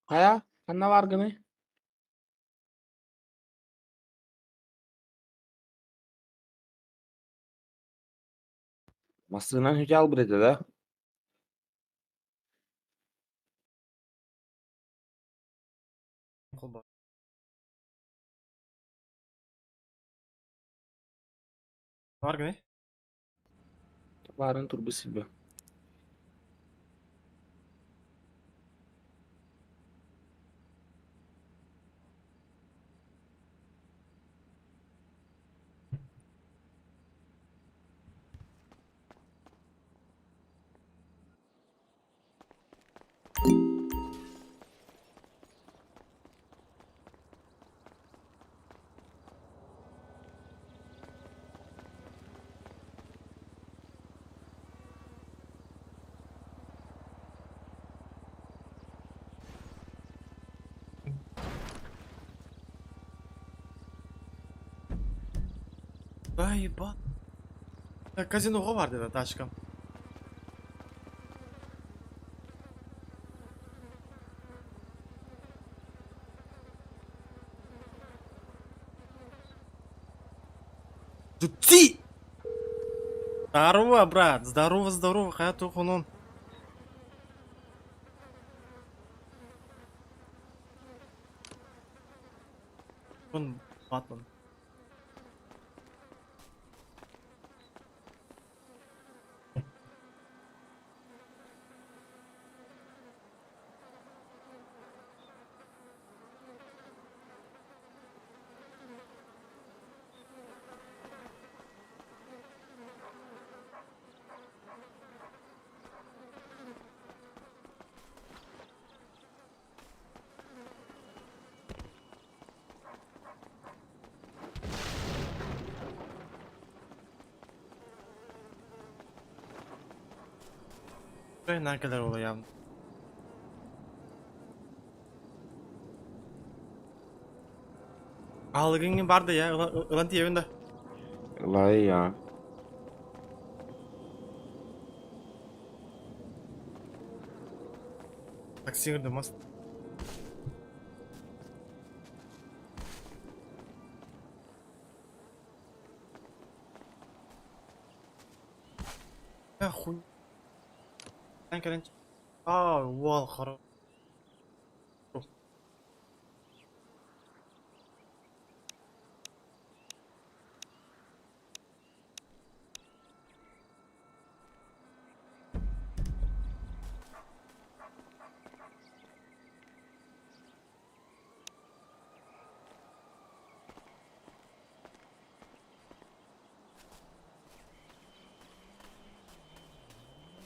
Kayak, karena warganya Master'dan hiç al buraya da. Kol bak. Var ne? Varın turbu silbe. Ay bak. Ya kazinoga var dedi Taşkam. Жути! Здорово, брат. Здорово, здорово. Hayat okunun. Bun batman. Ne kadar oluyor? Algın vardı ya. Ilanti evinde. Vallahi ya. Taksi girdi mas. Ya хуй. Sen keren. Aa, wall harap.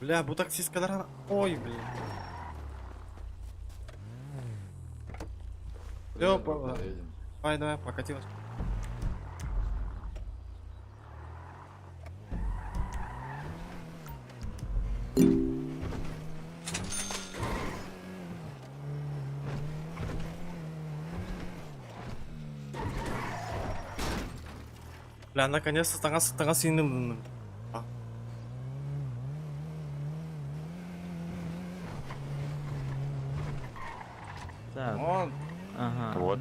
Бля, bu таксист kadar... Ой, блин. Все, давай, давай, покатилась. Бля, наконец-то setengah sini. А, Так, он, ага. Вот.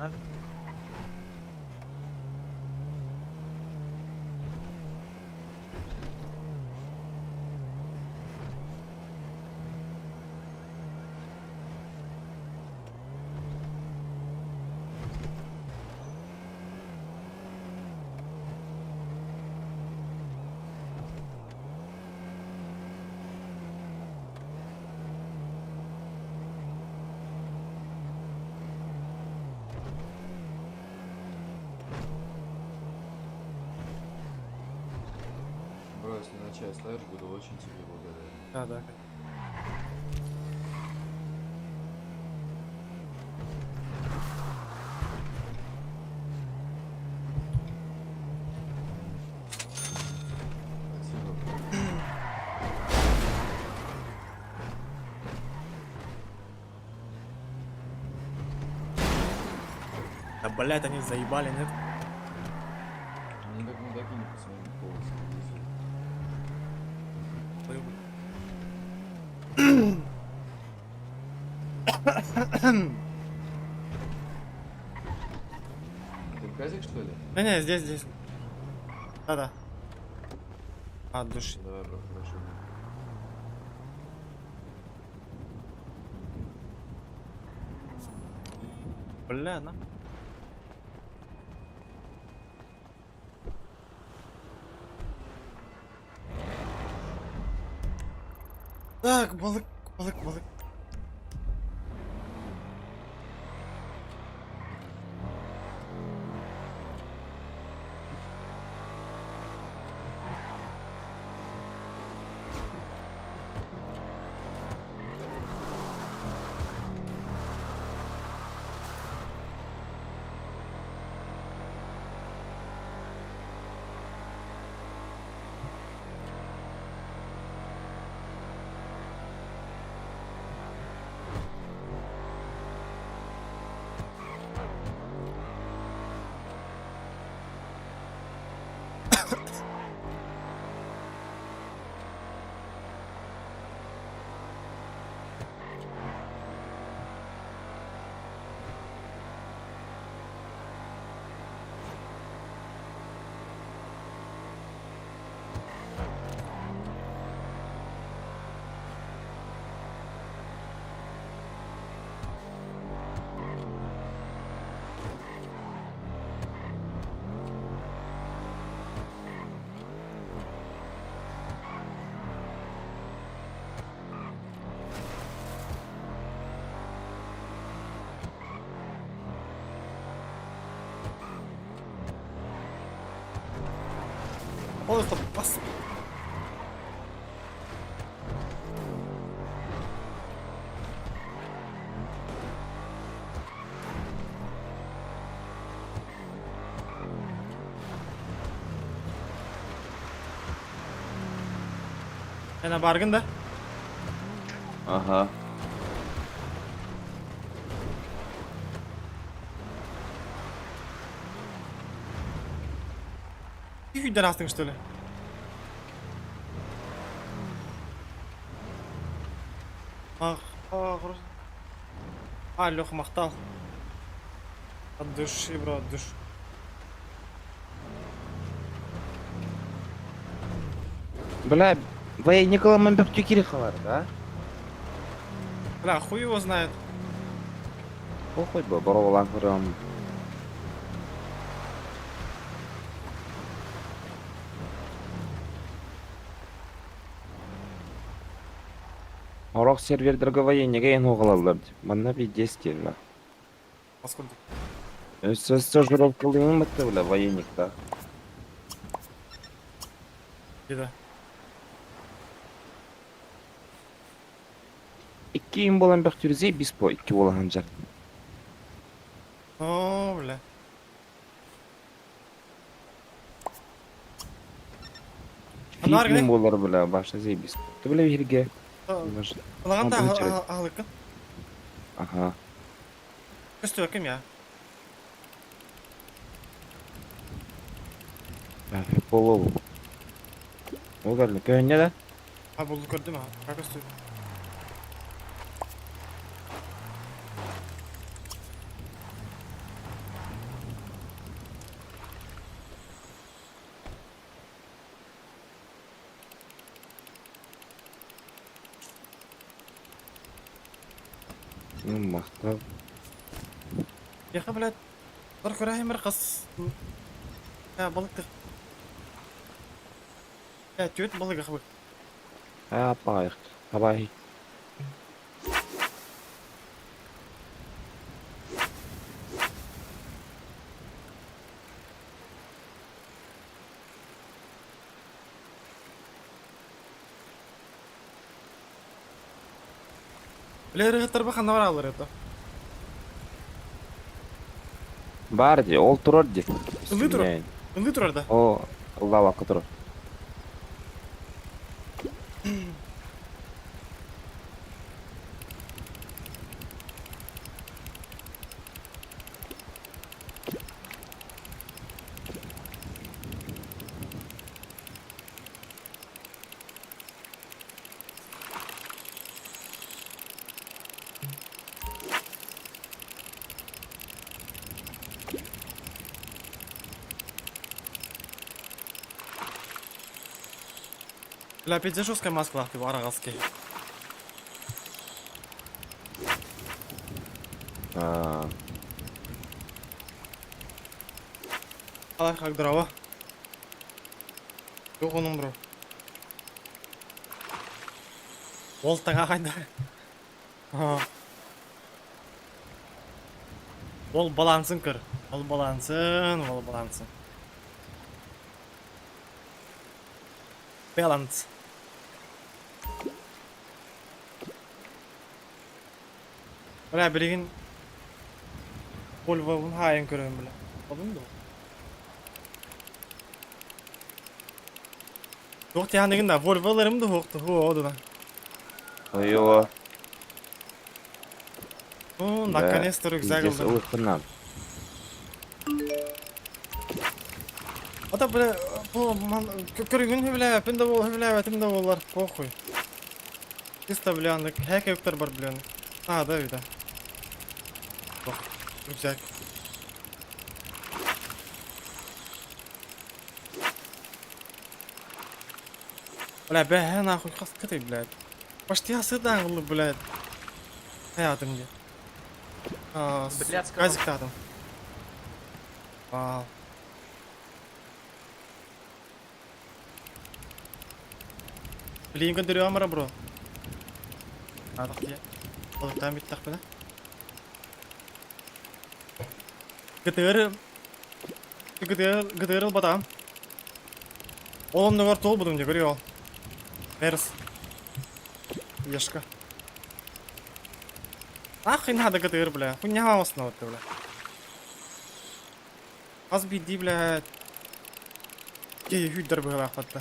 Бро, если на чай ставишь, буду очень тебе благодарен. да, да. Спасибо. Да, блядь, они заебали, нет? Они как мудаки не по своим полосам ездят. газик, что ли? Не, здесь. Да. От души. Давай, бро, хорошо. Бля, на. Так, balık. Balık da bas. Yana bargın da. Aha. Bir günden astın işte öyle. Хорошо. Леха махтал. От души, бро, от души. Бля, военникала мамбек Кириховар, да? Бля, хуй его знает. Похуй бы, боровалан прям. Орок сервердерге военниге ен оғалалар. Мана bir дестелі. Поскольку. Сөз стажировкалының мытты бля, военникта. Где? İki yıl bolan bek türüze biz po iki bolan hancar. О, бля. Anar İki ne? yıl bolar bля, başta zey biz. Tu bля birge. Қалаған да Bunu çerek. ағылықын. Aha. Көсті өкім я. Полову. Олар кöyünde de. Бұл көрдім а. Как өсті? Мақтап. Яқы білет. Бір көрәйім бір қыз. Балықты. Түйет балығы қыбы. Апайық. Абай. Білері ғыттар бақанда бар алыр еді. Бар де, ол тұрар де. Ылы тұрар. Ылы тұрар да. О, Allah vakı тұрар. Бля, пиздец жесткая Москва, ты варагазский. Алай как дрова. Yok onun bro. Volt'tan kaydı. Ol balansın kır. Ol balansın. Balance. Bırak birinin Volvo'nun hayın körün bile. Olun da. Yok ya ne kadar Volvo'larım da yoktu. O da. Ой-ой. Наконец-то рюкзак Пиздец, oldu. ылыхынан. O da böyle bu körgün hüvlevepin de bol hüvlevetim de bollar. Pokhuy. Чисто блянlık. Heke yoktur var blyanlık. Ha da öyle. Bak. Rüzgar. Bля, ben nahуй kaskatı blad. Почти asıdan oldu blad. Hayatımda. Блядского. Газик tadım. Вау. Блин, gönderiyor ama bro. Aldık ya. Balıktan bittik bile. Gıdırıl badam. Oğlum ne var toğul budum diye görüyor. Veririz. Yaşka. Ah yine hadi gıdır bile. Bu ne havasına oturdu bile. Az bir di bile. Geye hüddür bu kadar hatta.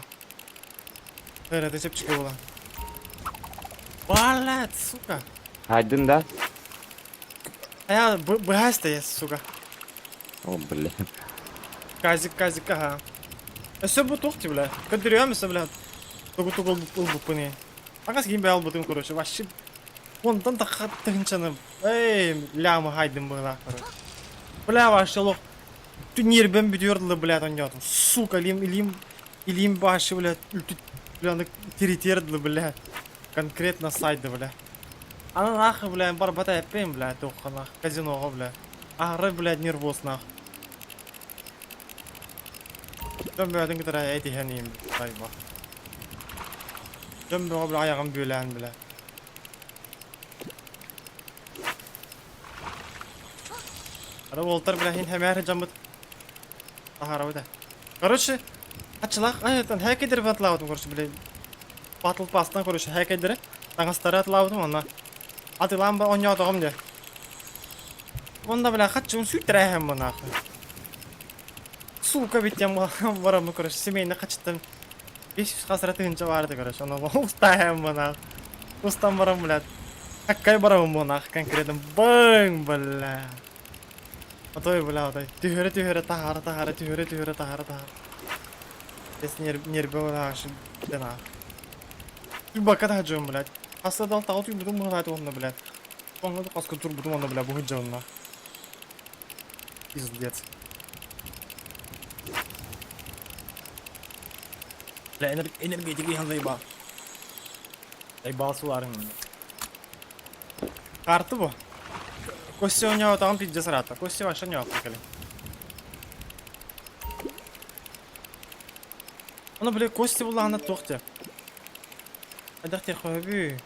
Böyle de çıkıyor ulan. Vallahi suka. Haydın da. Ya bu hasta suka. О, блин. Казик, ага. Все бутылки, бля. Кадырёмся, бля. Тугу bu ne? Ага с гимбе албутым, короче. Вообще. Ondan da kattığınçanım. Ey, lama haydım bula, короче. Бля, вообще лох. Tünyer ben biliyordu, bля, tanıyordum. Сука, ilim başı, bля. Bля, teriterdi, bля. Конкретно saydı, bля. Ana ah, bля, barbata yapayım, bля, toxana. Kazinoga, bля. Ağrı, bля, nervos, nah. Ben böyle kadar ayeti heneyim galiba. Ben böyle ayağım büyülen bile. Ara Voltar bile hemen camı tahara da. Короче, açılak ayeten hacker batladım короче bile. Battle Pass'tan короче hacker'e tanga stara atladım ona. Atılan ben oynuyordum diye. Onda bile kaçım sütrehem bana. Сука, ведь я воrom, короче, семейно kaçtım. 500 hasratınca vardı, короче, onu ustayım bana. Ustam varım, блядь. Какая воrom bana, конкретно, bang, бля. Otoy, bля, otoy. Tühüre, tahara, tühüre, tahara. Без нервы, bля, şuna. Bir bakat hacım, bля. Hasta dal tağut yudum bunu hadi onunla, bля. Onunla da kaskı tur budum onunla, bля, bu hıcca onunla. Пиздец. Bля, energetik ihan zayıba. Zayıba sularım. Kartı bu. Kostya oynuyor tamam pizza sarata. Kostya başa ne yaptı bakalım. Onu bile Kostya bulanı toktu. Hadi te xobi.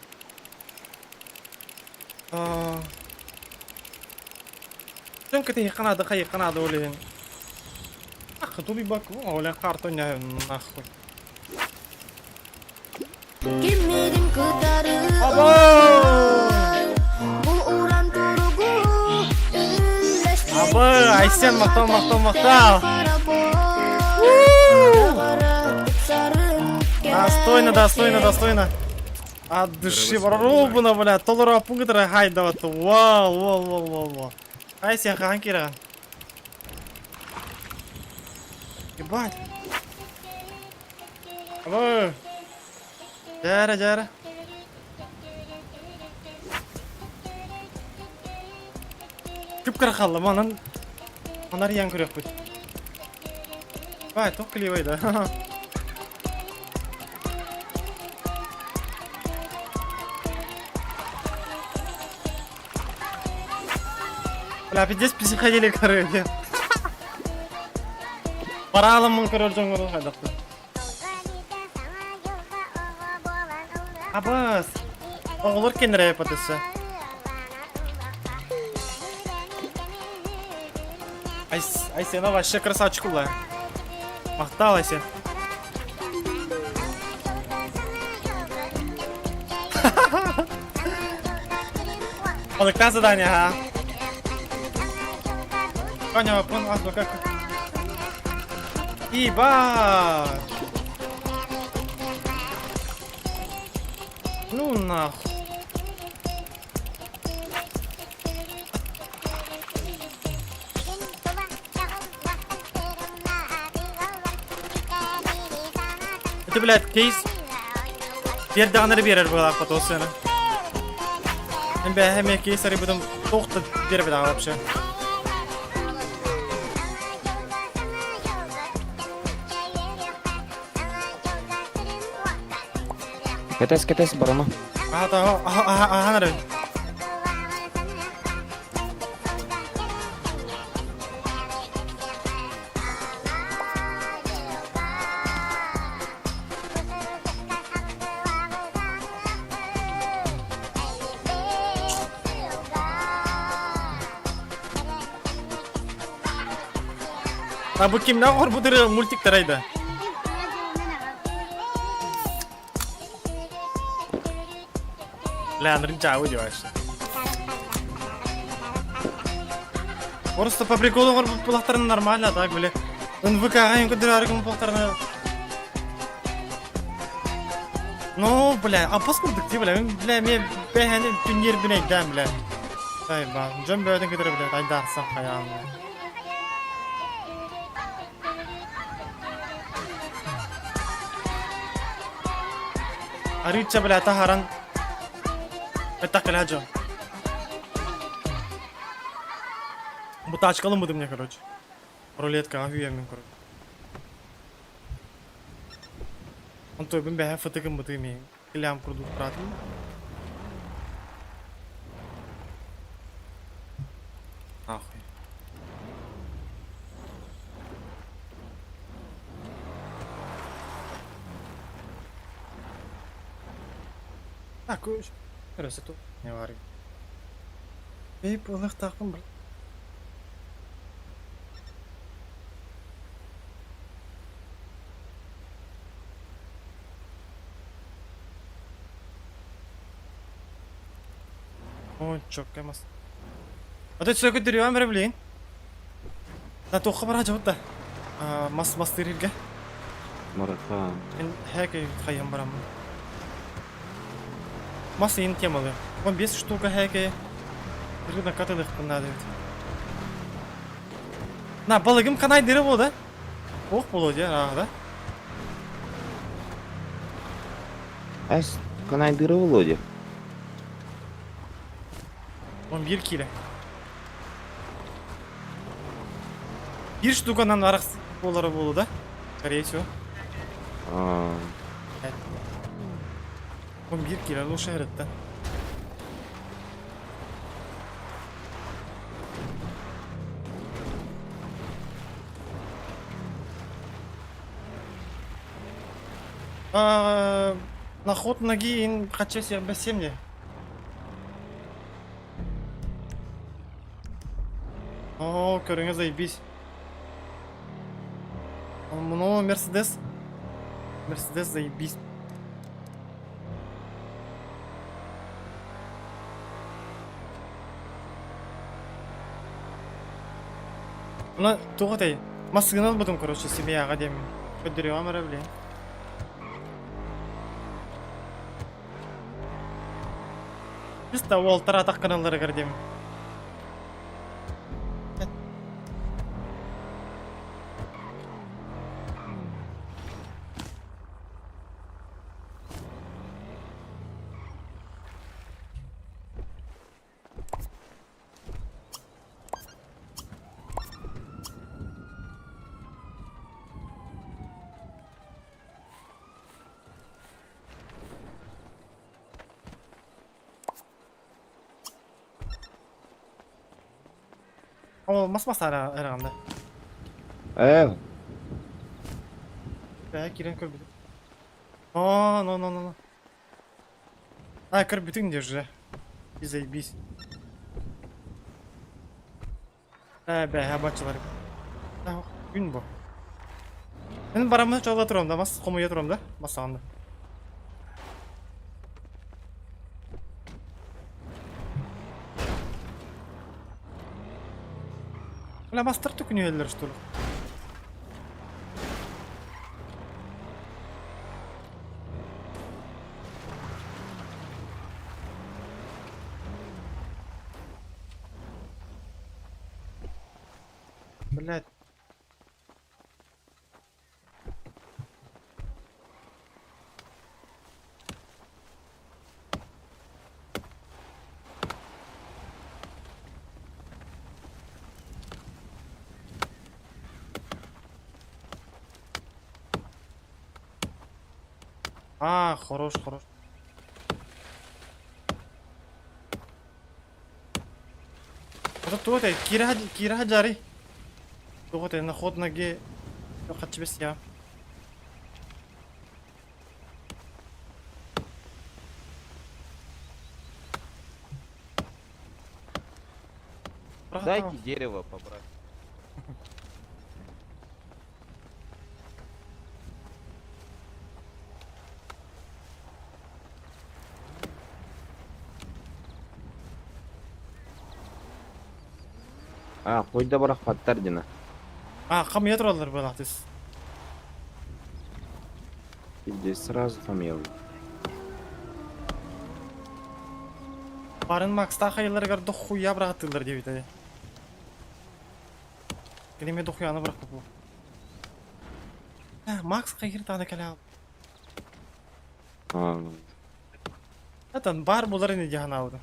Sen kete yıkanadı öyle. Ah, tu bir bak, öyle kart oynuyor. Naxoy. Kimlerin kıtarı Abo! Bu uğran turugu Abo, Aysen maktal. Достойно. От души воробуна, бля, толора пунгтера хайдаватты. Вау. Айсен хахан кираган. Ебать. Abo. Jara. Küp kırıkallı onlar yan kırıyor bu. Vay çok kılıydı. Bla bir psikodelik karıyor diye. Para alamın karıyor jongoru haydaktı. Abas. Oğlur kendine yapatısı. Ay sen o вообще красавчик ulan. Мақтал Айсен. Balıktan задание, ha. Коня, вон, как. Иба. Ну нахуй. Это, блядь, кейс. Бердағаныр берер бұлақ потосыны. Мен бә әме кейсары бұдым тоқты беріп еді вообще. Кетес барама. Ага, нарай. Bu kimden var bu dırı multikleraydı. Leandrin çağı diyor işte. Orası по приколу var bu plakların normal ha так böyle. НВК'га юм kadar argım plaklarına. No bля, а паспорт где бля, бля мен бәһәне пинер бинә дәм бля. Ай ба, жон бәдән кедер бля, айда сак хаям. Арича бля тахаран. Этакел хаджо. Bu taçkalı mıydım ne короче. Рулетка ахуємін короче. Он той бен бәһә фытыгым бытыми. Килям курду пратым. Ахуй. Так, уж. Красоту. Не вари. Ей, полых такым был. Ой, çok kıymas. Hadi sökü duruyor amir bilin. Da toqqa bara jawda. Mas dirilge. Мараха. Ben häke kayam baram. Mas in temalı. 15 штука häke. Bir de katılık bunlar dedi. Na balığım kanay diri bu da. Oh bulu ya arada. Ась, канайдыры Володя. 11 kilo. Bir штукадан арық болары болу да. Скорее всего. 11 kilo лучше әрітті. На ход ноги ин хочу себе бассейн. О, көріңе заебись. Мұны Мерседес. Мерседес заебись. Мұны тоғытай. Массыгынан бұдым, короче, себе аға демін. Көддірі амыра білейін. Біз та ол таратақ каналлары кірдемін. Ол мас арағанда. Кирен көрбүдү. No. Көрбүтүң де уже. Заебись. Бачылар. Күн бу. Мен барамын жолга турам да, мас комуя турам да, масаганда. Бля, бастыр түкүнүлөр что ли? Блядь. Хорош. Вот это Кира Хаджари. Вот это наход ноги. Хочу без я. Дайте дерево побрать. Койда барак паттар дина. Камия туралар балатыз. Здесь сразу камел. Барын Макста хайыларга дохуя братылар деп айтады. Келеме дохуяны бирак бу. Макс кайгыр таны калап. Атан бар булар эне жаһанабыды.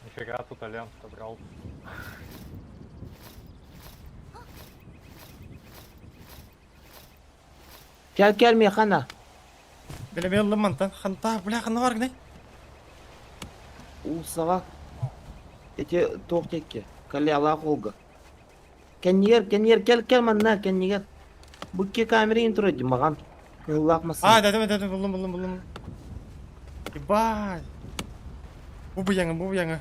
Нифига тут Альянс собрал. Gel meyhana. Белеме йолламан тан ханта бля хана бар гне. Сага. Эти тоқтекке. Кале ала қолга. Кеннер кел манна кеннер. Букке камерин турады маған. Кыллакмасан. Дәдем булдым. Ебать. Бу яңа.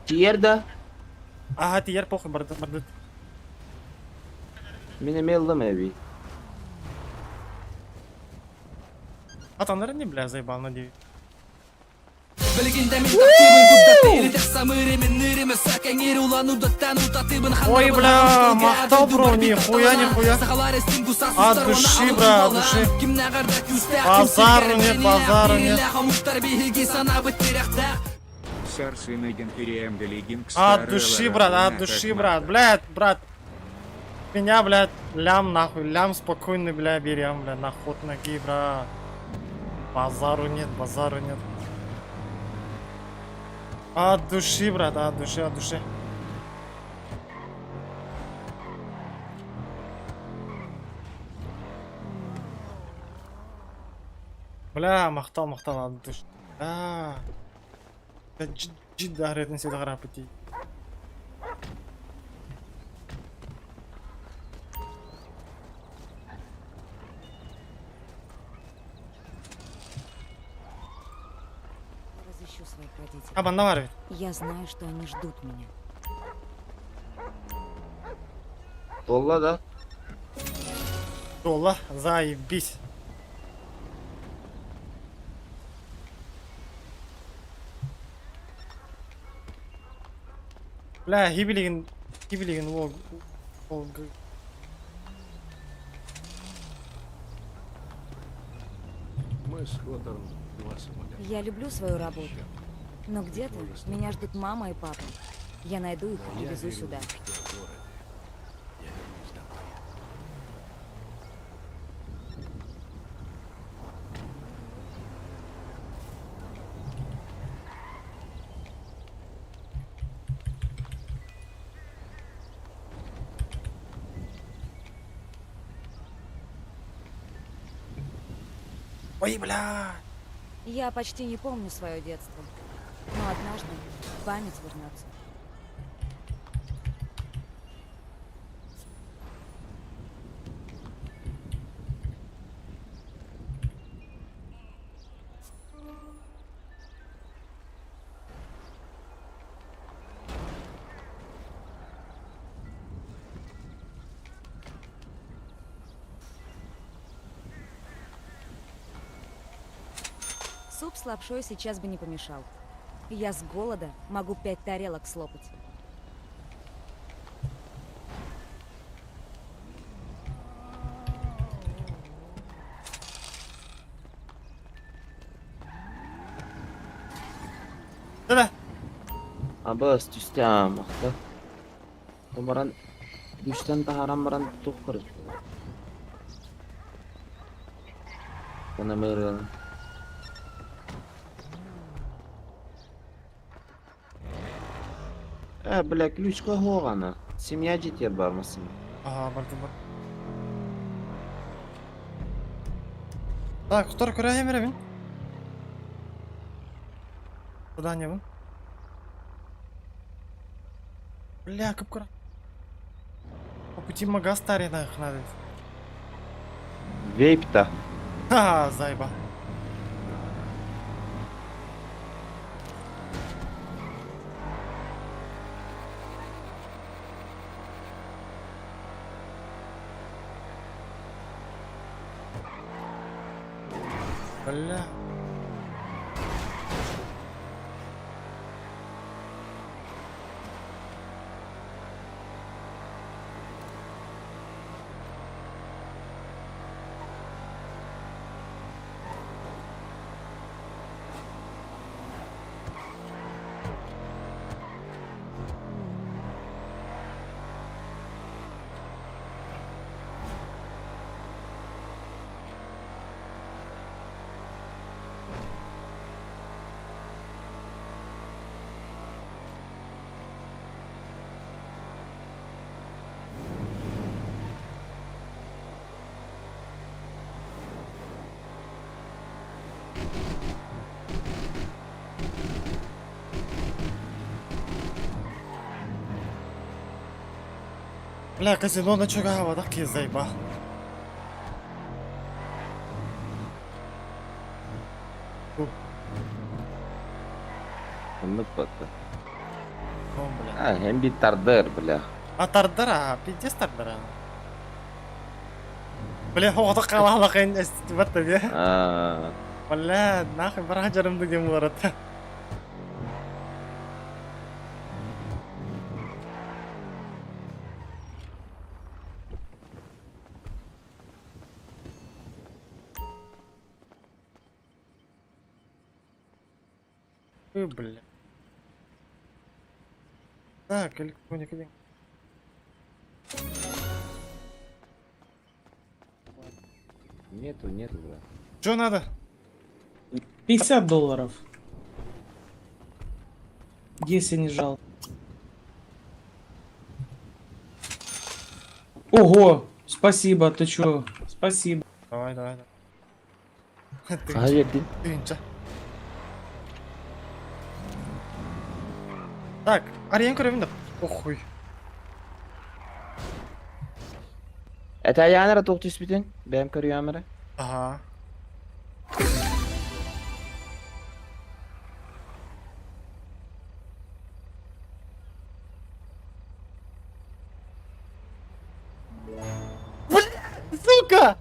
Тиерда. Тияр похуй барды. Мен мелдым эби. Атандар не бля заебано ди. Ой, бля, мақтау бро, нихуя. От души, бра, от души. Базару нет. От души, брат, Меня, блядь, лям спокойно, бля, берем, бля, на ход ноги, брат. Базару нет. От души, брат, от души. Бля, мақтал от души. Жидді аретін седі қарап бітей. Разыщу своих родителей. Банда бар бит. Я знаю, что они ждут меня. Долла да. Дола, заебись. Бля, гибелин, Волга. Мы с Хотором два самолета. Я люблю свою работу. Но где-то меня ждут мама и папа. Я найду их и Я везу верю, сюда. что в городе я вернусь домой. Ой, бля. Я почти не помню свое детство. Но однажды память вернется. Суп с лапшой сейчас бы не помешал. Я с голода могу 5 тарелок слопать. Да-да. Abas düştüm vakti. Umaran düşten taharam baran tukur. Bana mırın. Bile ключка hoğana. Семья жетер бар mısın? Ага, бардым бар. Так, Хутор көрәһем беремин. Задание бу. Бля, көп кора. По пути магаз старина надо. Вейпта. Ха, зайба. Бля. Бля, казино на чугава, таки зайба. Anlık battı. Ну, бля. Hem bir tardır bile. А тардара, пиздец тардара. Бля, хоғата қалала қайын әстіті бартты де. Бля, нахуй бара жарымды дем баратты. Ой, бля. Так, электроника день. Нету, бля. Что надо? $50. Если не жалко. Ого! Спасибо, ты чё? Спасибо. Давай. Hayır değil. Тыгынча. Так, Ариен көрөмүн да. Охуй. Ete yanara tok tüspütün. Benim körüyor amire. Ага. сука!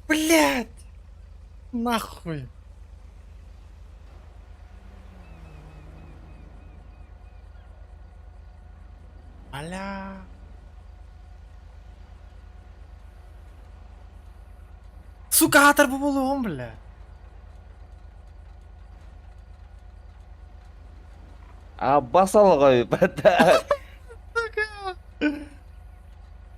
Блядь! Нахуй! Аля. Сука, атар bu болугум, бля. А басал коюп ата.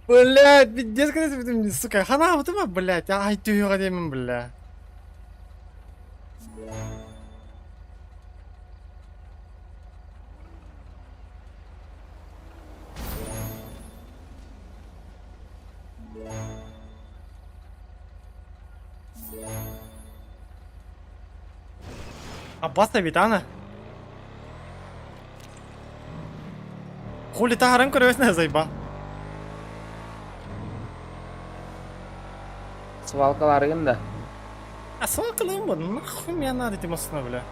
Блядь, пиздец, когда сука, хана вот има, блядь, ай түйөга деймин, бля. Аббас Витана. Хули тахаран көрөсүн зайба. Свалкаларыгын да. А свалкалым бу, нахуй мне надо этим осына, бля.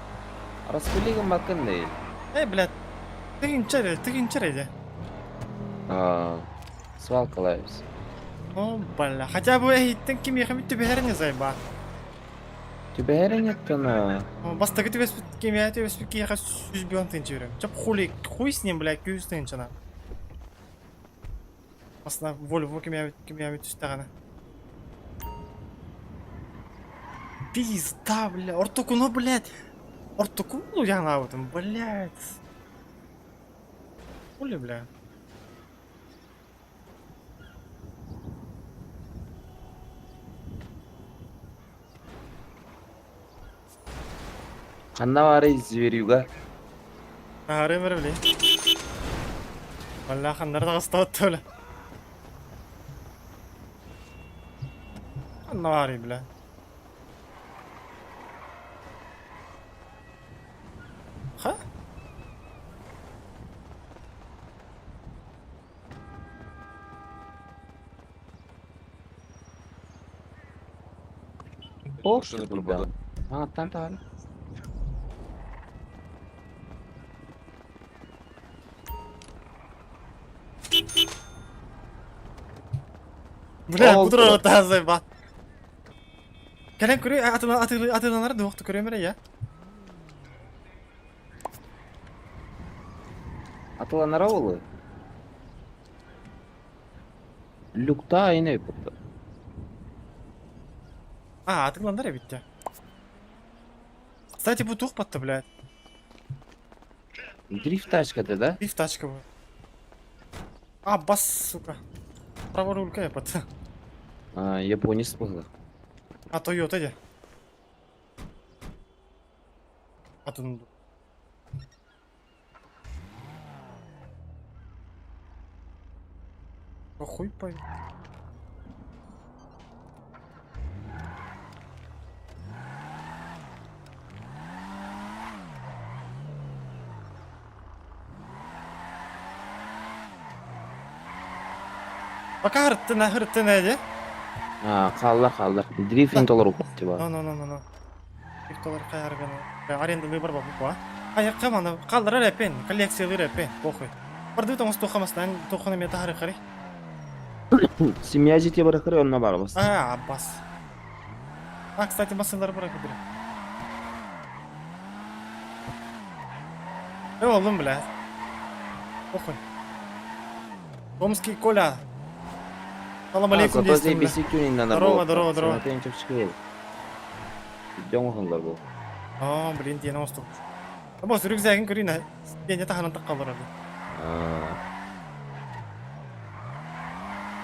Распылигин бакын дейт. Блядь, тыгынчар. Свалкалайбыз. О, бля, хотя бы эйттен ким яхам түбәрне зайба. Түбәрен яттана. Бастагы түбәс кимия түбәс ки яха сүз бьон тынчырым. Чап хуй с ним, блядь, күз тынчына. Асна Volvo кимия түстәгәне. Пизда, бля, ортокуно, блядь. Ортокуно яна вот, блядь. Хули, бля. Канда бары зверюга. Арымыр, бля. Валла хандарда гастат, бля. Аннавари, бля. Ха? О, что пропадал? Там. Бля, Oldu. кудро тазы ба. Келен көрө, атыланар доқты көрөмөр я. Атыланар болу. Люкта айны өпті. Атыланар ya битте. Кстати, бу тухпатты, блядь. Дрифт тачкады да? Биф тачка бу. Бас, сука. Праворулька я пат. Японец болды. Toyota де. Атын. Хуй пой. Пока хырттына де. Қалдар. Дрифтинг толар өпті ба. No. Виктор кайарганы. Арендалы бар ба? Аяққа мана қалдырар әпен, коллекциялар әпен, похуй. Барды томас тохамастан тоханы мета харықары. Семья жете барақыры онына барбас. Аббас. Кстати, масылар бар әкедір. Oğlum бля. Похуй. Томский Коля. Салам алейкум дейсің. дейсің. Бесі күнінен Здорово. Санатайын чөп шықы ел. Жоң оқыңдар бұл. Блин, тиene остук. Бос рюкзагын көрейін. Дене таханын таққалар.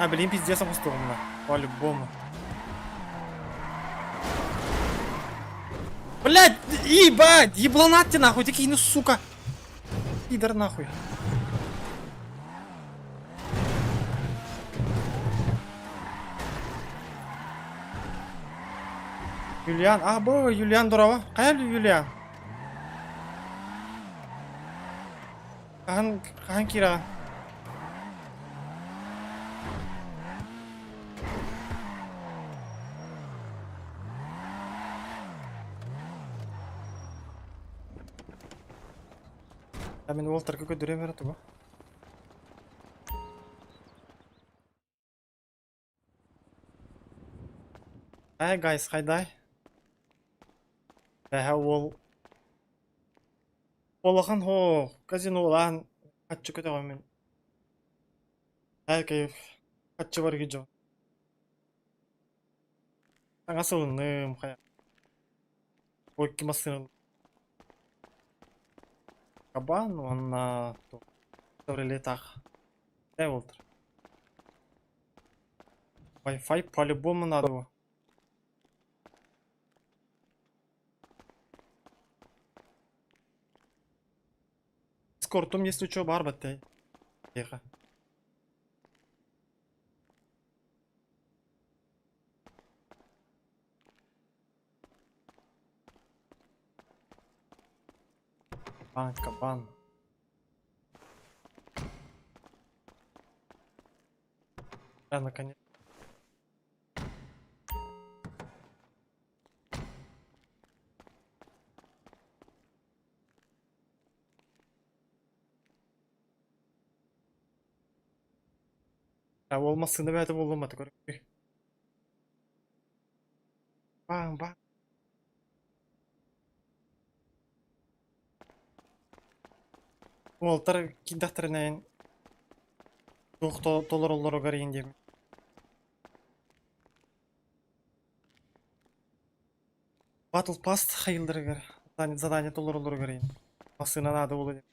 Блин, пиздец остук мына. По-любому. Блядь, ебать, ебланат ты нахуй, такие, ну сука. Пидор нахуй. Юлиан, Юлиан дурава. Кая Юлиан? Кахан кира. Мен Уолтерге көдіре береді ғой. Guys, қайдай? Ол... Олахан хо, казино олан, қатшы көте қоймен. Кайф, қатшы бар ки жо. Аңа сылыным, қая. Ойки масыныл. Кабан, онна... Добреле так. Дай олтыр. Wi-Fi по-любому надо его. Дискордом, если что, бар бәттей. Тихо. Кабан. Наконец. Olmasını bәді болмады көріп. Баң. Олтар киндақтарынан толыр олары көрейін деймін. Battle Pass hayıldır gör. Zadanya толыр олары көрейін. Масына надо болу деп.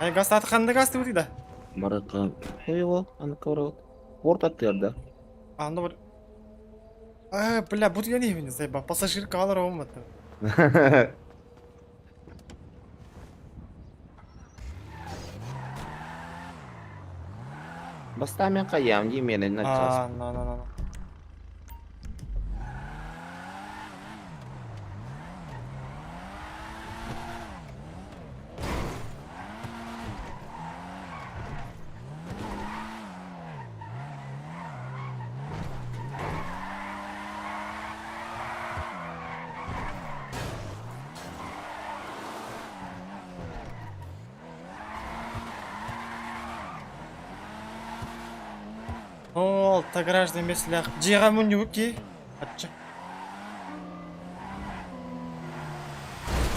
Газ қанды газ деп өтейді? Марыка. Хейвол, аны каврал. Орт аттерді. Анда бір... Бля, бұд я не віне, зайба. Пассажир қалар оғымады. Баста мен қаям деймені начал. На. О, та граждан меслях. Джига мунюки. Атча.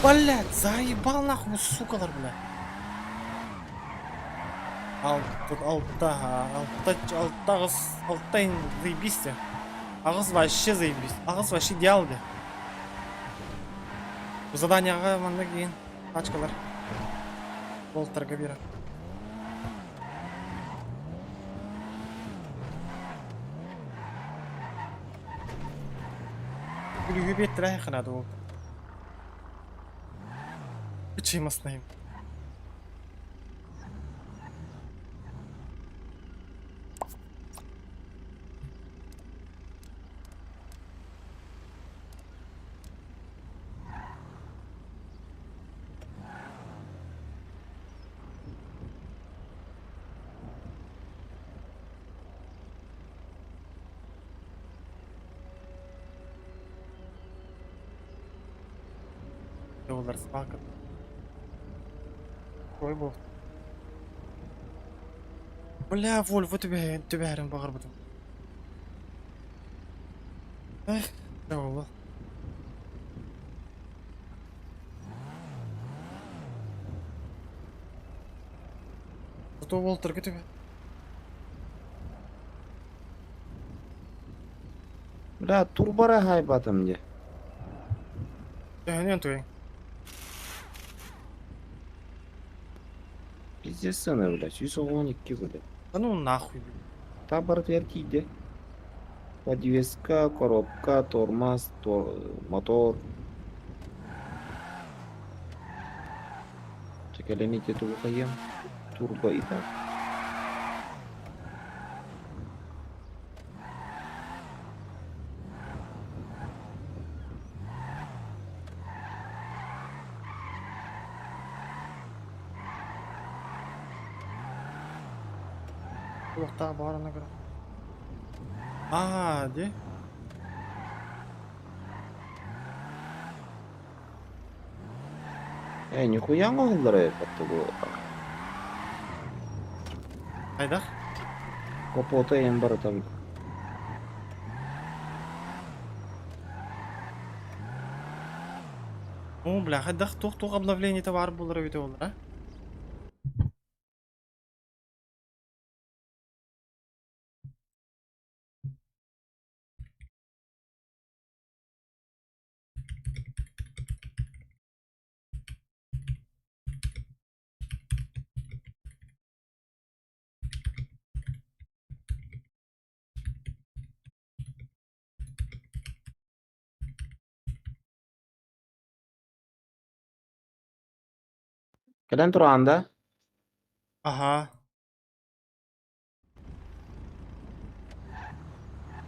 Блядь, заебал нахуй, сукалар, блядь. Алтайн заебись. Ағыз вообще заебись. Ағыз вообще идеал де. Заданияға манда кейін тачкалар. Болтарға бері. Күлігі беттір айқынады ол. Үчейм асынайым. Олар спакат. Ой бұл. Бля, Вольво төбе әрін бағыр бұдым. Эх, да олы. Зато Волтер төбе. Бля, турбара хайбатым де. Нен төйін. Пиздец сцены, бля, 112 бля. Да ну нахуй, блин. Табор веркиде. Подвеска, коробка, тормоз, мотор. Чекалените турбоем. Турбо и так. Лохта барына көре. Де? Нихуя голдары подтыгу. Айдах. Капота ең бар там. О, бля, айдах тух обновление товар булар бит ул, а? Каден турганда? Ага.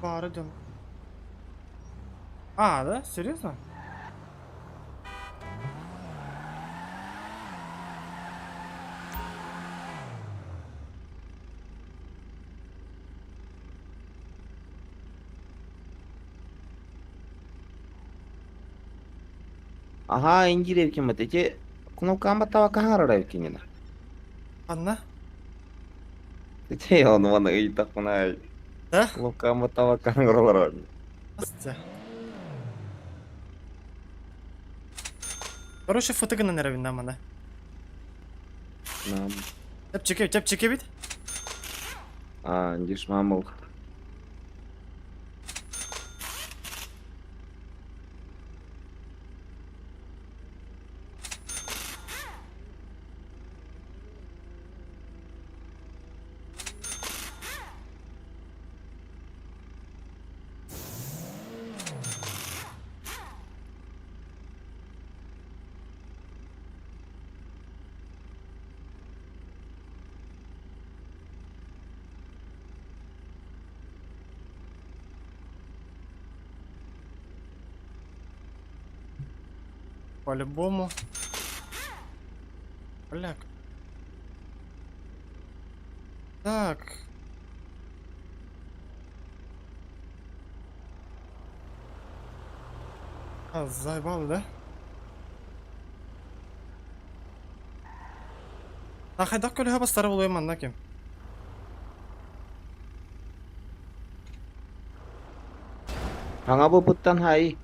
Бары дем. А, да? Серьезно? Ага, индирев кемет. Эти кнопка баттава кахарара евкенина. Анна? Эти он вон и так мына Да? кнопка баттава кахарара. Астя. Короче, фотография на равен нам, да? Нам. Теп чеке бит. А, диш мамыл. По-любому. Бляк. Так. А, заебал, да? А хайдак көлөһө бастары болуй манна кем? Аңа бу буттан хай.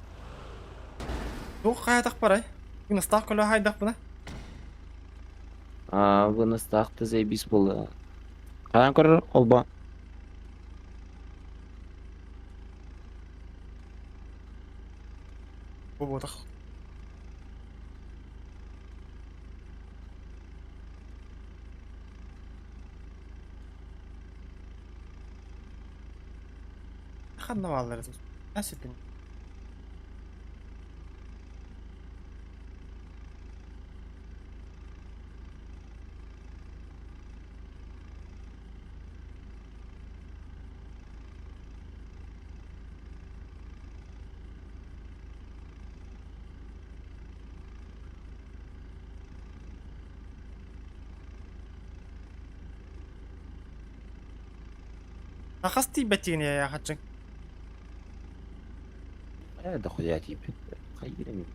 Тух хайдак барай. Гыныстак көлөһө хайдак буна. А, буны стакты зейбис болу. Каян көрөр олба. Бу ботак. Ханна валлар. Асипин. Ахасти бетин я хачын. Да хуя типа. Хайрен.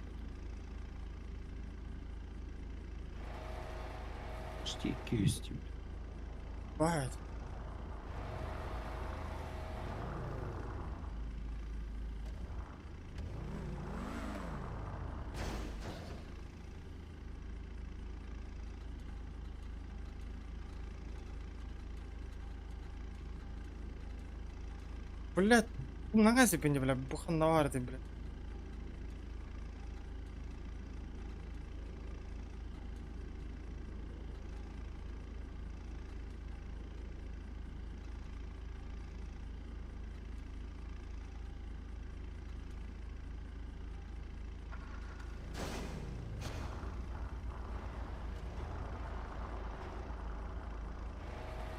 Почти 200 типа. Бает. Блядь, нога себе не, блядь, бухановар ты, блядь.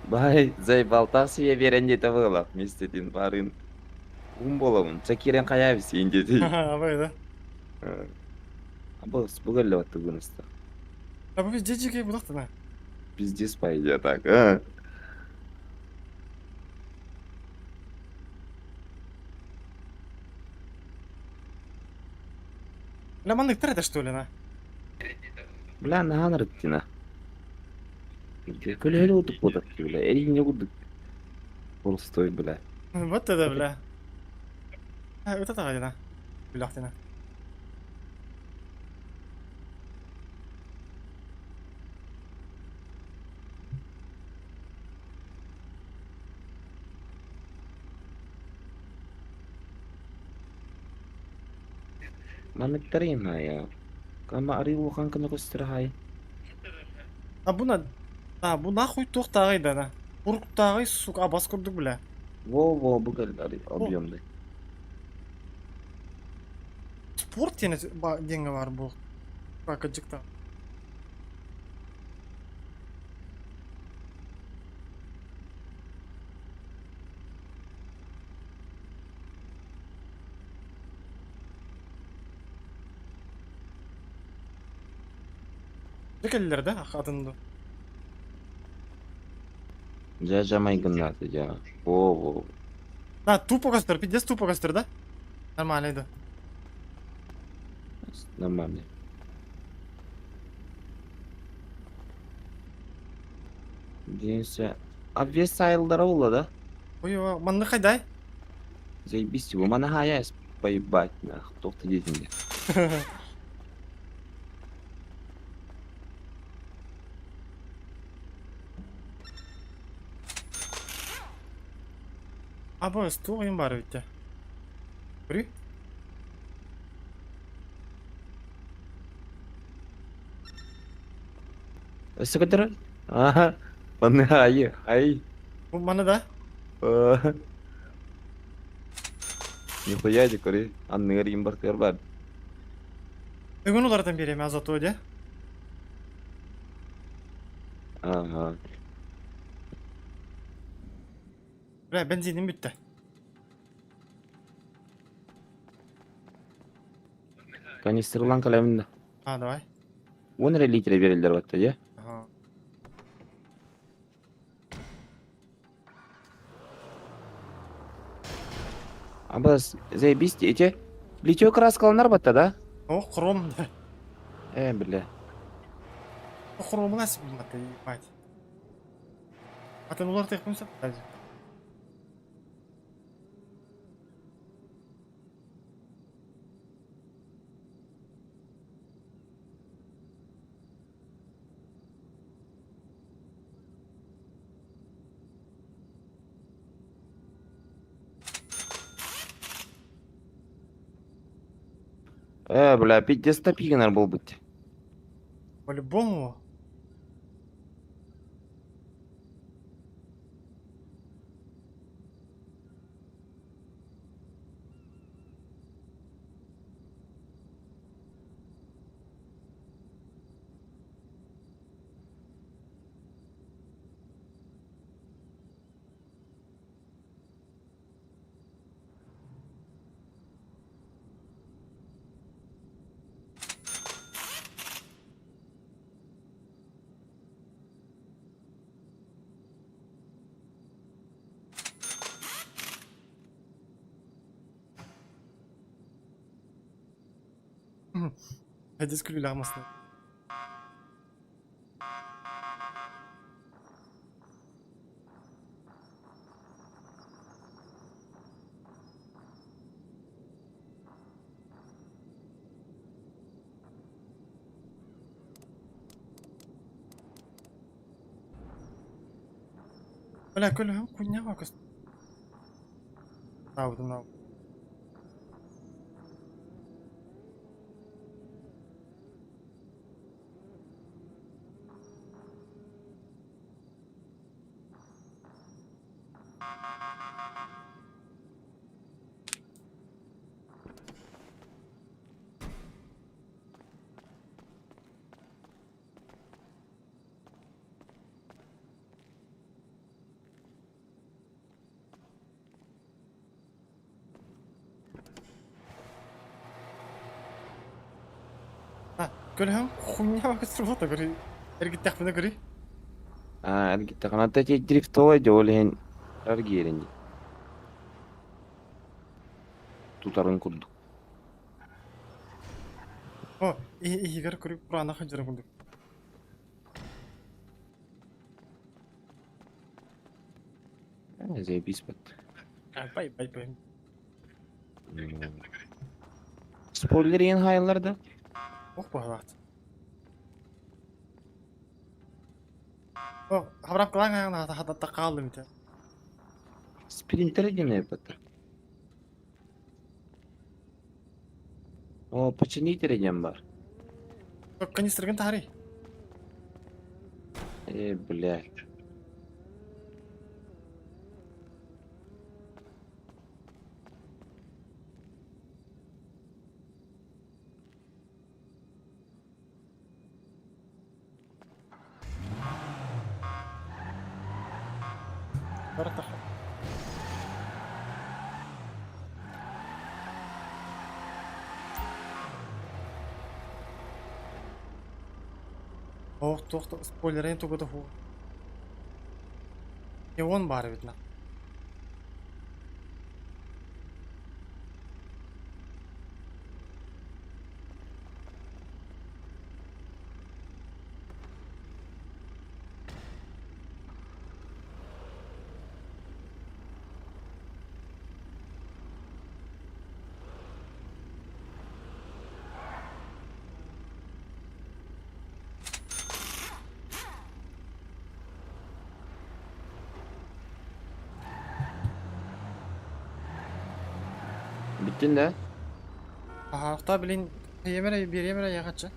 Бай, зайбалтақ себе беренде табылақ, местеден барын. Ум боламын, чакерен қаябыз енде дей. Ха, абай, да. Бұл спугарлы ватты бұнысты. А вы везде джиги будахты, да? Пиздец пойдет так, а? Бля, маннык это что ли, на? Бля, наған рыттина. Köle otup odak bile. Eline kurduk. Tolstoy bile. Вот это, бля. Вот это гадина. Бляхтина. Mamitterin ya. Kama arıyor kanka ne kostirahay. Bu нахуй тоқтағай да, на. Ұрықтағай, сука, бас көрдік, бля. Во, bu kadar объемда. Спорт деньги бар бұл. Бакаджықта. Декелілер да, адынды. Жамай гынаты ja. Во. Да, тупо кастыр, пиздец тупо кастыр, да? Нормально еді. Нормально. Дейінсе, обвес сайылдары ола да? Ой, манны қайдай? Заебись его, мана хаяс поебать, нах, тоқты детінде. Абы, стол ойын бар өйтті. Көрі? Өсі кідірі? Ага, маны ай. Бұл маны да? Нихуя же көрі, анныгар имбартыр бар. Үгін олардан берем азат өде. Ага. Бля, бензинім бітті. Канистрлан калемінде. Давай. 10 литре берілдер батты, я? Ага. Абыз, заебись, эти плечо краскаланар батта, да? О, хром. Бля. Хромы насып білматты, ебать. Атын олар тек қойса, қазір. Бля, 500 пигнер был быть. По-любому. Hadi skülü almasın. Бля, كلهم كуньява кос. Алдым. كلهم كуньява кос работа, говори. Эргит тахмина говори. Әргетті қанатта тек дрифтовай де олеген әргерінде. Тутарын күрдік. О, игер көріп, құрана қанжырын күндік. Заебись, бат. Бай. Spoiler ен hayallarda. Ох, бахват. Ох, хаврап кылаң аңа хата калды мите. Спринтер не бат. О, починитель ен бар. Ток канистрген тари. Блядь. Барата. Ох, тохта спойлерен тугуда ху. Я он бар видно. Bittin de. Ага, та блин, bir yemere yakatça.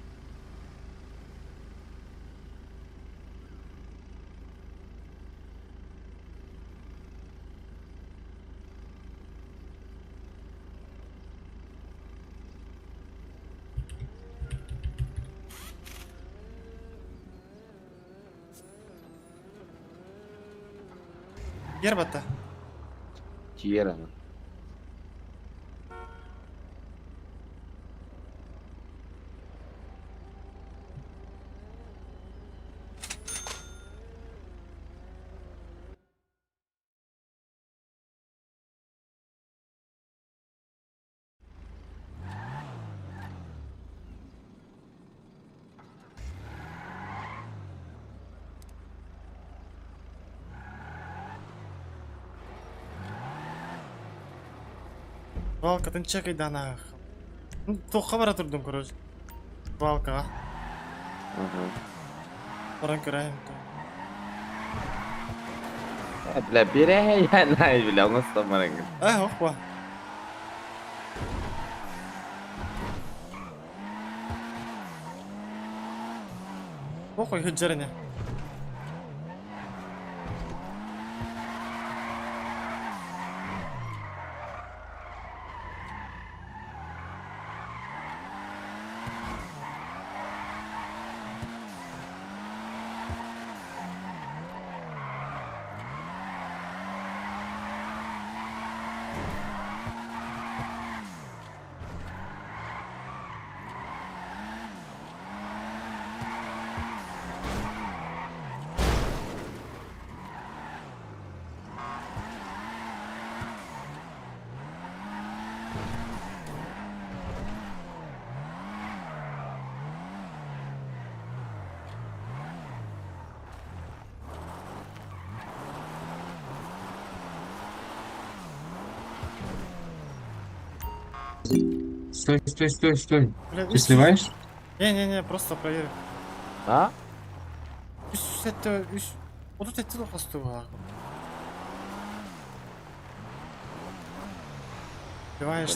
Yer batta. Ciğer ama. Valka'dan çekeydi ana. Toqqa bara turdum ko'roj. Valka. Aha. Oran ko'rayim. Bla bire ya nay bile onu stamarang. Hoq va. Qo'y hujjarani. Стой. Бля, Ты сливаешь? Не, просто проверь. Ha? Üst sette üst. O da sette de hasta var. Левая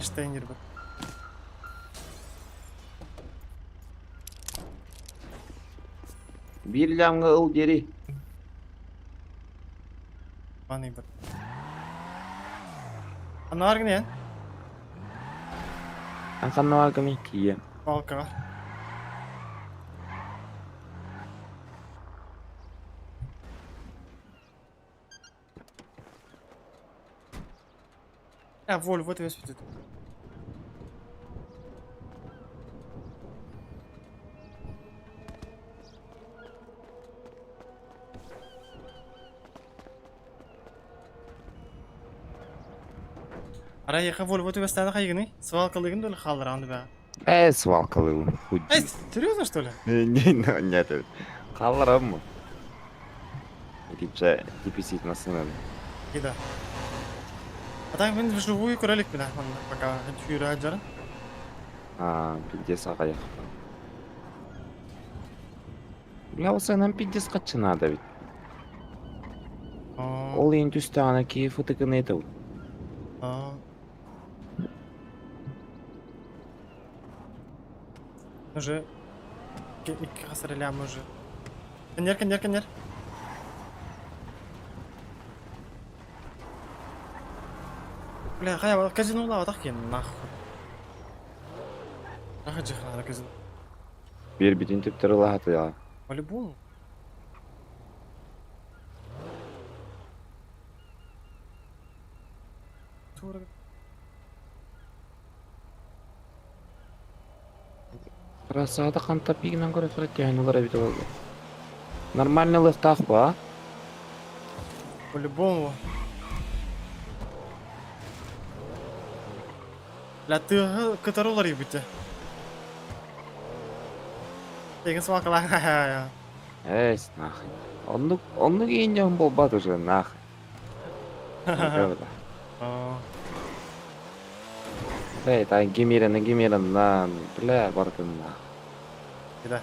штейнер. Bir lamga ıl geri. Bana bak. Anar ne? Akan nawal kami kiye. Balka. Ya Volvo тебе светит. Араяха Volvo тебе стада кайгыны? Свалкалыгын да калдырганды ба. Свалкалы. Эй, серьезно что ли? Нет. Қалырам mı? Действительно сынын. Gida. А так мен вживую көрелік біле. Пока түйірі ажарын. Пиздец ағаяқ. Бля, осы нам пиздец қатшы надо ведь. Ол ең түсті ана кей фотокын ету. Уже iki ғасыр ілям уже. Кенер. Бля, қая казинола атақ кен, нахуй. Қаға жиқырады казино. Bir bütün tüptürü lahatı ya. По-любому. Тура. Красада қантап егінен көрі сұрат яйнылар әбіті болды. Нормальный лыстақ ба? По-любому. Бля, тыға кытарулар ебіті. Деген смақылар. Эйс, нахуй. Онны кейін жауын болбады уже, нахуй. Эй, тайын кемерін, бля, бардын, нахуй. Кида.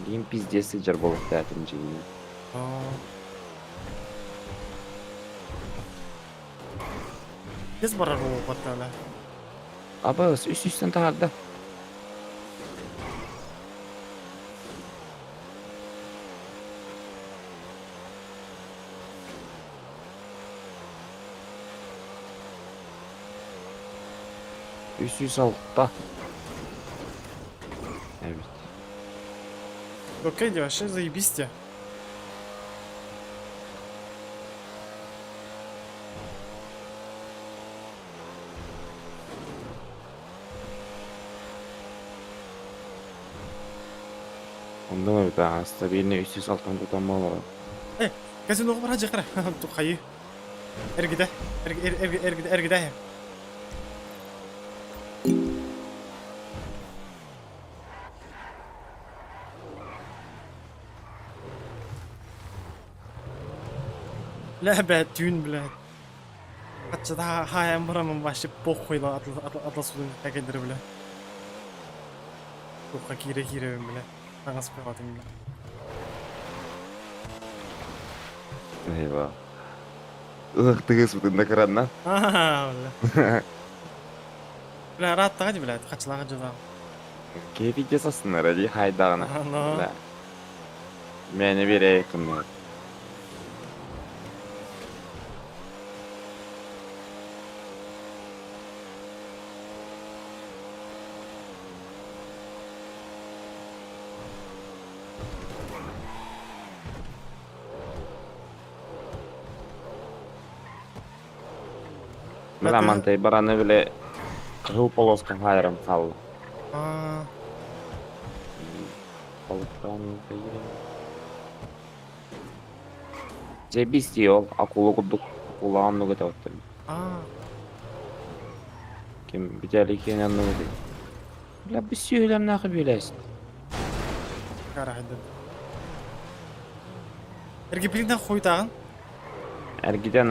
Кейін пиздесі жар болып тәтін жейін. Тез барар ол баттала. Абы, үстен тағарды. Üst altta. Evet. Окей, вообще заебись. Onda mı bir daha stabilini üst alttan tutan mı olur? Казиноға бара жақыра. Тұқайы. Әргіде. Әргіде. Ләбә түйін, блядь. Қатшыда хайам бұрамын башы похуйлы атласудың әкендірі, блядь. Тұққа кире, блядь. Аңас қойғатым, блядь. Eyvah. Ықтығыз бұдың да қыраннан. Блядь. Бля, раттаға де, блядь. Қатшылаға жыдам. Кейпі жасасынlar әді хайдағына. Ну. Мені берейкім, блядь. Мен амантай бараны біле қығыл полосқа қайырым қалды. Полосқан қайырым. Жебісті ол, акулы құдық, акулы амны көте өттім. Кем бітәлі екен амны көте. Бля, біз сөйлем нақы бөләсін. Қарағайды. Әрге бірінден қойдағын? Әргіден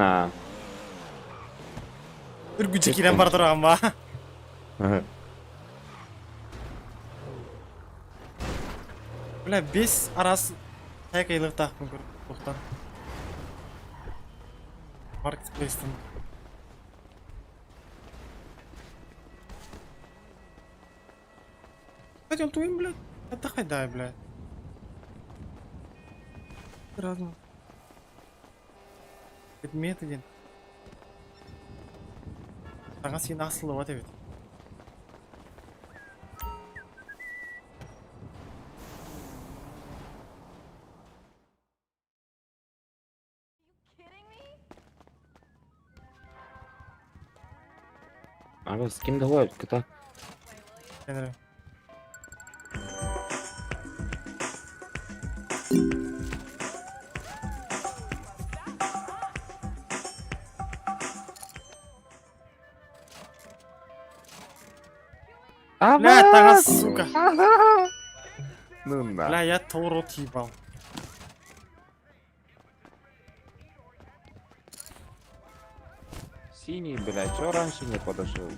Үргүче кирен бар тұрған ба? Бля, 5 арасы тәкейлік тақпын көріп бұқтан. Маркетплейстен. Хотел туин, блядь. Это хайдай, блядь. Разно. Предмет один. Саңа сен асылы бат ебет. Abi с кем давай, кота? Кенері. Бля, таңа, сука. Ну на. Бля, я Торо тибал. Синий, блядь, чё раньше не подошел?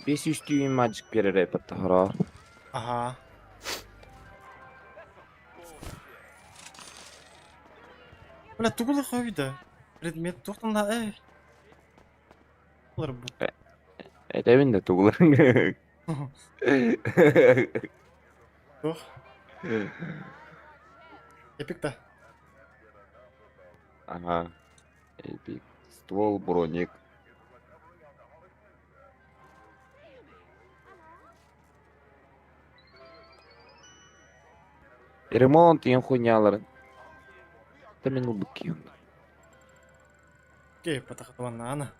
Бес үстүйін мальчик перереп атты, Ага. Бля, тугла хойда. Предмет тоқтанда, Олар бұл. Эдебин да тугуларың. Тоқ. Эпик та. Ага. Эпик. Ствол, броник. Ремонт деген хуйнялар. Да мен убыккен. Окей, патахатуан ана.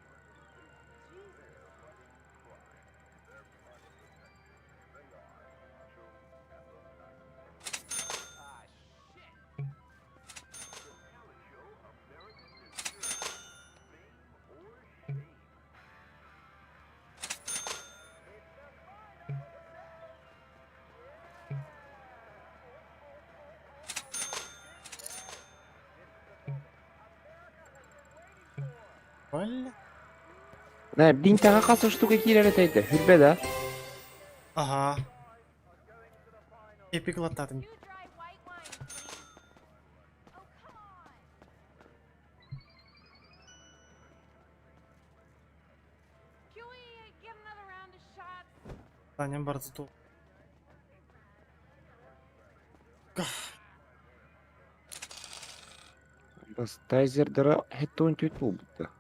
Бля. Не, бинтага касо штука киререт айтты. Хүрбе да. Ага. Эпик латадым. Танем бар зато. Бас тайзердера хеттон төт болбутта.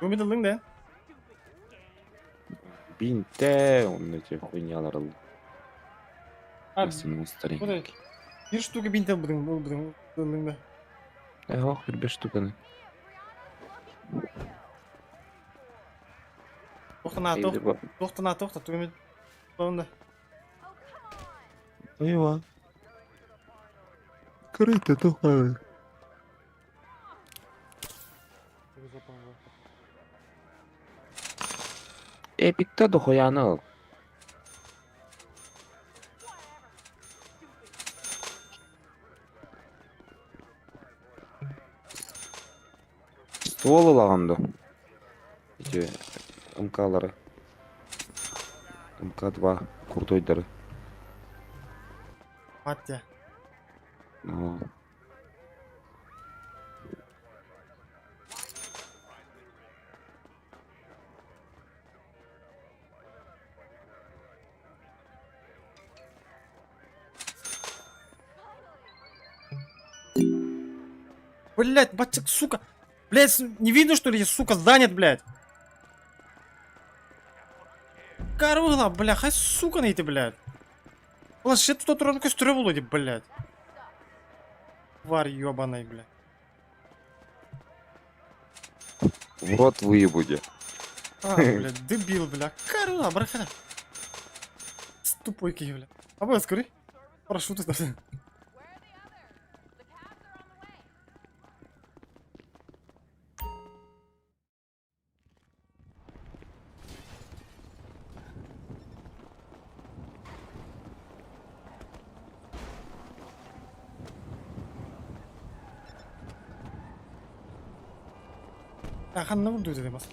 Өмеділдің де? Бинте, он эти хуйнялар алды. А, Басымның старенький. бұдай. Bir штука бинтен бұдың да. Ох, хүрбе штуканы. Тоқтана, тоқта, төмед. Қолында. Ойва. Крыто тухай. Эпикта дохуяны. Ствол улаганды. Эти МКлары. МК-2 крутойдары. Маття. Ага. Блять, батчик, сука. Блять, не видно, что ли, я, сука, занят, блять. Карыла, бля, хай, сука, на эти, блядь. Уlan shit тут тұрған көстірі болу деп, блядь. Тварь ёбаный, блядь. В рот выебуде. А, блядь, дебил, блядь. Карыла, браха. Тупой кей, блядь. А вы скорей. Прошу ты. Ахан, не буду демас.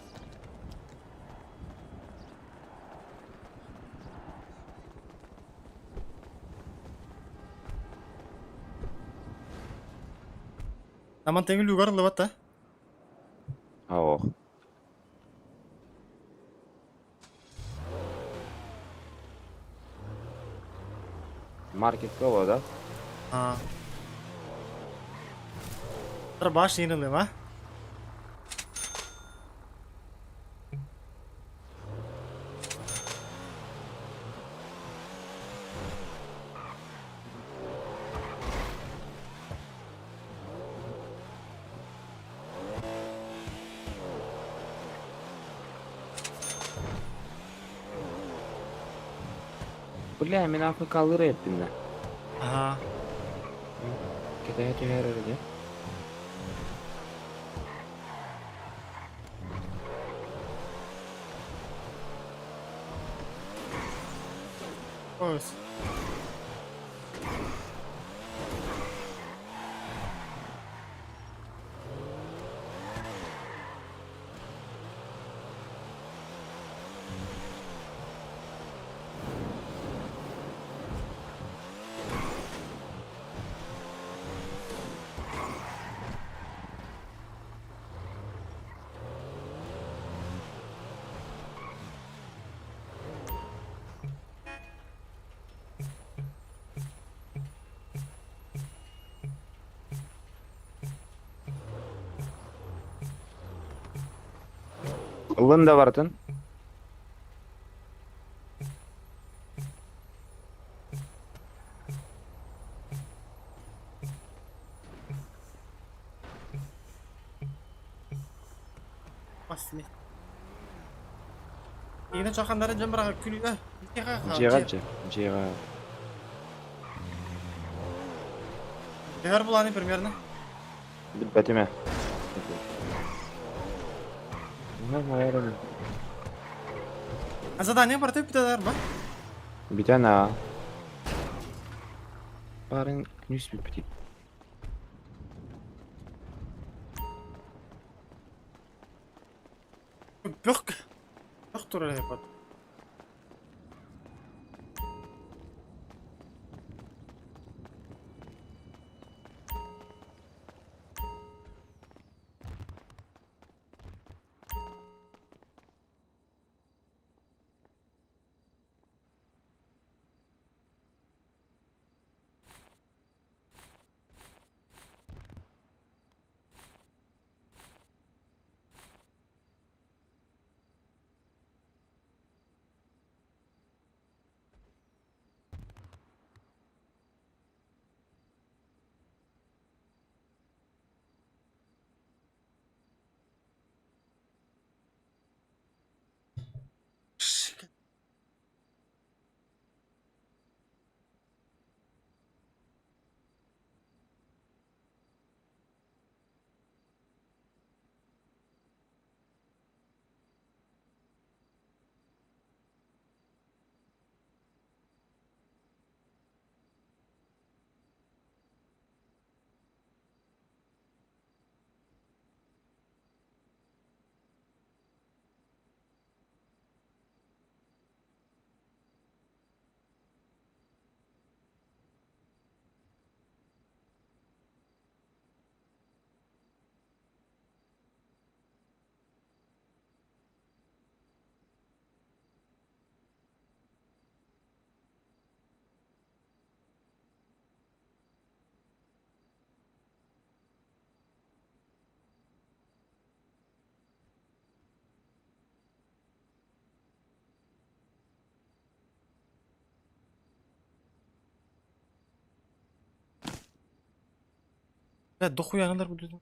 Aman tengo lugar lewat ta? Ох. Маркет кого, да? А. Тербаш ini lewat. Бля, мен АФК рэппин да. Ага. Китая тегерерде. Ось. Лында бартын. Басны. Yine çakanlara cam bırak külü. Жегачы. Жега. Değer bulanı примерно. Бәтеме. Наверное. А задание бартı bir tane var. Bir tane daha. Barın künüs bir petit. Yok. Yok dur öyle yapar. Ya doku yanılır bu düzün.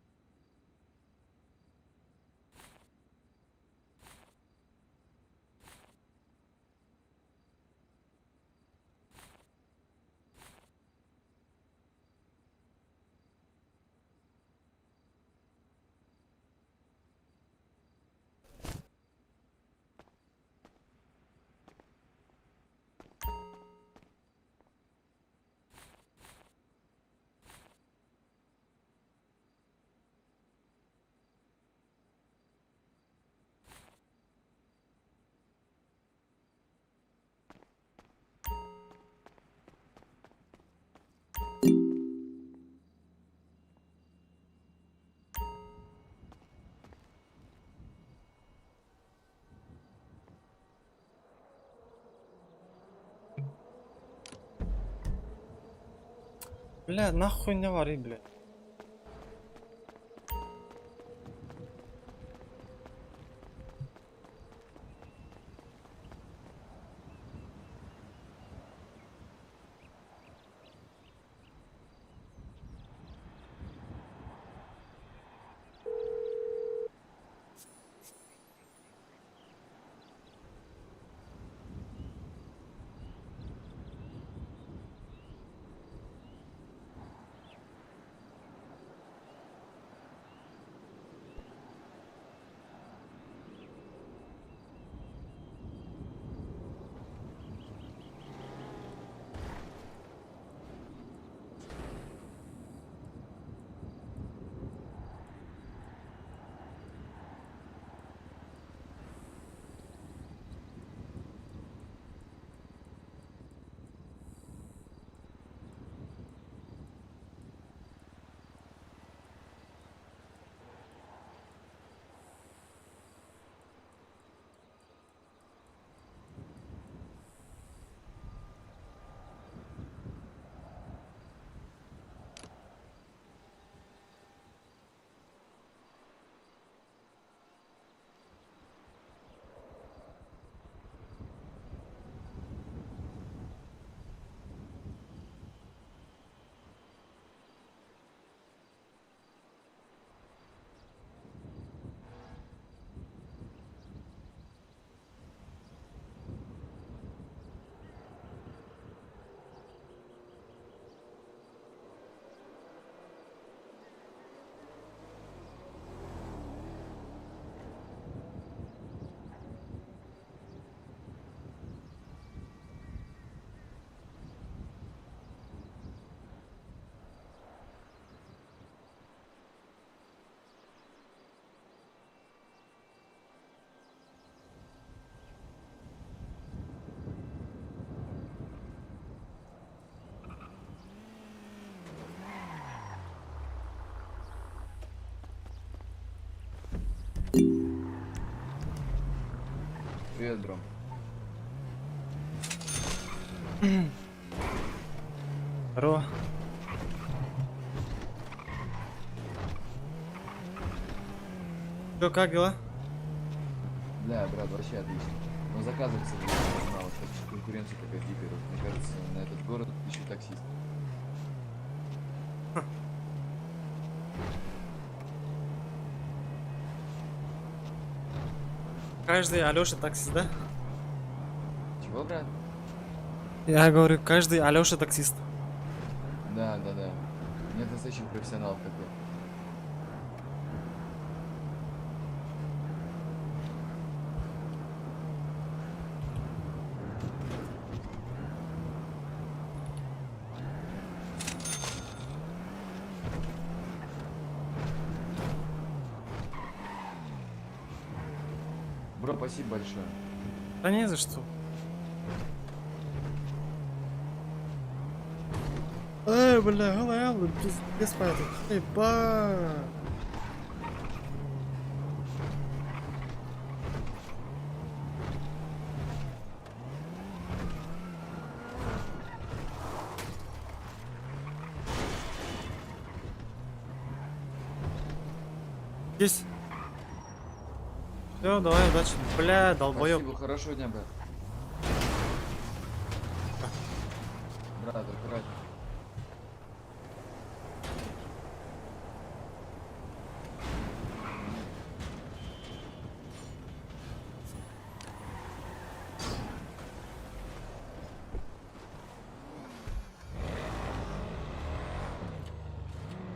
Бля, нахуй не вари, бля. Привет, бро. Здорово. Чё, как дела? Да, брат, вообще отлично. Но заказы, кстати, не знал, сейчас конкуренция такая дикая. Мне кажется, на этот город еще таксист. Каждый Алёша таксист, да? Чего, брат? Я говорю, каждый Алёша таксист. Да. Нет достаточно профессионалов, как я. Бро, спасибо большое. Да не за что. Бля, голая, без памяти. Ба. Здесь. Все, давай, удачи. Бля, долбоёб. Спасибо, хорошего дня, брат. Брат, аккуратно.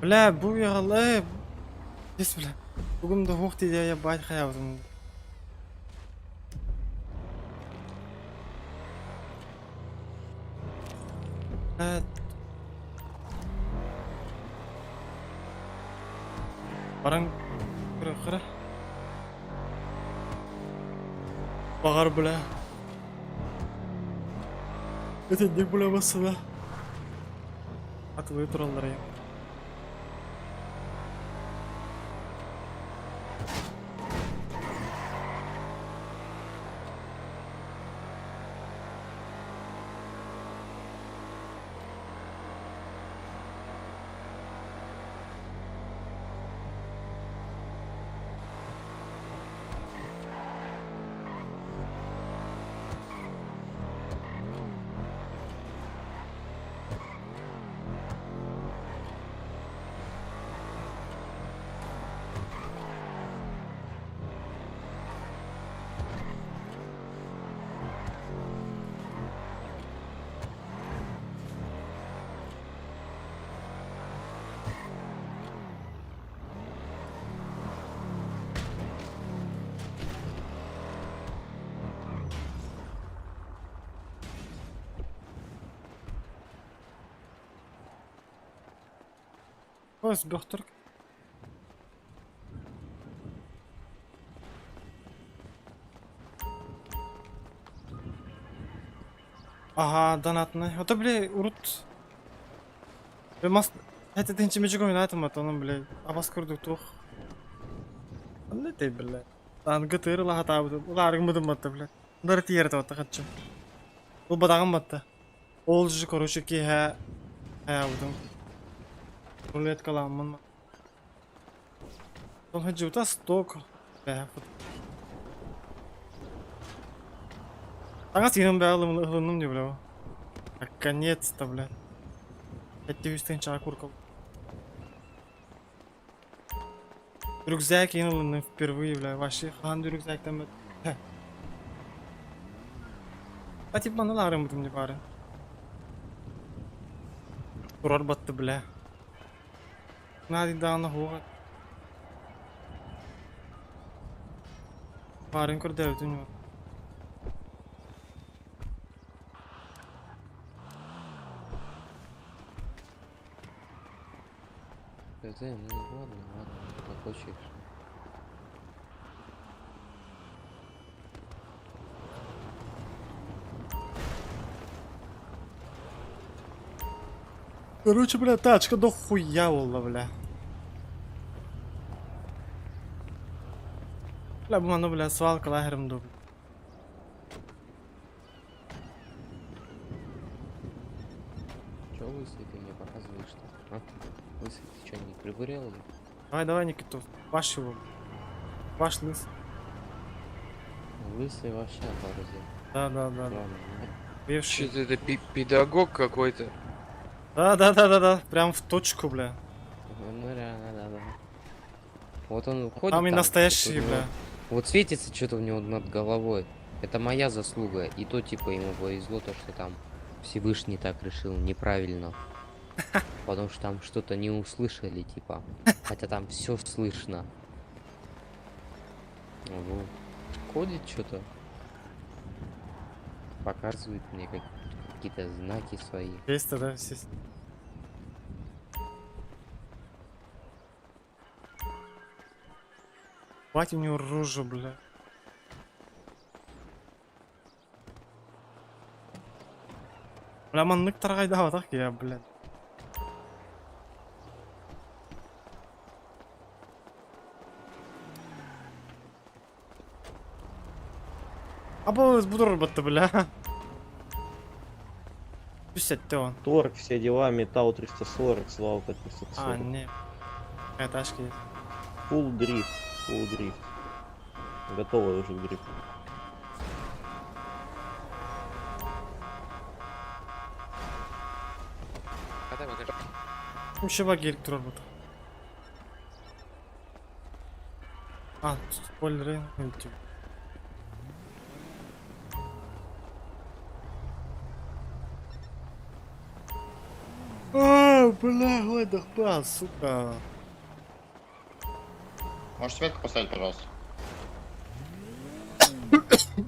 Бля, bu yağlı. Yes bля. Bugün de hoş diye ya bayt hayatım. Evet. Barang kira-kira. Bakar bля. Ötedek bля basıla. Atılıyor turallara ya. Bas doktor. Aha, donatны. Это, бля, урут. Бля, мас... Это ты ничего не говоришь, это он, бля. А вас курдук тух. Не ты, бля. Ан гатыр ла хата бу. Уларың мыдым матта, бля. Дар тиер та хатчым. Ул бадагым матта. Ол жи короче ки ха. Ха будым. Рулет каламын. Он хаджута сток. Бля. Ага, синем бәлем лыгыным не бля. Наконец-то, бля. Это үстен чакуркал. Рюкзак кинул впервые, бля. Вообще хан рюкзак там. А типа бана ларым бутым не бары. Турар батты, бля. Надо дана хуга. Барын курда өтүн. Ну ладно, как хочешь. Короче, бля, тачка до хуя волла, бля. Бля, bu bana bля свалка лагером дуб. лысый ты мне показываешь-то? А? Лысый, ты что, не прибурел или? Давай, Никитос. Ваш его. Ваш лыс. Лысый вообще оборзел. Да. Ладно, Бывший. Что-то это педагог какой-то. Да. Прям в точку, бля. ну реально, да. Вот он ходит Там и там, настоящий, вот у него- бля. Вот светится что-то у него над головой. Это моя заслуга. И то, типа, ему повезло, то, что там Всевышний так решил неправильно. Потому что там что-то не услышали, типа. Хотя там все слышно. Вот. Ходит что-то. Показывает мне какие-то знаки свои. Есть да, есть. Бать у него рожа, бля. Бля, маннык таргайда аватак я, бля. Або буду робити, бля. Писать он. Торг, все дела, металл 340, свалка 340. А, не. Этажки есть. Full дрифт. Готовы уже к дрифту. Вообще баги электроробот. А, тут спойлеры на YouTube. Бля, ладно, сука. Можешь светку поставить, пожалуйста? Спасибо.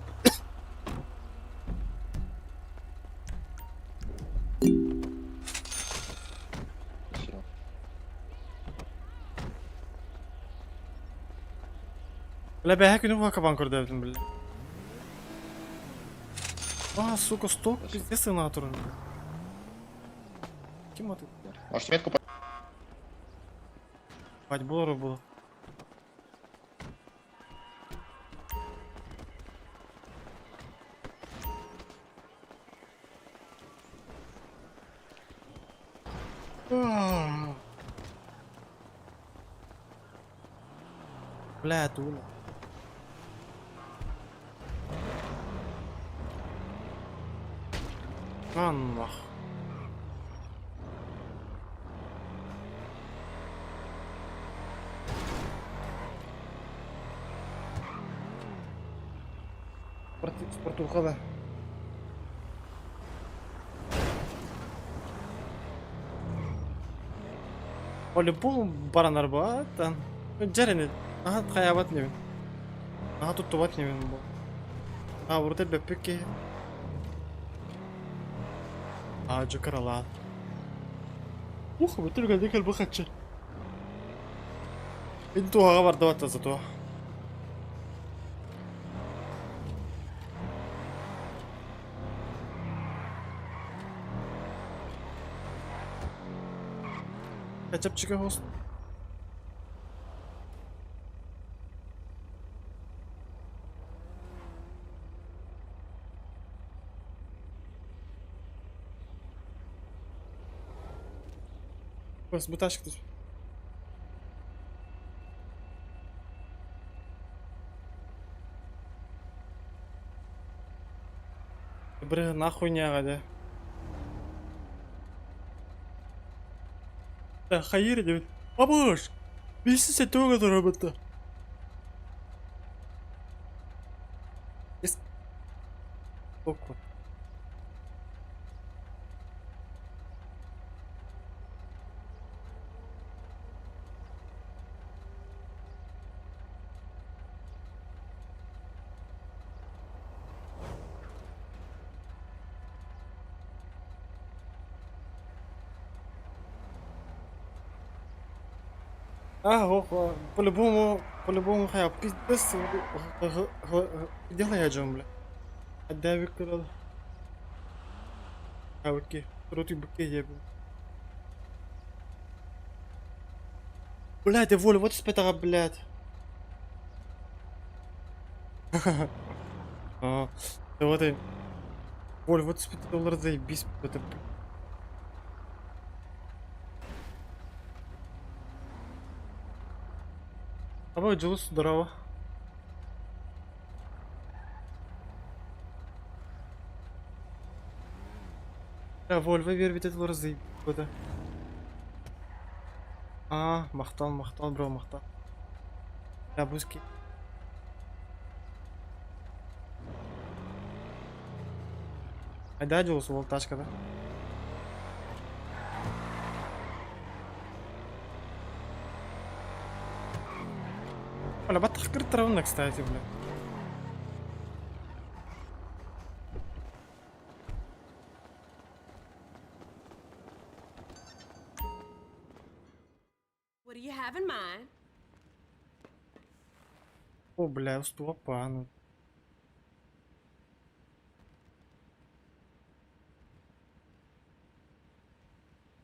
Бля, бля, как у кабан кордевтим, бля. А, сука, сток, пиздец, сенатор. Кем ты? Можешь светку Бать, было было. Бля, дула. А, нах. Спортуха, да. По-любому баран арба, там. Жареный. Ага, хаябат не. Ага, тут тубат не. А, вроде бы пики. А, джокарала. Ух, вы только дикаль бахача. Инту агавар давата зато. Качапчика хост. Бas буташки тут. Бре, нахуй не агада. Да, хайыр деп. Абаш! Бесісе тоғады робота. Ес... Тоқу. А, по-любому, хая, пиздец, делай я джамбля. Отдай крал. А вот ки, роти бке я был. Блядь, ты волю, вот спетара, блядь. А, вот и. Волю, вот спетара, заебись, это. Абай, Джулус, здорово. Вольво вербит это разы. Куда? Мақтал, бро, мақтал. Ябуски. Айда, Джулус, ол тачкада. Бля, батах травна, кстати, бля. What do you have in mind? О, бля, уступа, ну.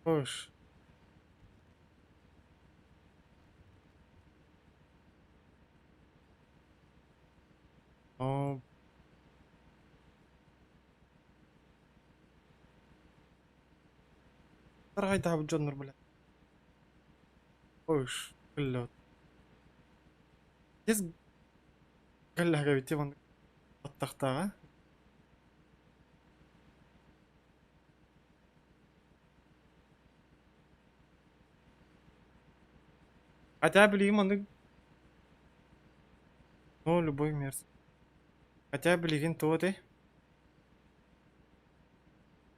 Хош. О. Таргайда абы жоннор, бля. Хош, бля. Тез галлага бите вон аттактага. Хотя билигим аны. Ну, любой мерз. Хотя билигин тоде.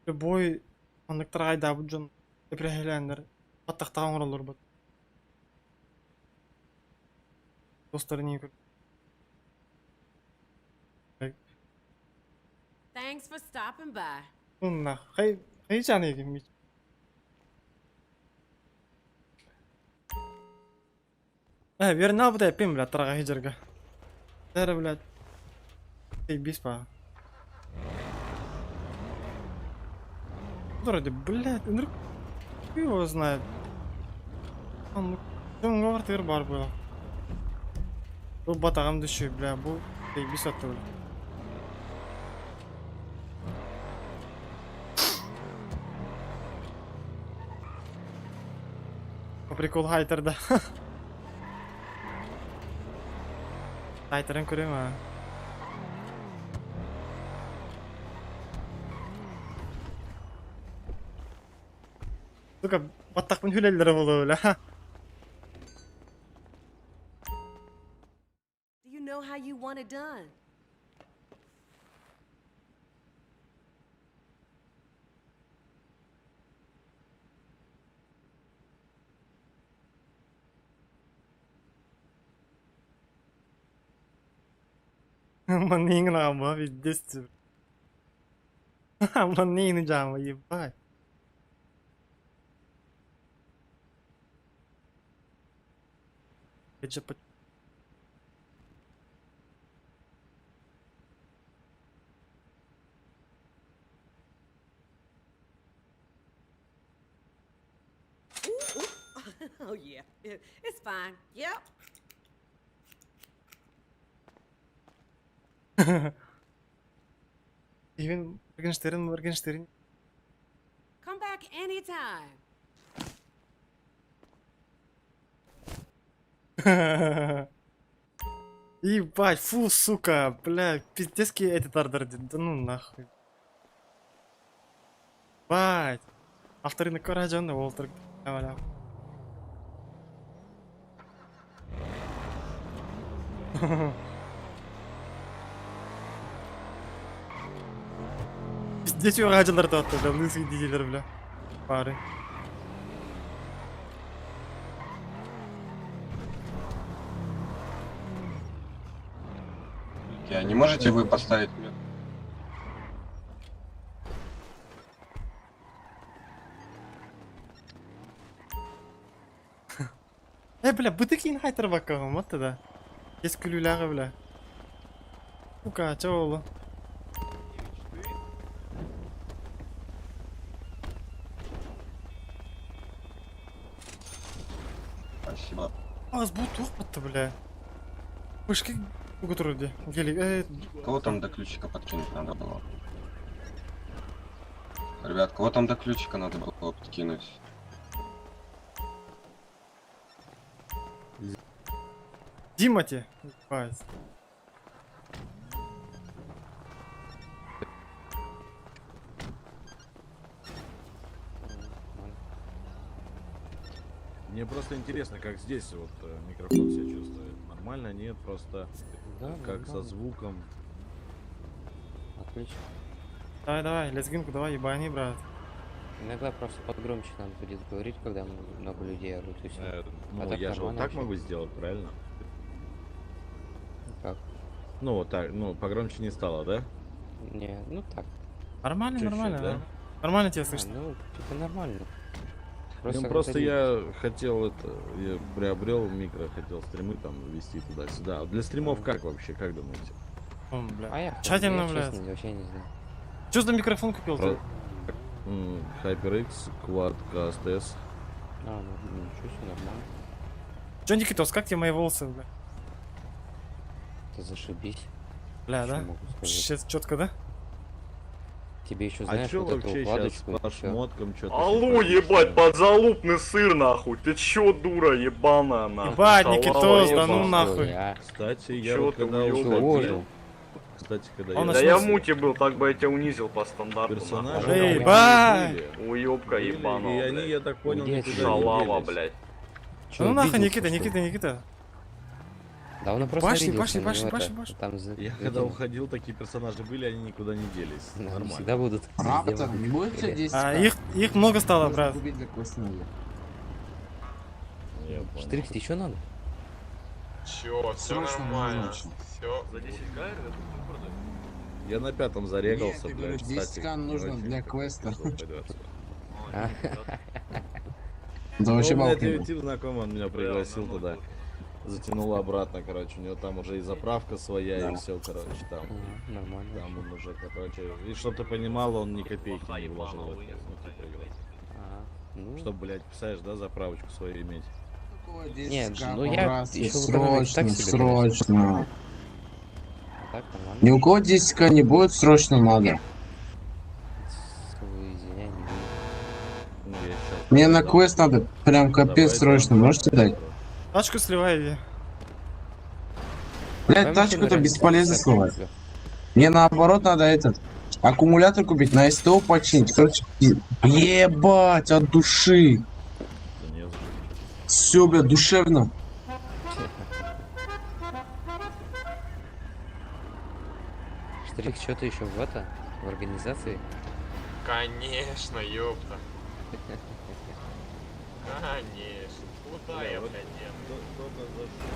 Любой аны таргайда абы жон эпрехелендер аттактаган оролор бут. Достары не көп. Thanks for stopping by. Унна, хай жаны ким. Верна буда япим, бля, тарага хижерга. Дара, бля. Эй, биспа. Вроде, блядь, ну его знает. Он говорит, бар было. Бұл батағам düşüyor, бля, бұл bir sattı böyle. По прикол хайтерда. Хайтерін көрем, а. Сука, баттақпын хүлелдері болды өлі. Know how you want it done. Манинг нама, пиздец. Манинг джама, ебать. Это же Oh yeah, it's fine. Yep. Even Morgenstern. Come back anytime. Ебать, фу, сука, бля, пиздецкий этот ордер, да ну нахуй. Бать. Авторы на коражонный Уолтер. Давай. Пиздец, чего раджандар татты, бля, лысый дизелер, бля. Пары. Не можете вы поставить меня? Бля, бытыкин хайтер бакагам, вот тогда. Есть кулюляга, бля. Сука, чё было? Спасибо. А, сбут опыта, бля. Пышки уготовили. Гели, Кого там до ключика подкинуть надо было? Ребят, кого там до ключика надо было подкинуть? Тимати. Ебать. Мне просто интересно, как здесь вот микрофон себя чувствует. Нормально, нет, просто Да, как со нормально. звуком. Отлично. Давай, лезгинку давай, ебани, брат. Иногда просто подгромче надо будет говорить, когда много людей орут и все. Ну, так я же вот нормально так вообще. могу сделать, правильно? Как? Ну, вот так, ну, погромче не стало, да? Не, ну так. Нормально, Чуть-чуть, нормально, да? да? Нормально тебя А, слышно. ну, типа нормально. Ну, просто я хотел это, я приобрел микро, хотел стримы там вести туда-сюда. А для стримов как вообще, как думаете? Бля. А я Тщательно, я, блядь. честно, вообще не знаю. Что за микрофон купил ты? HyperX, Quad KSTS. А, ну ничего себе, нормально. Че, Никитос, как тебе мои волосы, бля? Это зашибись. Бля, Что да? могу сказать? Сейчас четко, да? Тебе еще А знаешь чё вот эту вообще сейчас укладочку? по всё. шмоткам что-то? Алло, ебать, подзалупный сыр, нахуй. Ты чё, дура, ебаная, нахуй? Ебать, Шалава Никитос, да ебаная. ну нахуй. А, Кстати, я Чё вот ты когда уёбок, уходил, блядь? кстати, когда Он я Да я в начнётся. муте был, так бы я тебя унизил по стандарту, персонажи нахуй. Эй, там бай! были, Уёбка были, ебаного, и они, блядь. я так понял, Где никуда Шалава, не делись. блядь. чё, Ну нахуй, обиделся, Никита, что ли? Никита. Да он просто Пошли, обиделся на пошли, него, пошли, это, пошли. Там за Я этим, когда уходил, такие персонажи были, они никуда не делись. они Нормально. всегда будут. везде будут. не будет все Или- 10 А, их много стало, брат. купить для квестного. Я понял. Штрих, тебе еще надо? Чё, всё нормально. Всё. За 10 Я на 5-м зарегался, Нет, я блядь. говорю, кстати, 10К не нужно очень для как-то квеста. тяжело пойду отсюда. А, Да Ну, вообще у меня балки. тип знакомый, он меня пригласил туда. Затянул обратно, короче. У него там уже и заправка своя, и все, короче, там. нормально. Там он уже, короче, и чтоб ты понимал, он ни копейки не вложил в это. Ну, типа, А, ну, чтоб, блядь, представляешь, да, заправочку свою иметь. Нет, ну я еще Срочно, так себе, конечно. срочно. А так нормально. Ни у кого 10К не будет, срочно надо. Извиняй, не буду. Ну, я щас Мне на дам. квест надо прям Давай, капец срочно, дам. можете дать? Тачку сливай, иди. Блять, Давай тачку-то машину бесполезно реально сливать. всё. Мне наоборот надо этот аккумулятор купить, на СТО починить. Короче, ебать, от души. Да не за что. Все, бля, душевно. Штрих, что ты еще в это? В организации? Конечно, ёпта. Конечно. Куда я, блядь, еду? Кто-то за что?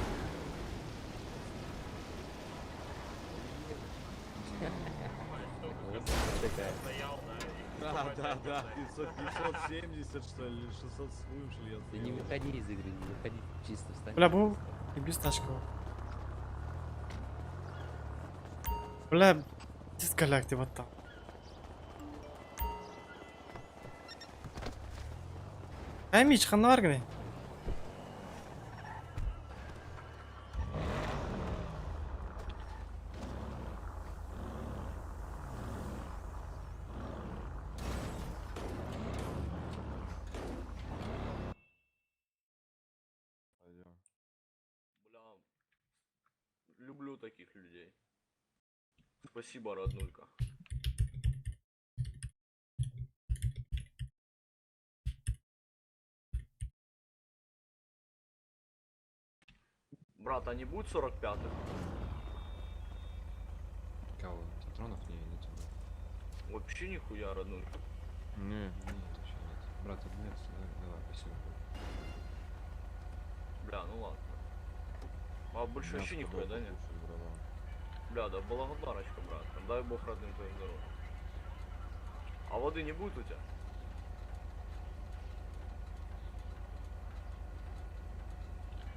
Да, 570 что ли, 600 с вышли, я Ты не выходи из игры, не выходи, чисто встань. Бля, был и без тачки. Бля, дискаляк ты вот там. Мич, ханаргни. Бля, люблю таких людей. Спасибо, роднулька. Брат, а не будет 45-х? Кого? Патронов? Не, нет. Вообще нихуя, роднулька. Не, нет, вообще нет. Брат, обнялся, давай, спасибо. Бля, ну ладно. А больше вообще нихуя, да, нет? Бля, да благодарочка, брат. Дай бог родным твоим здоровьем. А воды не будет у тебя?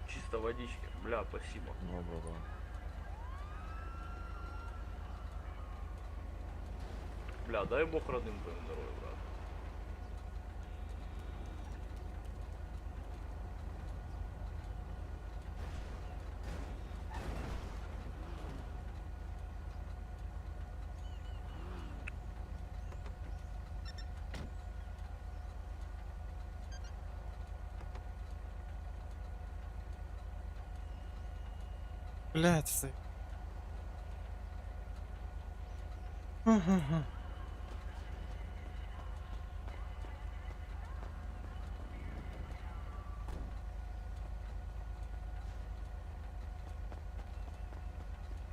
Чисто водички. Бля, спасибо. Ну, братан. Бля, дай бог родным твоим здоровьем, брат. Блядь, стой.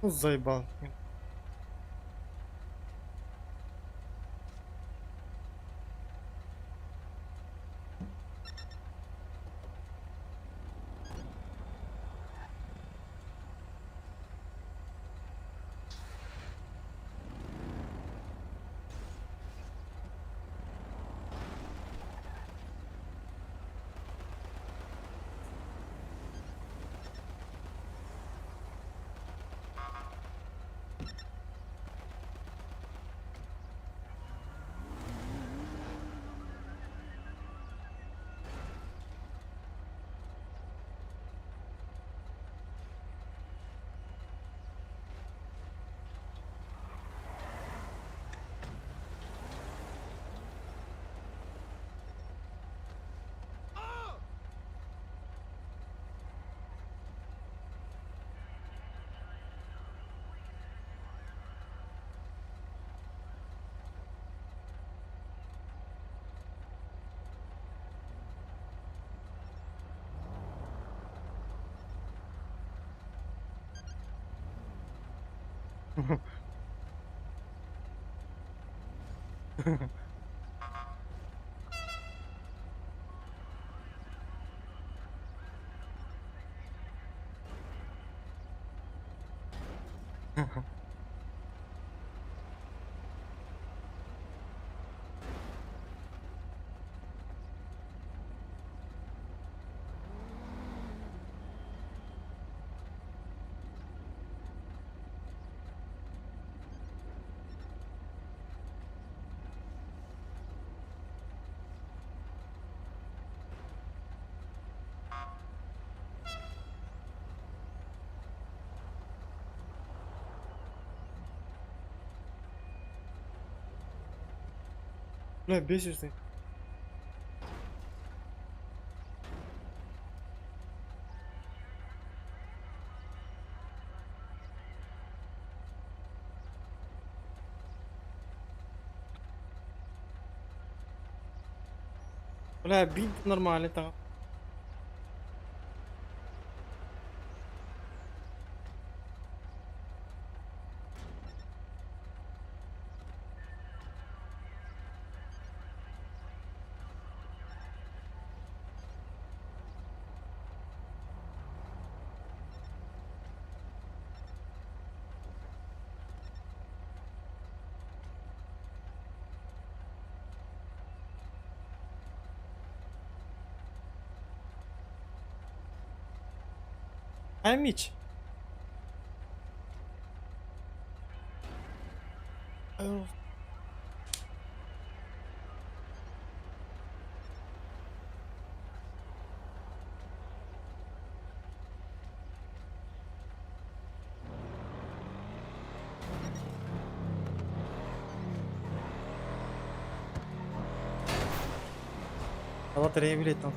Ну, заебал. Бля, бесишь ты. Бля, бить нормально так. Ай, Мич. Лотерея билет там.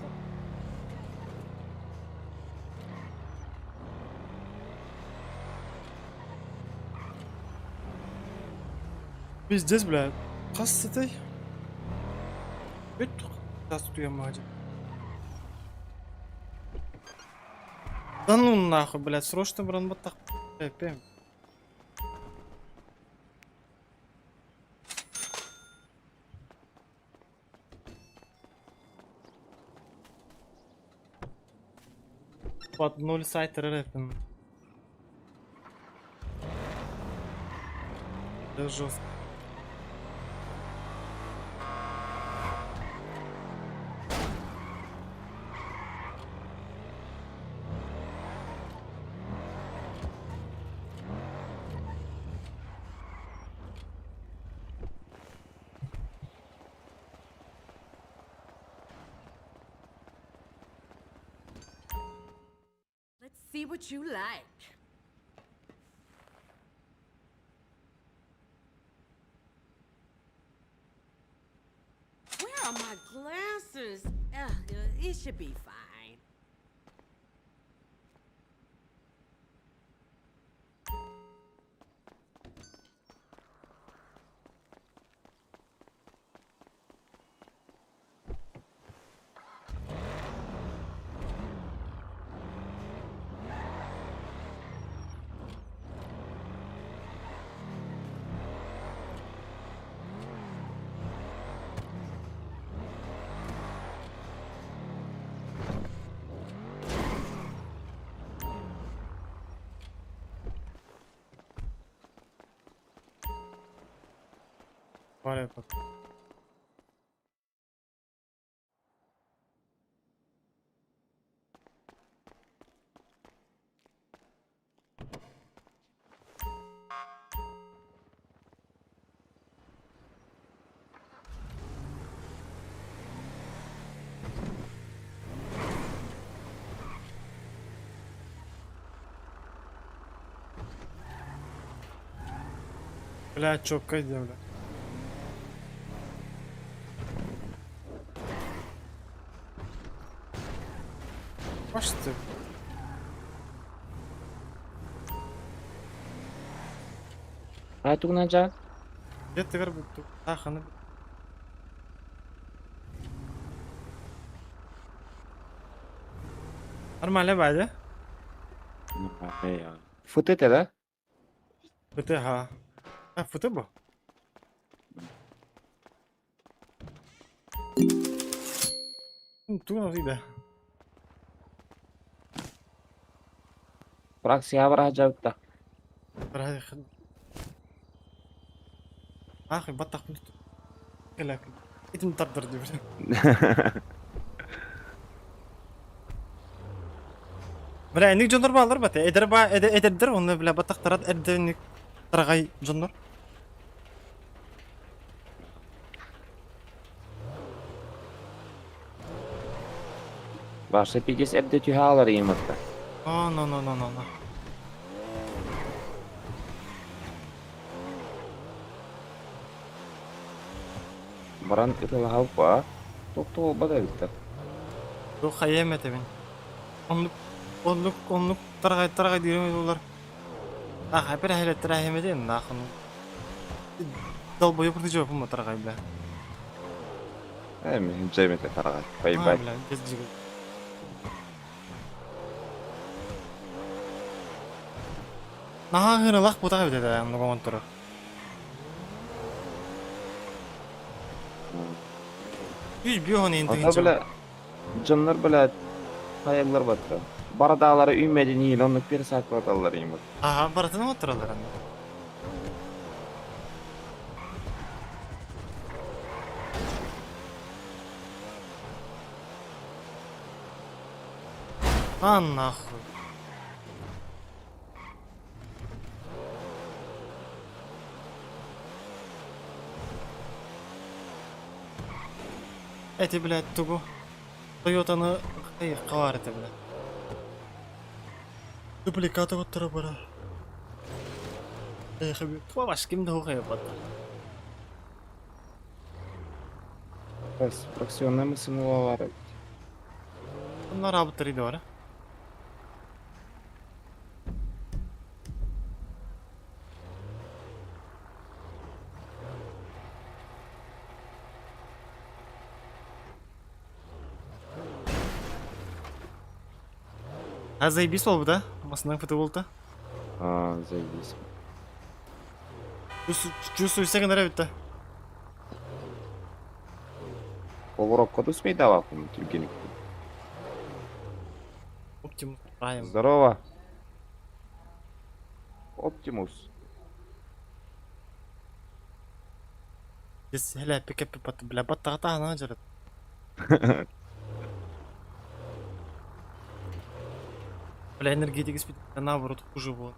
Пиздец, блядь. Қас ты? Бет тас туя мать. Да ну нахуй, блядь, срочно бран так. Пем. Под 0 сайт РФ. Да жестко. Let's see what you like. Where are my glasses? It should be fine. Var yapalım. Бля, çok kaydı bля. Başladı. Айтугунажа. Я тегер бутту. Таханы. Нормально бәді. Футете да? Фыты, ха. А, фыты bu. Тугна дейді. Фракция бар ажабытта. Бір хын. Ахи, баттақ бұлт. Келәк. Итім тардыр деп. Бля, ник жондар балар бате. Эдердер, оны бля баттақ тарат эдерник тарағай жондар. Башы 50 де түйе алар емітті. А, no. Баран ытыл халп ба. Тоқту бада бітті. Yok hayem ben. Onluk targay diyorum olurlar. Ah, hep hele targay edin nakın. Dal boyu kurdu cevap mı targay bile. Hem cemete tarağat. Bay bay. Bile, gezecek. Nah, hına lak bu targay dedi ya, bunu komentarı. Yüz bir onu Ata intihince. bile canlar bile hayallar battı. Baradağları ümmedin iyi onluk bir sakladılar emit. Aha, baratını mı otururlar anne? Нахуй. Эти, блядь, тугу. Тойотаны кавар эти, блядь. Дубликаты вот бара. Хаби, баш кимде хука yapar. Бас, фракционный мысль. Bunlar abi de var. А заебись был бы, да? Масляный фотоволта. Заебись. Чувствую себя нравится. Поворот коду смейдала, Евгений. Оптимус Прайм. Здорово. Оптимус. Здесь хля пикап бля баттата ана жарат. Бля энергетика спит, наоборот хуже было.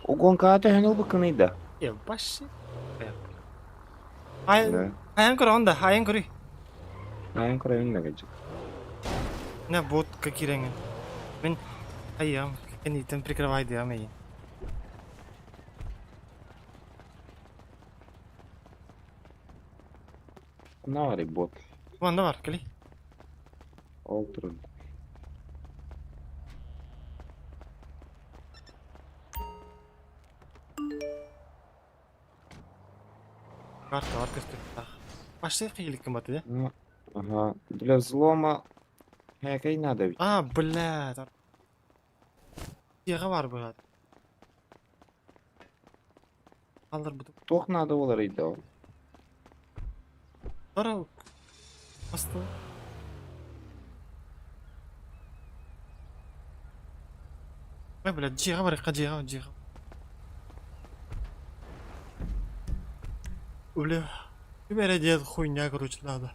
O gonkada henüz bıkınıydı. Ya başı. Ayın kuru onda, ayın kuru. Ayın kurayın ne gelecek? Ne bot какие ренги? Ben ayam, они там прикрывай да мей. Ne var ya bot? Вон давар, кали. Oturun. Карта, оркестр. Пошли хилик кем-то, да? Ага. Для взлома хакай надо ведь. А, блядь. Яга бар блядь. Алар бу. Тох надо olur idi. Тора. Просто. Блядь, джига бар, джига. Бля. Теперь дед хуйня, короче, надо.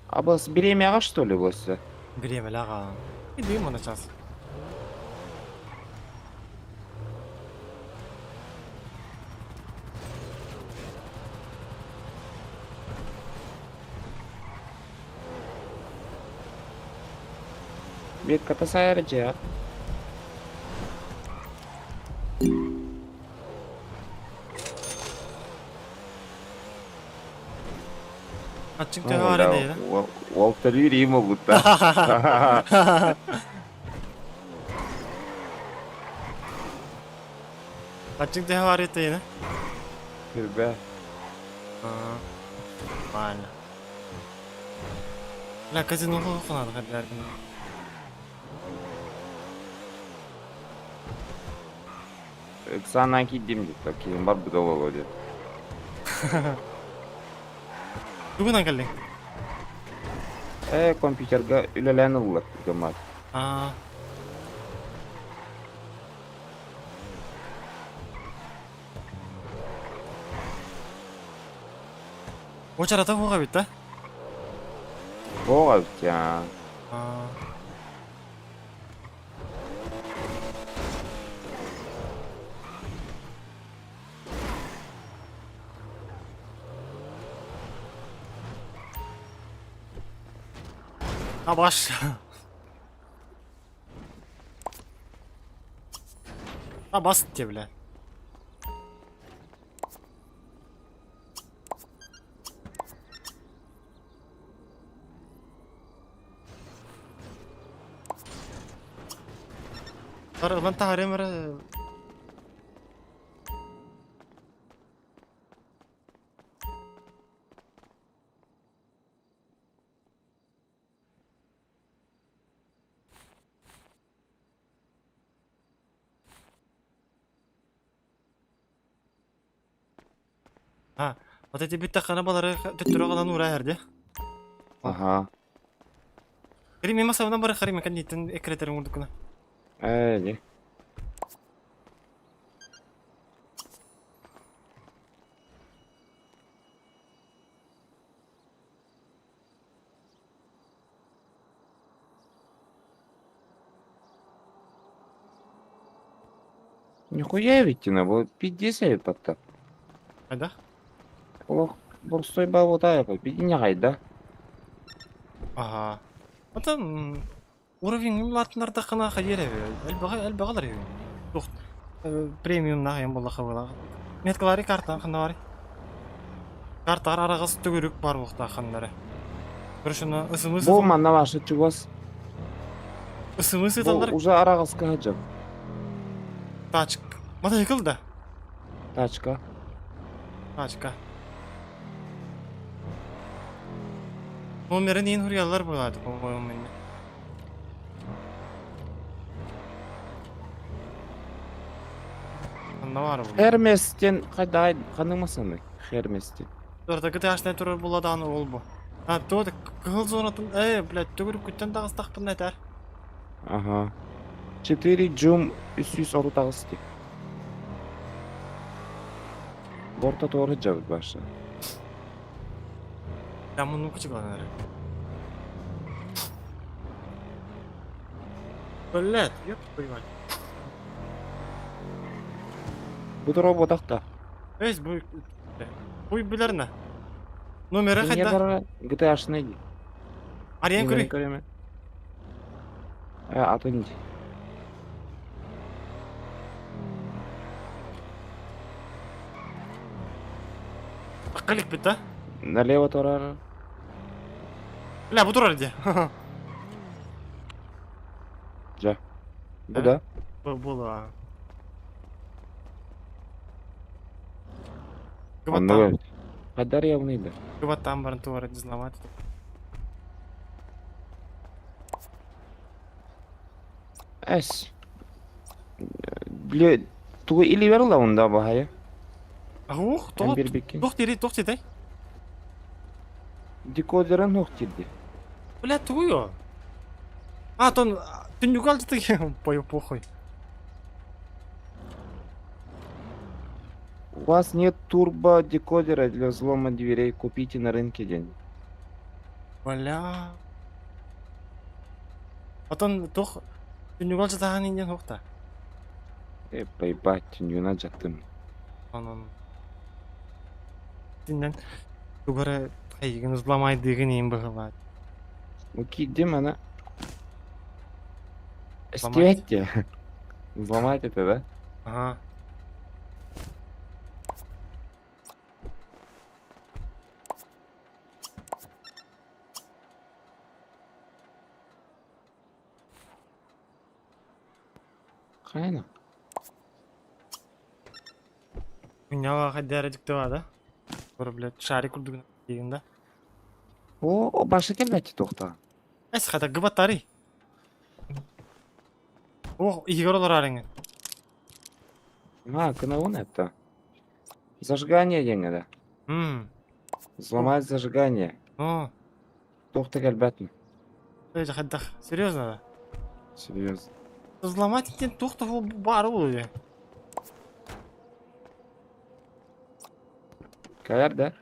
А бас беремияга что ли болса? Время ляга. Иди ему на час. Бек ката сайрыжа. Açık tevare değil. Волтер Юрий могут да. Açık tevare değil. Кирбе. Ладно. La казино хохнады хадердин. Оксана кидим деп та кейін барып доголо деп. Бүгүн келдиң? Компьютерге үлелен ыллык гымат. Очарата хуга бит да? Бога я. Баш. Бас те, бля. Lan tahrimere. Вот эти биттахана балары төттөрө калан ура эрди. Ага. Кирим масабынан бары харим кандитин экретерин урдукуна. Не. Нихуя ведь на вот 50 так. Айда? Ох, бурстой бабу тая по 50 айда. Ага. Потом уровень латнарда кана хадере. Элбагалар ю. Тух. Премиум нахайм болла хабала. Меткалары карта ханары. Карта арагыс түгүрүк бар букта ханнары. Көрүшүнө ысымыз. Бу манна вашы чугас. Ысымыз италар. Уже арагыс каджак. Тачк. Мата йыкылды. Тачка. Тачка. Номерин ин хурьялар болады, по-моему, менде. Анда бар бул. Херместен кайда канымасаны? Херместен. Орда гташтай турар болады аны ол бу. Тода кыл зонатын, блядь, түгүрүп күттен дагы стакпын айтар. Ага. 4 жум 300 орутагысты. Борта тоору жабыт башы. Я муну кучуган ары. Блядь, ёп, понимать. Бу робот акта. Буй билерне. Номери Не кайда? бар GTA-шны. Ариен көрөйм. Атынды. Калик бит да? Налево турар. Бля, бу турар де. Жа. Буда. Була. Анны. Кадар явныйды. Кыбаттан барын турар дизламат. Эс. Бле, тугу или верла онда бахая. Ух, тох тири, тох тидай. Декодерын нох тирди. Бля, тугу. Тон түндүк алды пой похуй. У вас нет турбодекодера для взлома дверей, купите на рынке день. Бля. Потом тух дүнүгөл жатаган инден хукта. Поебать, тюнюна жактым. Анан. Динен тугары кайгын узламай деген эң быгылат. Ну кидим она. Взломать? Стейте. Взломать это, да? Ага. Хайна. Меня хадярык да, да? Бир блядь, шарик курдугун деген да. О, башы келбейт тохта. Эс хада гыбаттары. Ох, игоролор арыңы. Кынауын это. Зажигание деңе да. Взломать зажигание. О, Тохта келбетми. это хадах. Серьезно да? Серьезно. Взломать инден тухта бар ул. Каяр, да?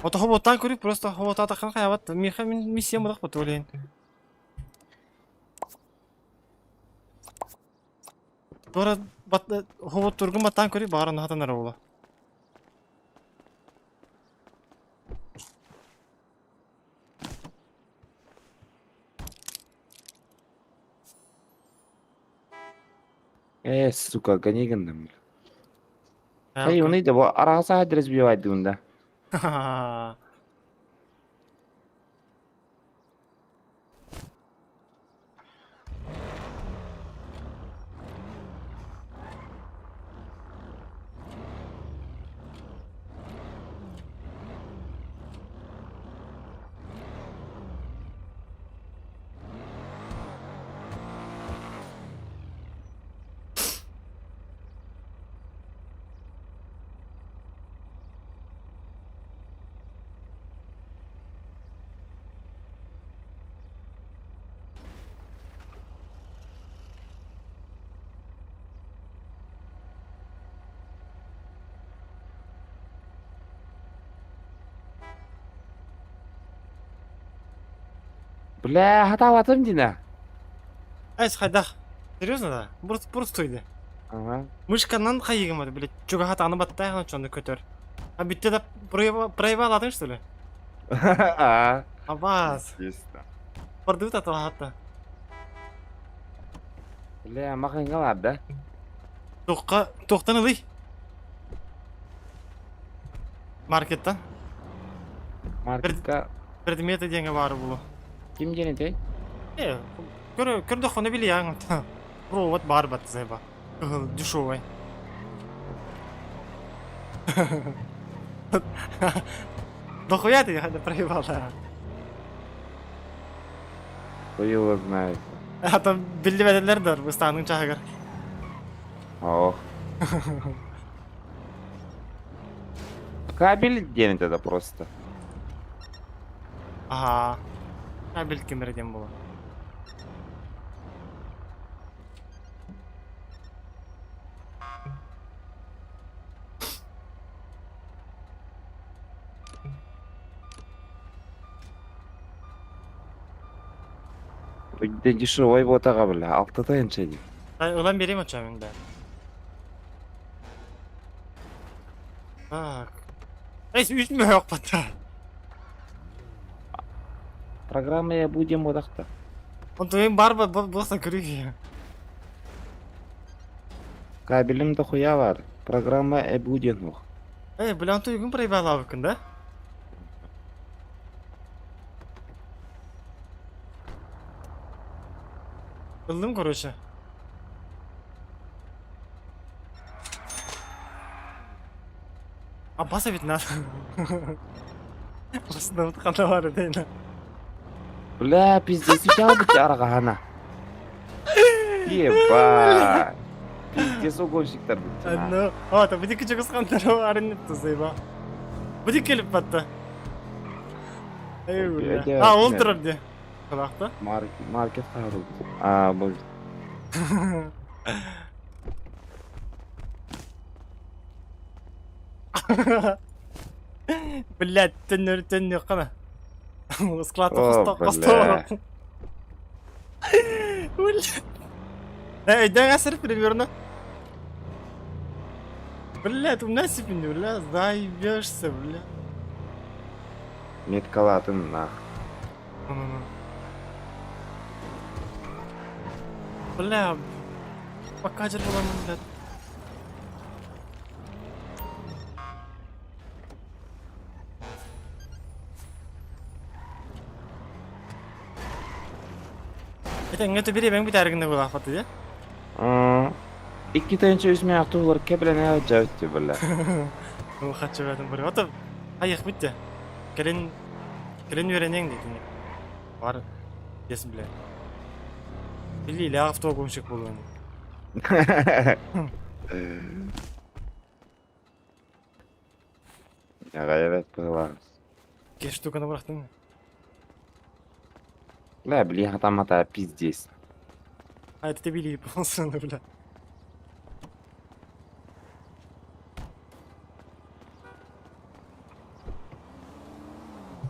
Ото хоботан көрүп просто хобота такан каябат. Меха миссия мыдак бут ойлойн. Тора бат хобот тургун баттан көрүп баарын хатанар боло. Сука, ганигандым. Хай, уны да бу арасы адрес бивайды унда. Бля, хатаватым дина. Эс хадах. Серьезно да? Просто иди. Ага. Мышканан кайыгымады, блядь. Чуга хатаны баттай хана чонды көтөр. А битте да проебаладың что ли? А. Абаз. Естественно. Пардыт атала хатта. Бля, махын калар, да? Тоқтан ылый. Маркеттан. Маркетка. Предметы деньги бары булу. Ким денетей? Көрдө хоны били яң. Провод бар бат зайба. Дешевый. Дохуя ты хада проебал, да? Кто его знает. А там билли бәделер дар, бұстаның чағығыр. Ох. Кабель денет это просто. Ага. Кабель кемірден болу. Дешевой вот аға бля, алтыда енше дейм. Улан берем очамын да. Так. Эйс үйтме yok бата. Программая будем одақта. Он твоим бар болса көрейік. Кабелім да хуя бар. Программа будем ух. Бля, он твоим проебала өкін, да? Bildim короче. А баса ведь надо. Басында ұтқанда бар дейін. Бля, пиздец, учал быть араға ғана. Ебать. Пиздец угонщиктар бұл. Ата, бұды күчі қысқандар арын етті зайба. Бұды келіп батты. Ол тұрыр де. Құлақты? Маркет қару. Бұл. Блядь, теннер қана. Склад О, қосты. Блядь. Өйден әсір примерно. Блядь, у нас себе, бля, заебешься, бля. Меткалатын нах. Бля, пока жер боламын, блядь. Это бери, ben bir derginde bu laf atı ya. İki tane çözme yaptılar keblene cevap böyle. Bu kaçı verdim buraya. Oto ayık bitti. Gelin öğreneyim dedi. Var. Yes bile. Billi hafta okumuşuk bulun. Ya gayret kılamaz. Geç dükkanı bıraktın mı? La bili hata pizdiz. Haydi de bileyim olsun bile.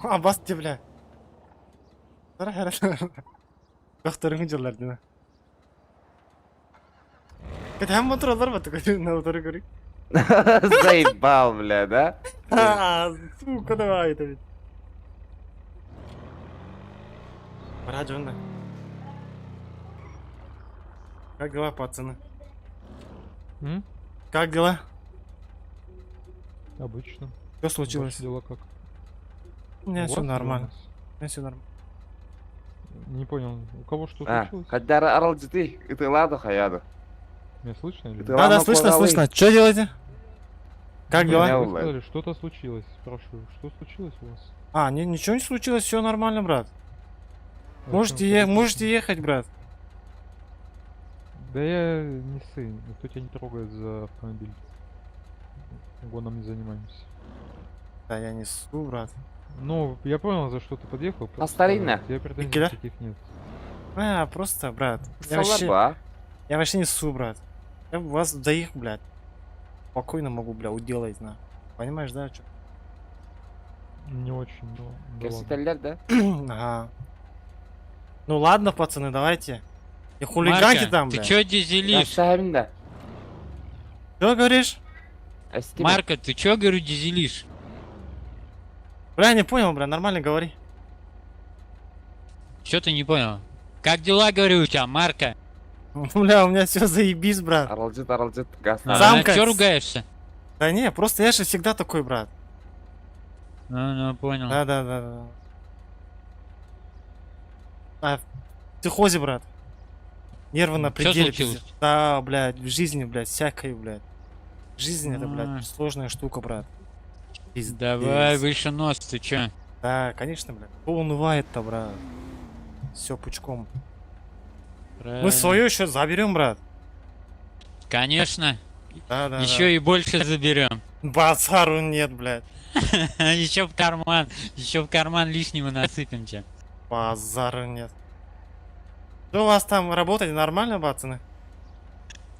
Bas de bile. Sonra herhalde. Doktorun cırlar değil mi? Kötü hem motor olur mu? Kötü ne motoru göreyim. Заебал, бля, да? Ха, сука, давай это ведь. Пора, Джонда. Как дела, пацаны? Как дела? Обычно. Что случилось? Дела как? У меня все нормально. У меня все нормально. Не понял, у кого что А, случилось? хотя аралджиты, и ты ладно хаяду. Меня слышно или Да, нет? Да, слышно, слышно. Что делаете? Как Я дела? Вы онлайн. сказали, что-то случилось. Спрашиваю, что случилось у вас? А, ничего не случилось, все нормально, брат. О Можете, чём вы можете ехать, брат. Да я не сын, никто тебя не трогает за автомобиль. Гоном не занимаемся. Да я несу, брат. Ну, я понял, за что ты подъехал. просто старинно. тебе претензий Кида? таких нет. А, просто, брат. Я Салаба. вообще несу, брат. Я вас доих, блядь. Спокойно могу, бля, уделать, на. Понимаешь, да, что? Не очень, но... да ладно. Кесителler de. Ага. Ну ладно, пацаны, давайте. И хулиганки там, ты блядь. чё дизелишь? Sahibin de. Что говоришь? Esti Марка, ты чё, говорю, дизелишь? Бля, не понял, бля, нормально говори. Чё ты не понял? Как дела, говорю, у тебя, Марка? Бля, у меня все заебись, брат. Аралджит газ. Замка. Чё ругаешься? Да не, просто я же всегда такой, брат. Ну, понял. Да. А, в психозе, брат. Нервы на Чё пределе. случилось? пиздец. Да, блядь, в жизни, блядь, всякой, блядь. Жизнь это, А. блядь, сложная штука, брат. Пиздец. Давай выше нос, ты чё? Да, конечно, блядь. Кто унывает-то, брат? Все пучком. Мы свое еще заберем, брат. Конечно. Да. Еще и больше заберем. Базару нет, блядь. Еще в карман лишнего насыпем тебе. Базару нет. Что у вас там работает нормально, пацаны?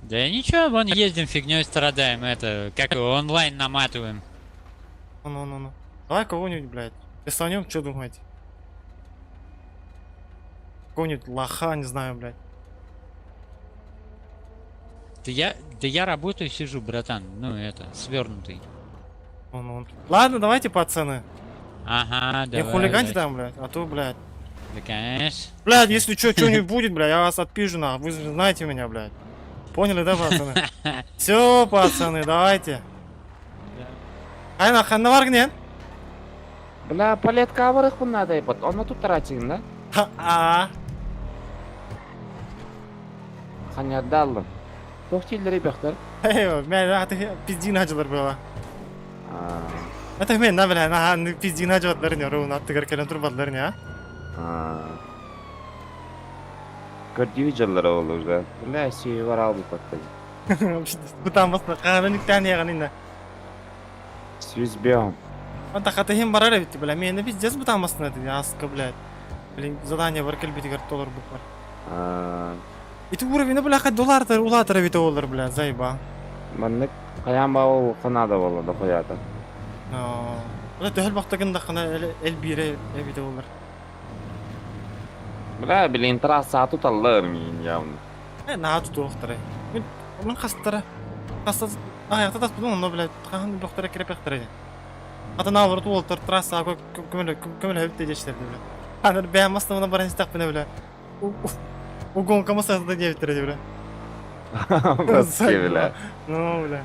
Да ничего, вон ездим, фигней страдаем, это, как его, онлайн наматываем. Ну. Давай кого-нибудь, блядь. Рисанем, что думаете? Какого-нибудь лоха, не знаю, блядь. Да я работаю, сижу, братан, ну это, свернутый. Ну. Ладно, давайте, пацаны. Ага, Не давай. хулиганьте давай. там, блядь, а то, блядь. Да, конечно. Блядь, если что-нибудь будет, блядь, я вас отпишу, на. Вы же знаете меня, блядь. Поняли, да, пацаны? Все, пацаны, давайте. Айна, ханна var giden? Bla paletka avırık bunlar da yapıt. Onu tutturacağım da. Aa. Kanyarda aldım. Tohtilleri bekler. Eyvah, ben de pizdin hacılar böyle. Это мен на бля, на пиздина жатларын яруу аттыгар келен турбадларын я. Көрдüğü yılları olur da. Bla şey var aldı patladı. Бутамаста кананик тани яганында. Süzbüyorum. Анда хатахим барар бит, бля, мени пиздец бутамастына dedi, аска, блядь. Блин, задание бар кел битигер $1 бар. И ты уровень, бля, $1 улатыр бит олар, бля, заеба. Manlık kayan bağı kanada boladı koyata. Ulan döhel baktakın da kana el bire evide olur. Bula bilin trasa tutallar mıyım ya? Naha tutu oktara. Onun kastara. Kastas ayakta tas bulun onu bile. Kahan doktora kirep yaktara. Ata na vurdu oltar trasa kömel hep de geçti bile. Hani beğenmezsem ona baran istak bile bile. O gonka masasında da diye bitire bile. Nasıl ki bile? Ne bile.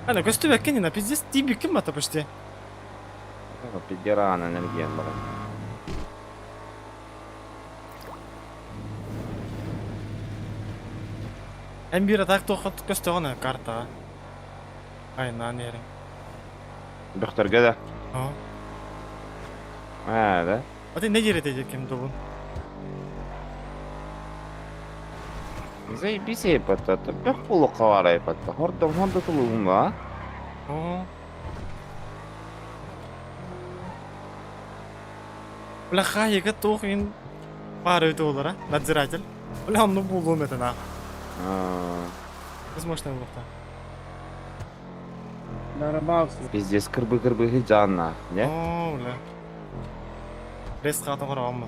Ana göstü bekkenina пиздец тибик kim mata почти. Пидеран энергия бара. En bir atak tokat göstü ona karta. Aynen yeri. Доктор гада. Ha. Да. Hadi ne yere diyecek kim dobun? Заебись это. Бехпулу кавара это. Хорда тулуңга. Oo. Ulan xayiga to'g'in barıdı olar ha. Nadзиратель. Ulan onu bulduğum eten ha. Biz машина bulukta. Пиздец кырбы жанна, не? Oo ulan. Res xatı var amma.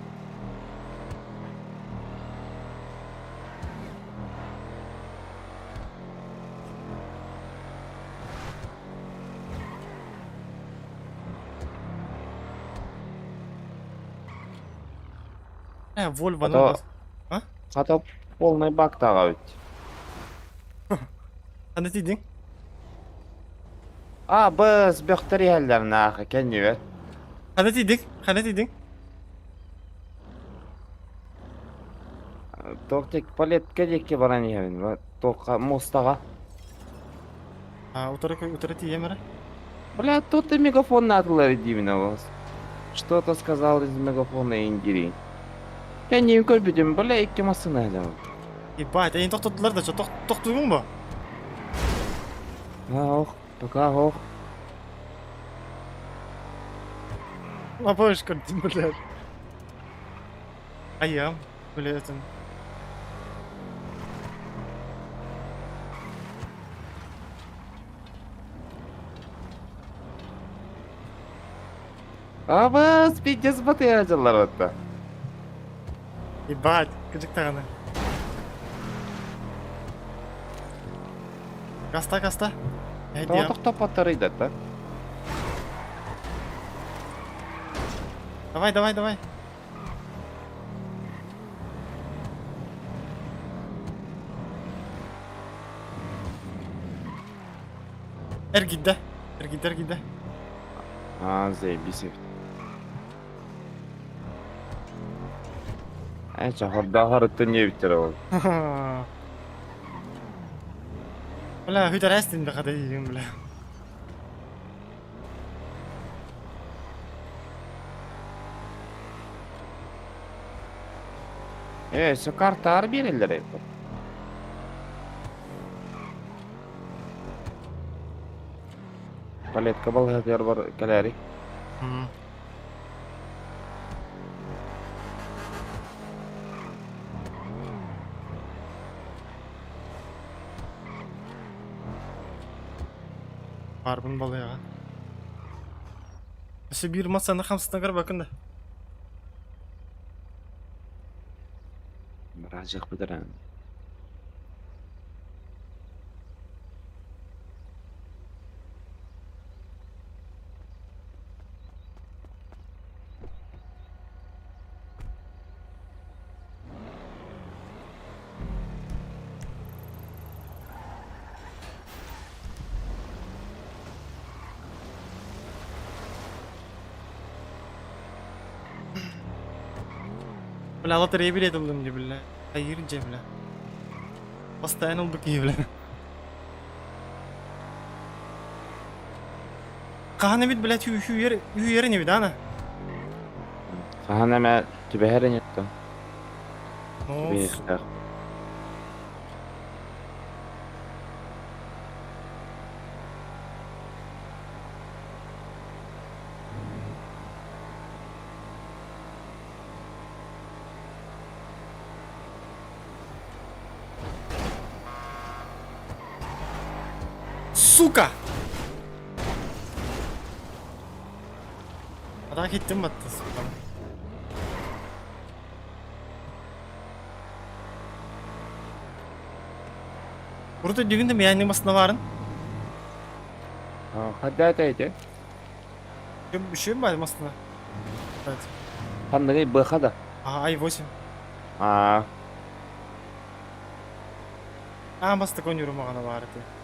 Volvo'nun Хата полный бак тага бит. ne dedin? Biz bakteriyalarına axa kendiver. Ne dedin? Токtek палетке деке баран явин. Тока мостага. Утары тиемер. Бля, тут и мегафон натлар дивно. Что-то сказал из мегафона индири. Я не көрбүдүм, бля, икки масына элем. Ебать, эйин токтотулар да, токтуймун бу? Ох, пока ох. Лапаш көрдүм, блядь. Аям, блядь. Biz piddes batıyacılar hatta. Ебать, gıcık tane. Kasta. Hadi ya. Тоқтап батарыйды да. Давай. Ergide. Заебись. Horda harıttı niye bitiremem? Bla, hüder estin de kadar iyiyim bla. Şu kartar verirler hep. Paletka balığı var kalori. Harbin balı ya. İşte bir masanın hamsına kadar bakın da. Birazcık bitiren. Bla, loteriye bilet aldım diye bla. Hayır cebla. Hastane olduk iyi bla. Kahane bit bla hü yere ne bir daha ne? Haneme tübeherin yattı. Of. Сука! Ада кетtim battı сука. Burada düğünde mi yani masına varın? Hadi hadi. Bir şey mi var masına? Evet. Qanday BH-da? Ага, i8. А, Masında koyuyorum bana var eti.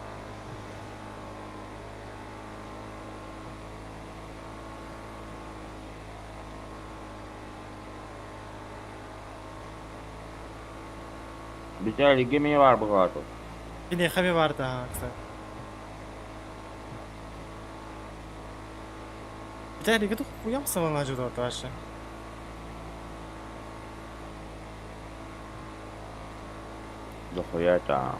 bize gemi var bu kadar. Yine hemi vardı ha kısa. Bir tane gidip uyansam ona acıdı orada aşağı. Дохуя там.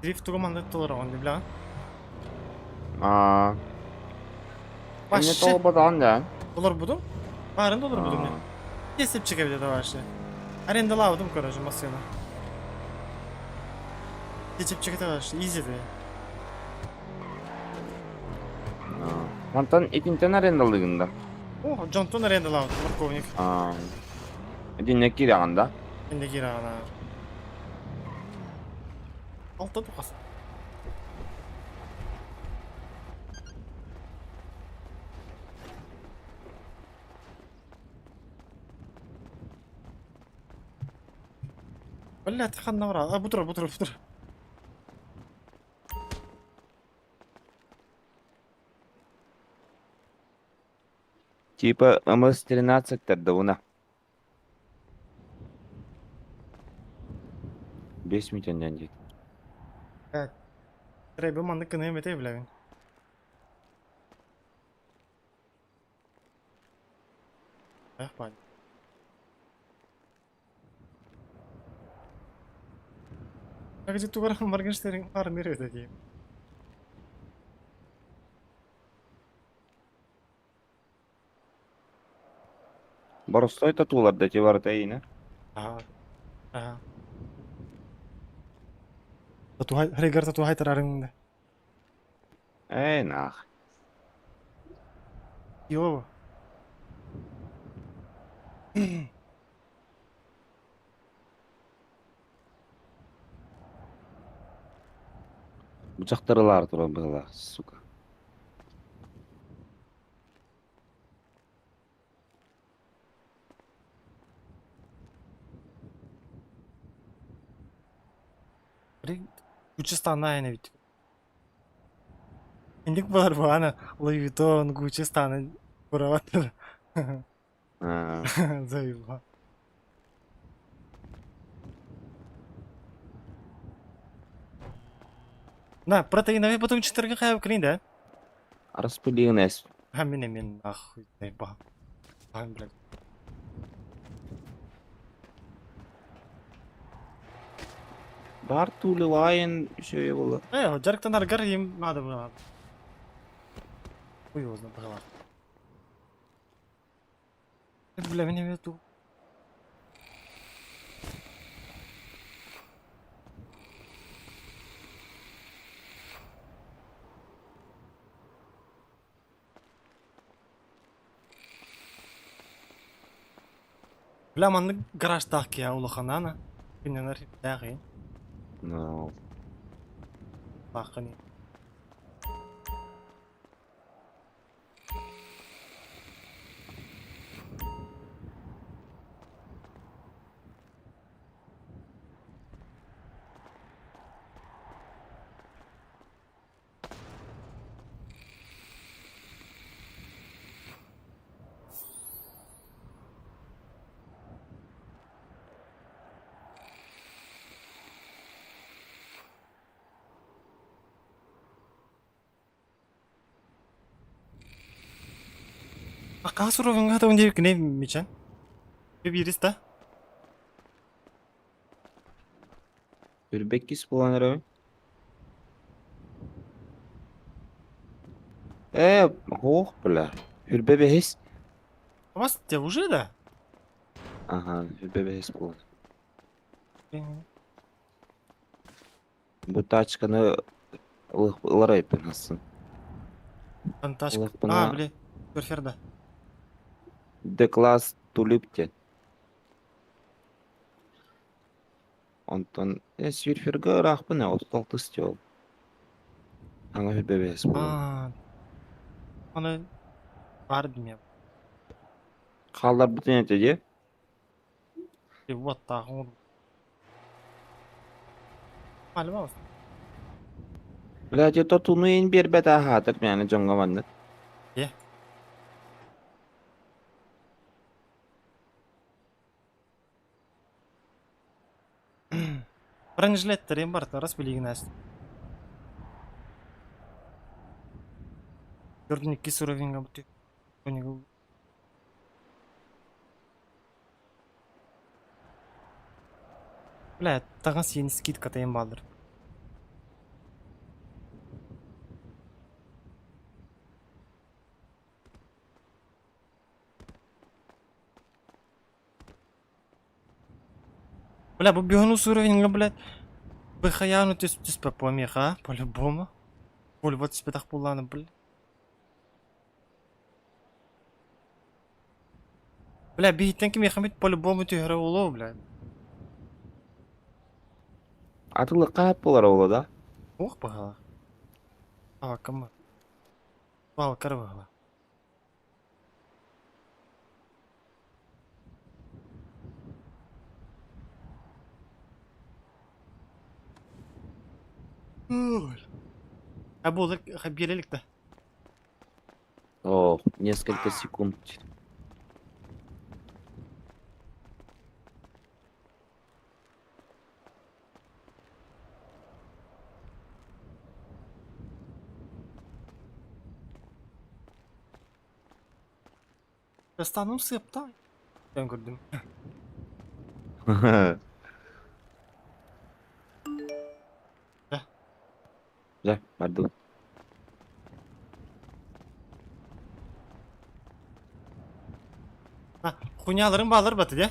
Drift команда толыраған деп білген. А. Не Başı. толбадан да. Dolar budum. Barın dolar budum ne? Kesip çıkabilir de başı. Arenda lavdım короче masayla. Kesip çıkıta başı. Easy de. Антон икинтен арендалыгында. Oh, John'ton arenda lavdım. Markovnik. А. Эдине кираганда. Şimdi gir ana. Altta tukasın. ولا تخلنا ورا بطر Типа МС-13 тәрдәвенә. 5 митеннән ди. Evet. Треба манды кыны эмете билебин. Ах, как же тугар Моргенштерн армир это ди. Боростой татуларда тевартайна. Ага. Хригар татуай тарарыңды. Нах. Йо. Бычактырылар тура была, сука. Гуччи ана вид. Индик болар бу ана Луи Виттон Гуччи станы бураватыр. Заебал. На, протеиновый потом 4 хай вклин, да? Распылинес. Мен нахуй заебал. Блядь. Бар тулы лайын шөй була. Жарктан аргар ем надо было. Хуй его знает, пожалуйста. Бля, меня нету. Бля, манды гараждах ки я улахана ана. Киннер дагы. No. Бахани. Какас уровень гада он дирек не мичан. Бибирис да? Ürbekkis bulanır hoch bля. Ürbebehes. У вас те уже да? Ага, ürbebehes bulan. Bu taçkanı ылар айпынасın. Фантастик. Улах бuna- А, бля. Перферда. The class tulipte. Ondan sürferga raqbına 36 stol. Аңа ürbebehes bulan. А. Аны бар bilmem. Қалдар бүтін етеді. Вот так вот. Malum olsun. Блядь, это туну ен бербет ахатыр, yani jonga mandı. Ye. Бронежилеттерим бар, раз билигин аст. Gördün 2 уровеньга бутик. Онего. Бля, тагын сен скидка тайын балдыр. Бля, bu бонус уровеньга, блядь. Бхаяну тис по помеха, по-любому. Боль вот тебе так пуланы, блядь. Бля, бейттен ким яхамет по-любому түйірі олу, блядь. Атылы қап болар олы да. Ох, бағала. Ава, кама. Бал, кары бағала. А бұл хабелелік та. О, несколько секунд. Станым сыпта. Ben gördüm. Güzel, pardon. Ha, hunyaların bağları batı de.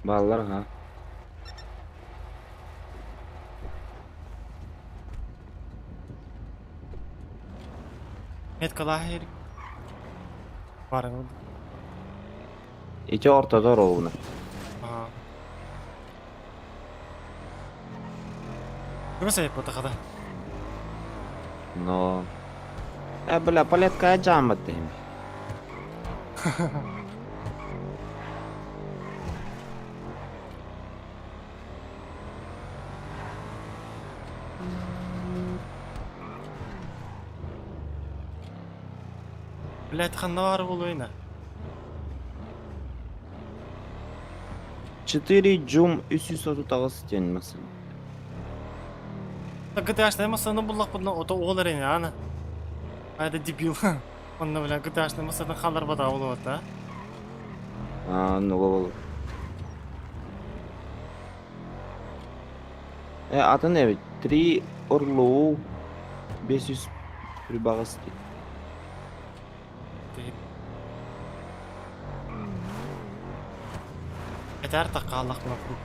Bağlar ha. Et kala her. Var mı? İki ortada rolunu. Aha. Kime sebep bu takada? No. Бля, палетка джамма тем. Блять, ханар был oyna. 4 джум 339 тен mesela. Так GTA açtaymasını bullak bundan oto oğlar ene ana. Hayda debil. Onunla bilen GTA açtaymasını xalar bada olup da. Aa, no olur. Adı ne? 3 Orlu 500 прибавости. Yeter takalak buna kuru.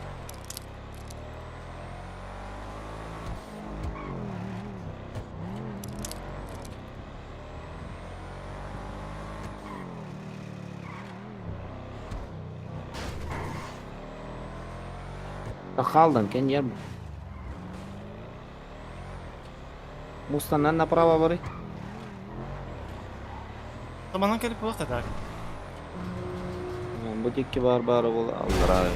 Калдың, кен ер. Мустаннан направо бары. Таманан келип болот да. Бутикке бар бары бол. Аллара.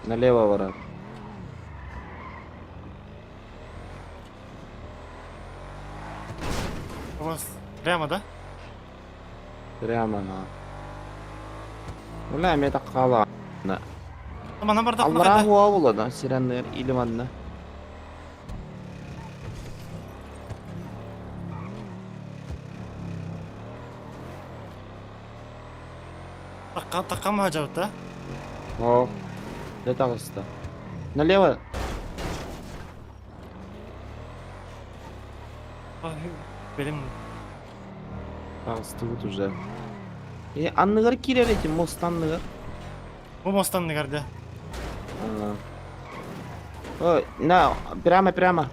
Налево барат. У вас прямо, да? Прямо на. Уля, мета кала. Таманан бардак Аллара мыкайда. хуа болады, сиреннер илманна. Такка мажабыт да? О. Да тагыста. Налево. Белим. Тагысты вот уже. Анныгар кирер эти мостанныгар. Бу мостан негерде. Ой, на, прямо.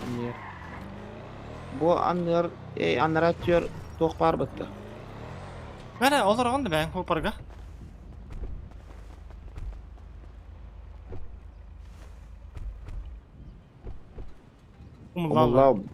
Нет. Бу анныгар, аннара төр тоқ бар бітті. Бәрі оларғанды бәң опарға. Умыллау. Умыллау.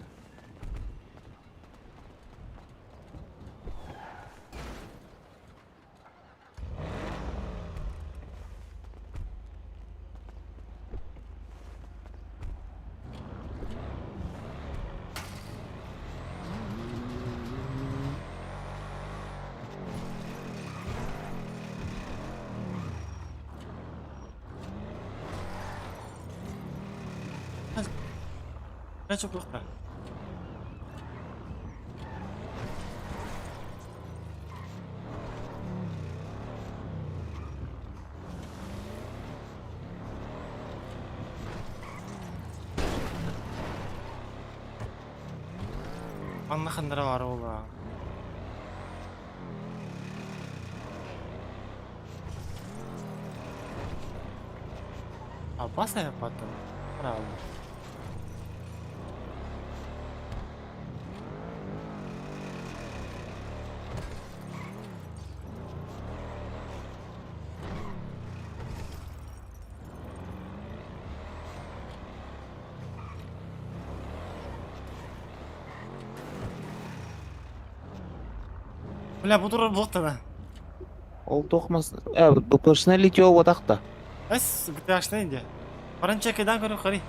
Ne çok lokta. Anna khandara var ola. Опасно я потом. Правда. Бля, bu durur da. Ол тоқмас. Бұл пыршына летеу одақта. Эс, где ашна инде? Баранча кедан көрүп карый.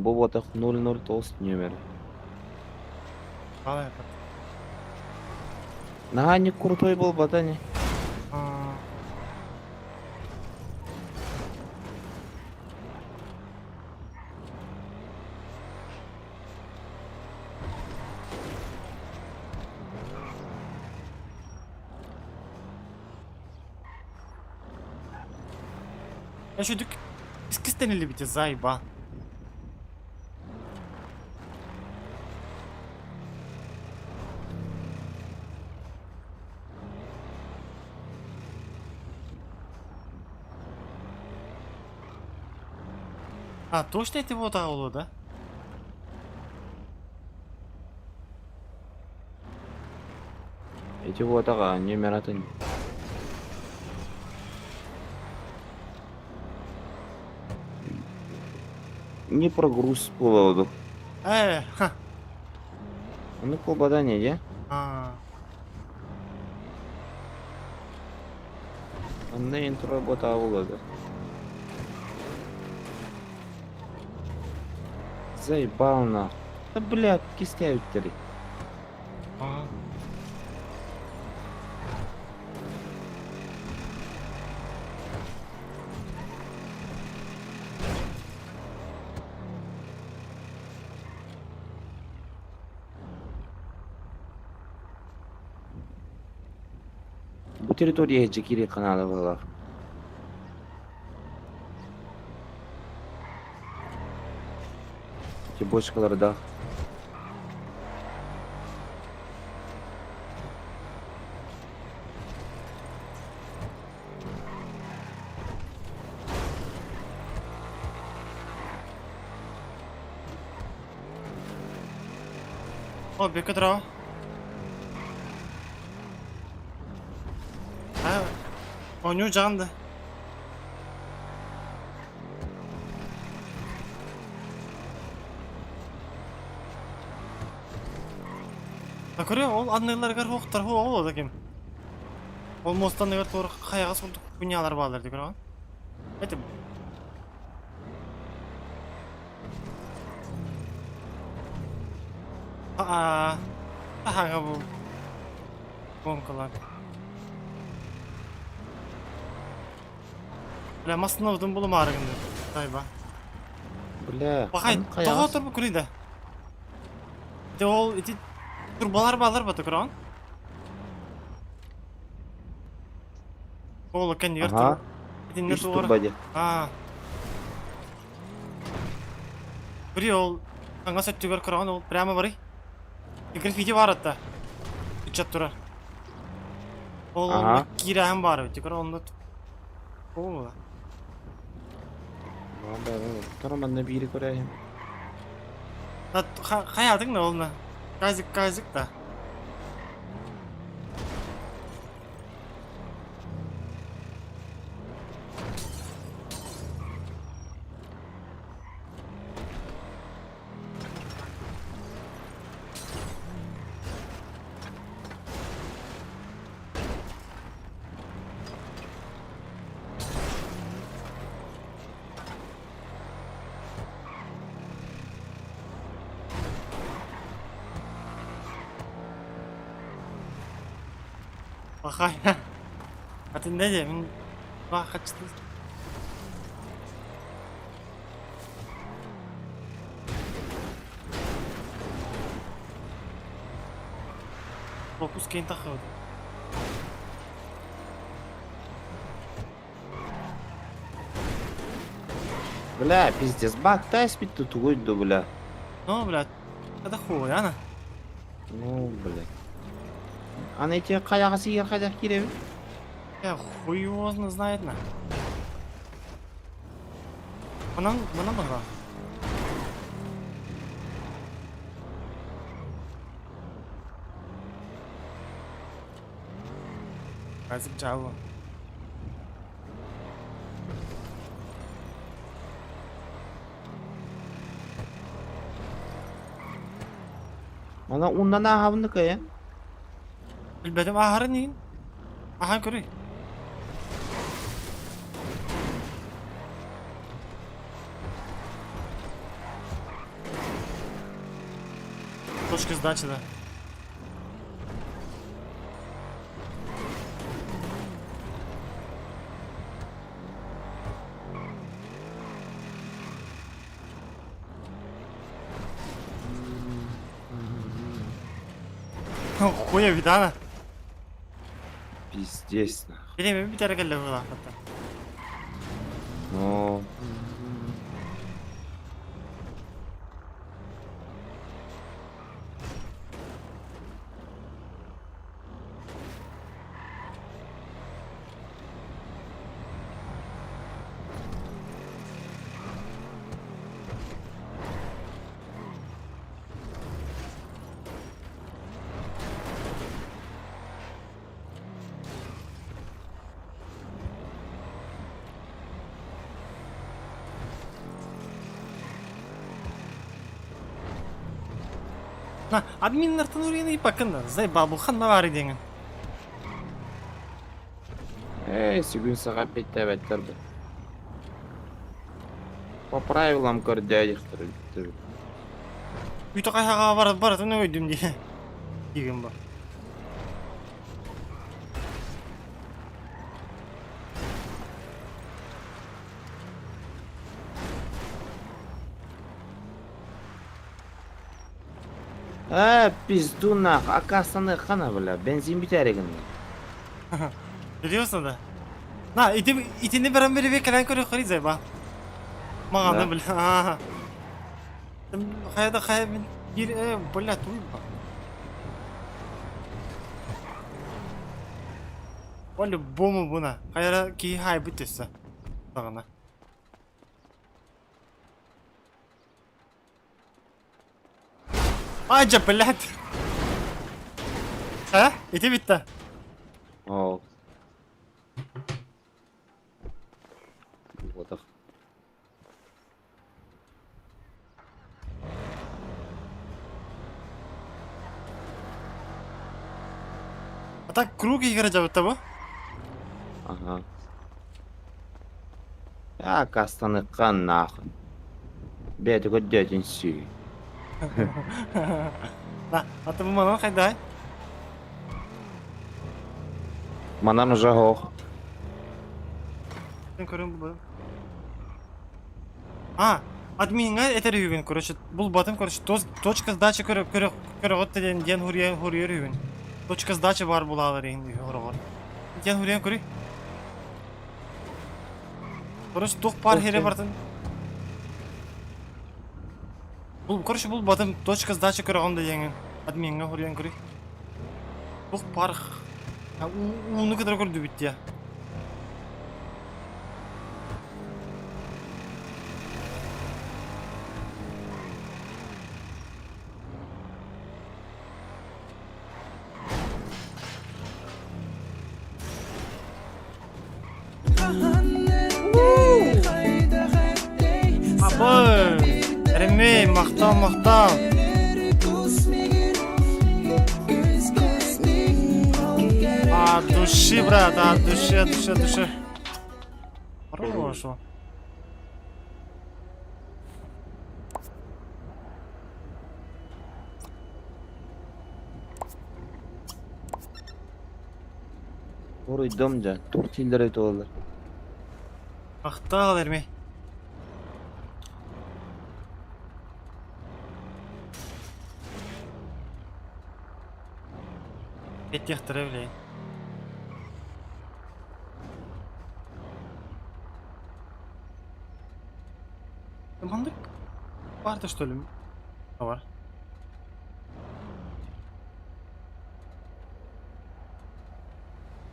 Бұл одақ 009 номер. Қалай? Нағаны крутой бол батане. Я şu dük istenili bir zayba. А, точно это вот аулу, да? Эти одаққа номер атын. Не прогруз болады. Ха. Оны қолбада не де? Онда интро бота болады. Заебал нахуй. Да блядь, кистяют три. Bu территория Джекири канала была. Эти бочкаларда. О, бека дра. Оню жанды. Көрө, ол аннайларга хоқтар ол да кем. Ол мостан негер тор каяга сулдук күнялар балдар деп көргөн. Этим. Ага бу. Конкалар. Бля, масынавдын булу марыгынды. Тайба. Бля, Бахай, тога турбу күрейді. Де ол, ити турбалар ба тұқыран? Ол, кәндегер Ага. Ити не Үш туғыр? турбаде. Күрей ол, аңға сөттігер күраған ол, прямо бары. Граффити бар атта. Үтчат тұрар. Ол, Ага. кирәһім бары, текер онда. Ол да. Тороман на бири көрәйім. Қаядың да олна? Казик да. Бахай. А ты не де, мен бахачты. Фокус кейін тақылды. Бля, пиздец, бак, тай спит тут уйду, бля. Ну, блядь, это хуй, ана. Ну, блядь. А на эти каяға сигер қайдақ кереби? Хуй его знает на. Мынан бара. Казик жабы. Мана ундан ағабындық, я? Bilmedim ahırı neyin? Aha görüy. Точка сдачи, да. Хуя видана. Пиздец, нахуй. Bilemiyorum bir tane gelle burada hatta. Ну... Админнердің өргені ипақында, заебал ханна бар едеңін. Сегун саға беттер бы. По правилам көрдәдіктір. Үйті қайсаға баратыны өйдім де. Деген бар. Пизду нах, акасаны қана, бля, бензин бітер егін. Biliyorsun da. Na, itini veren biri bir kelen körü kırı zayba. Mağana bile. Hayada bir bula tuyba. Valla bu mu buna? Hayara ki hay bütüsse. Sağına. Acaba blat. Ha? Iti bitti. О. Вот так. А так круг играть жабытта бу? Ага. Я кастаныккан нахуй. Бети көддетин сүй. Аты бу манан кайда? Манан уже ох. Мен көрөм бу. А, админга этер үйгөн, короче, бул батым, короче, точка сдачи көрөгөт ден хурьер үйгөн. Точка сдачи бар булалар эң хорогор. Ден хурьер көрү. Короче, тук пар хере бартын. Бул, короче, бул батым точка сдачи көрөгөндө эң админга хурьер көрү. Тук пар. Уну кыдыр көрдү бит я. Абой, Ремей, мактал. От души, брат, от души. Хорошо. Уруйдум да. Тур тилдер өтүп алар. Мактал, Ремей. Еттехтер эвлей. Мандык бар-да, что ли? Бар.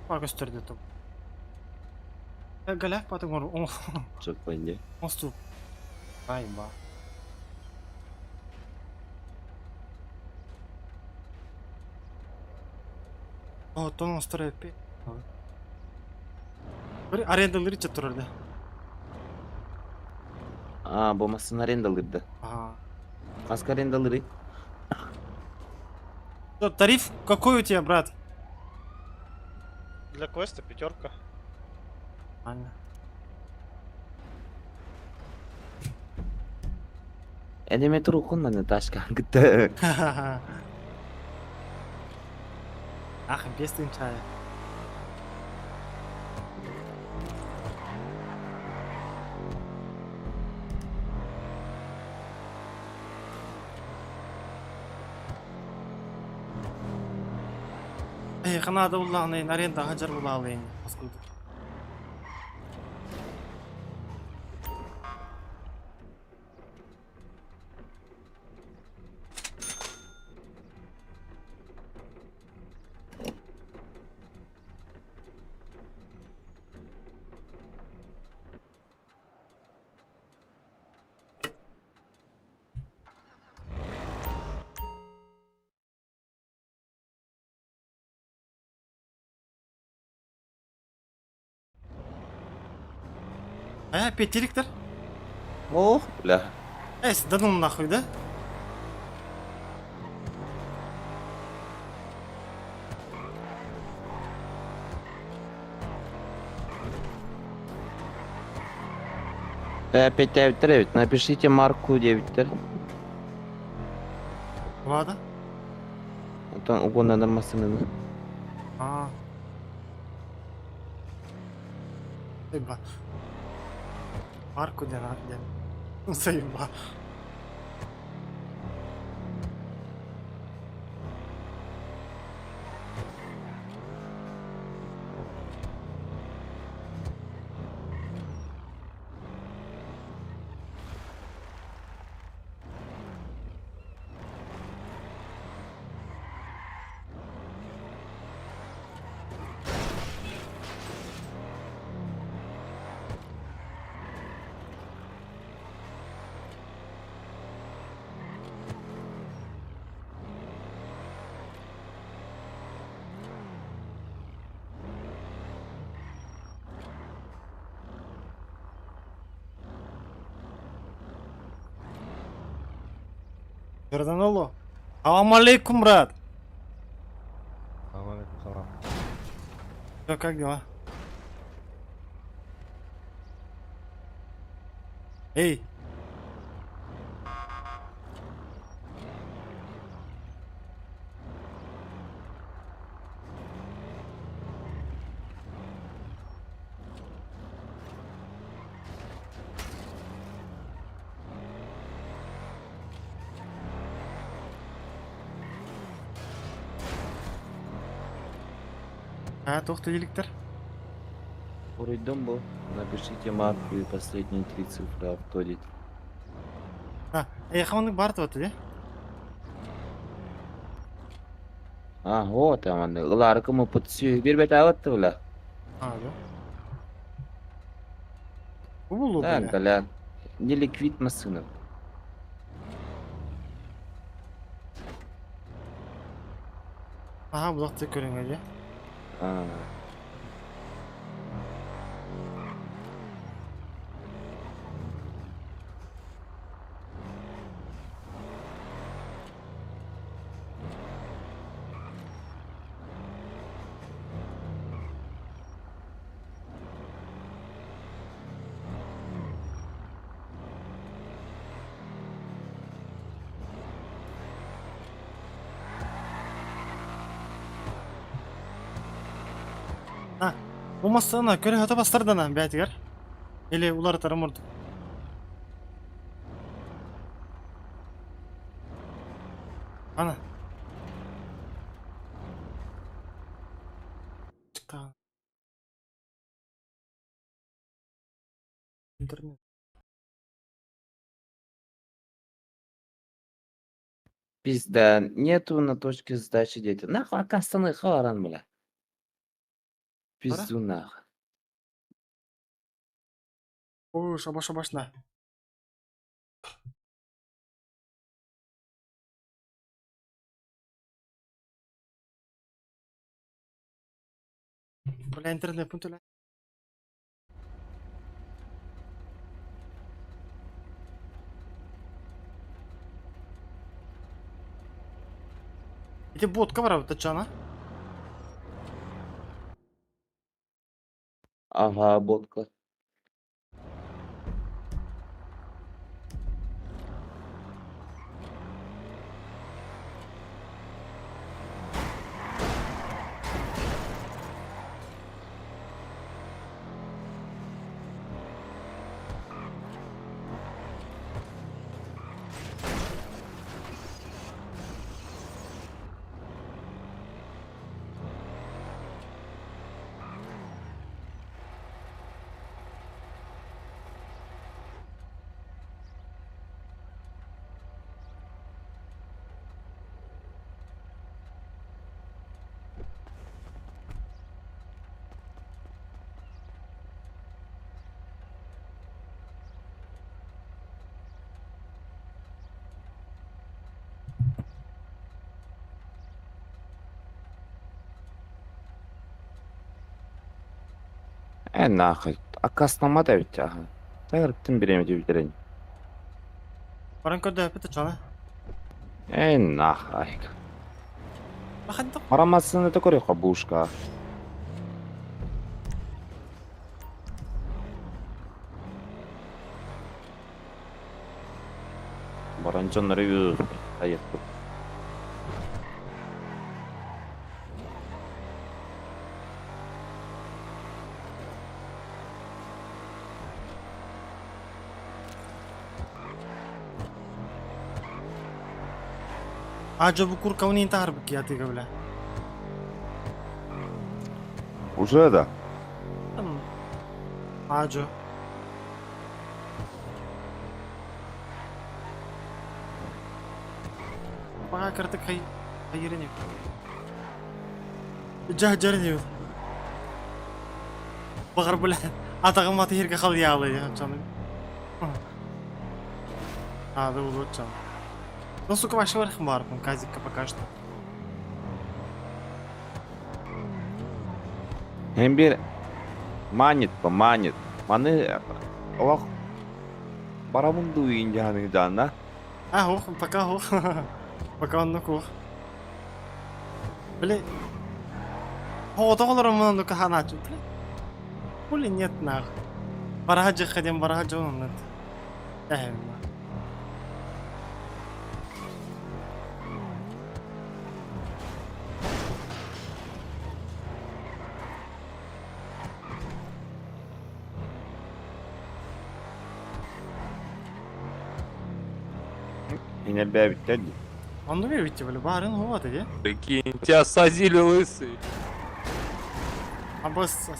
Бар көстөрдү топ. Галяк батың ор. Чок пенде. Мосту. Ай, ба. О, тон строит пе. Бир арендалары чатырды. А, болмасын арендалырды. Ага. Каска арендалыры? Что, тариф какой у тебя, брат? Для квеста 5. Нормально. Эдеме турукун мана ташкан кытты. Ах, бестин чая. Канада уллагын аренда хажар була алайын. Петеликтер? Ох, бля. Да ну нахуй, да? Опять 9, напишите марку 9. Ладно. Там угон надо машины. А. Eba. Marco Denardian. Não sei lá. Nereden oğlum? Assalamualaikum, брат. Чё, как дела? Эй! Тоқты еліктер. Уройдом был. Напишите марку и последние 3 цифры автодит. Аяқамының барды өті, де? Вот там, ылары кымы пытсүй. Bir бет ağıttı bula. Да. Bu buldu Так, böyle. Толян. Не ликвид сынок. Aha, budaқты көріңе, де? Болмастығына көре өте бастырдана, бәтігер. Или улар тарым ұрды. Ана. Çıktı. Интернет. Пизда, нету на точке сдачи дети. Нахуй акастаны халаран бля. Пизду нахуй. Ой, шабаш-шабашна. Бля, интернет пунктуля. Эти бодка var abi Tatjana. Ага, ботка. Нахуй. Акаснама да ведь, ага. Так, тем берем дивидерень. Баранко да Tatjana. Нахуй. Бахадда. Арамасын это корей хабушка. Баранчон ревью. Поехали. Аджа букур кауни интахар бки ты бля. Уже да. Аджо. Бага картык хайырыне. Жа-жарыне. Багар бля. Атагым аты жерге кал ялы чаны. Да булду чан. Ну, сука, вообще вархмар, казика пока что. Hem bir manit bu manit. Mani Allah baramın duyunca hani dana. А, хух, пока хух. Пока он хух. Блин. О, доголор он ну каханачу. Блин, нет нах. Бараджи ходим, бараджи он нет. Yine bir bitti. Он не видите, бля, барин вот иди. Прикинь, тебя садили лысый. А босс,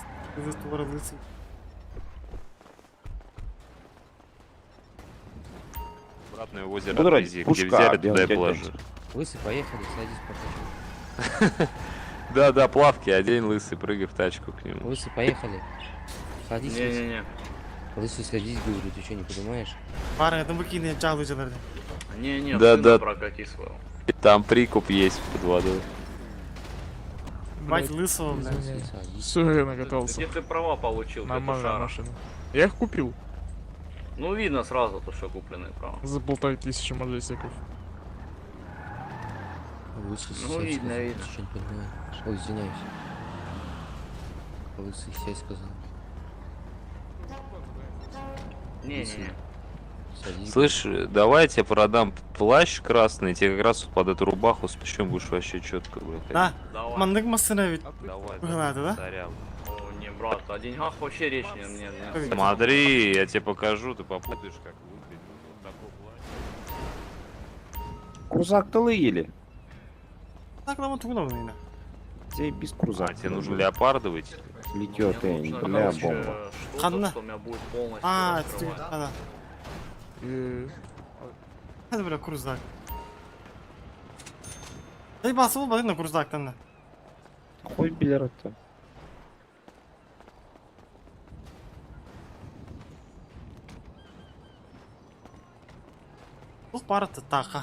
из твора лысый. Обратное озеро Буду ради отвези, пушка где взяли, делать туда и дядь положи. Лысый, поехали, садись покажу. Да, плавки, одень лысый, прыгай в тачку к нему. Лысый, поехали. Садись, лысый. Не-не-не. Лысый, садись, говорю, ты что, не понимаешь? Барин, это выкинь, чалу жаларды. Не-не, Да, сына да. прокати своего. Там прикуп есть под водой. Бать лысого, бля. Лысый, садись. Все, я наготовился. Где ты права получил, Нормальная петушара? машина. Я их купил Ну видно сразу, то что купленные права. за 1500 маджестиков. Лысый, Ну, сядь, видно, сказал, видно. ты что, не понимаешь? Ой, извиняюсь. Лысый, сядь, сказал. Не-не-не. Садись. Слышь, давай я тебе продам плащ красный, тебе как раз вот под эту рубаху спущем, будешь вообще четко, блядь. Да, Давай. мандык масына ведь. Давай, Надо, да? царям. О, не, брат, о деньгах вообще речь не. Смотри, я тебе покажу, ты попутаешь, как выглядит вот такой плащ. Крузак тылыили. Так нам отвугнул, наверное. Тебе без крузак. А, тебе нужен леопардовый? Летет, Мне нужно, бля, короче, бомба. что-то, Ханна. что меня будет полностью А, это ты, раскрывать. да. Это, бля, крузак. Да и басыл бадын на крузак там. Хуй билер-то. Бұл параты тақа.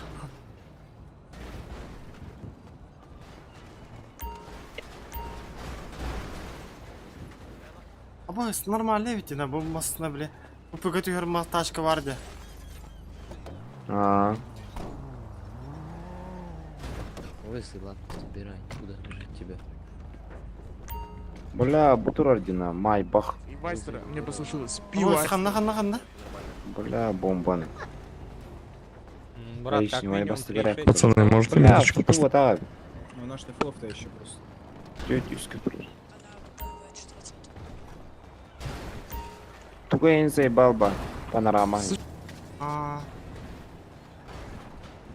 Абай, нормально ведь, да, бұл масына, бля. Бұл пөгөтü görme тачка vardı. А, Лысый, ладно, собирай. Куда бежать тебя? бля, бутур ордена, майбах. И Вайстера, мне послышалось. Ой, ханна. Бля, бомбаны. Брат, Лишний майбах собирай. Пацаны, можете Бля, минуточку что вот так? Ну наш флоп-то еще просто. Тетюшка просто. Тугайн заебал бы. Панорама.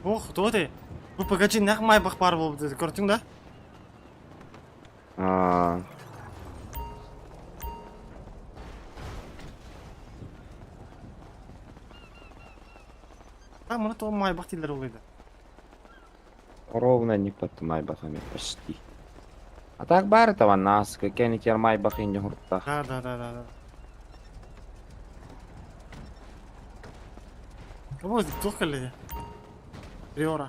Ох, кто ты? Бұл пөгөтü нақ майбақ бар болып деді, көрдің да? А, Так, мұны тоғы майбақ дейлер олайды. ровно не под майбахами почти. А так бар этого нас, какие они теперь майбахи не гуртах. Да. Кого здесь тухали? Риора.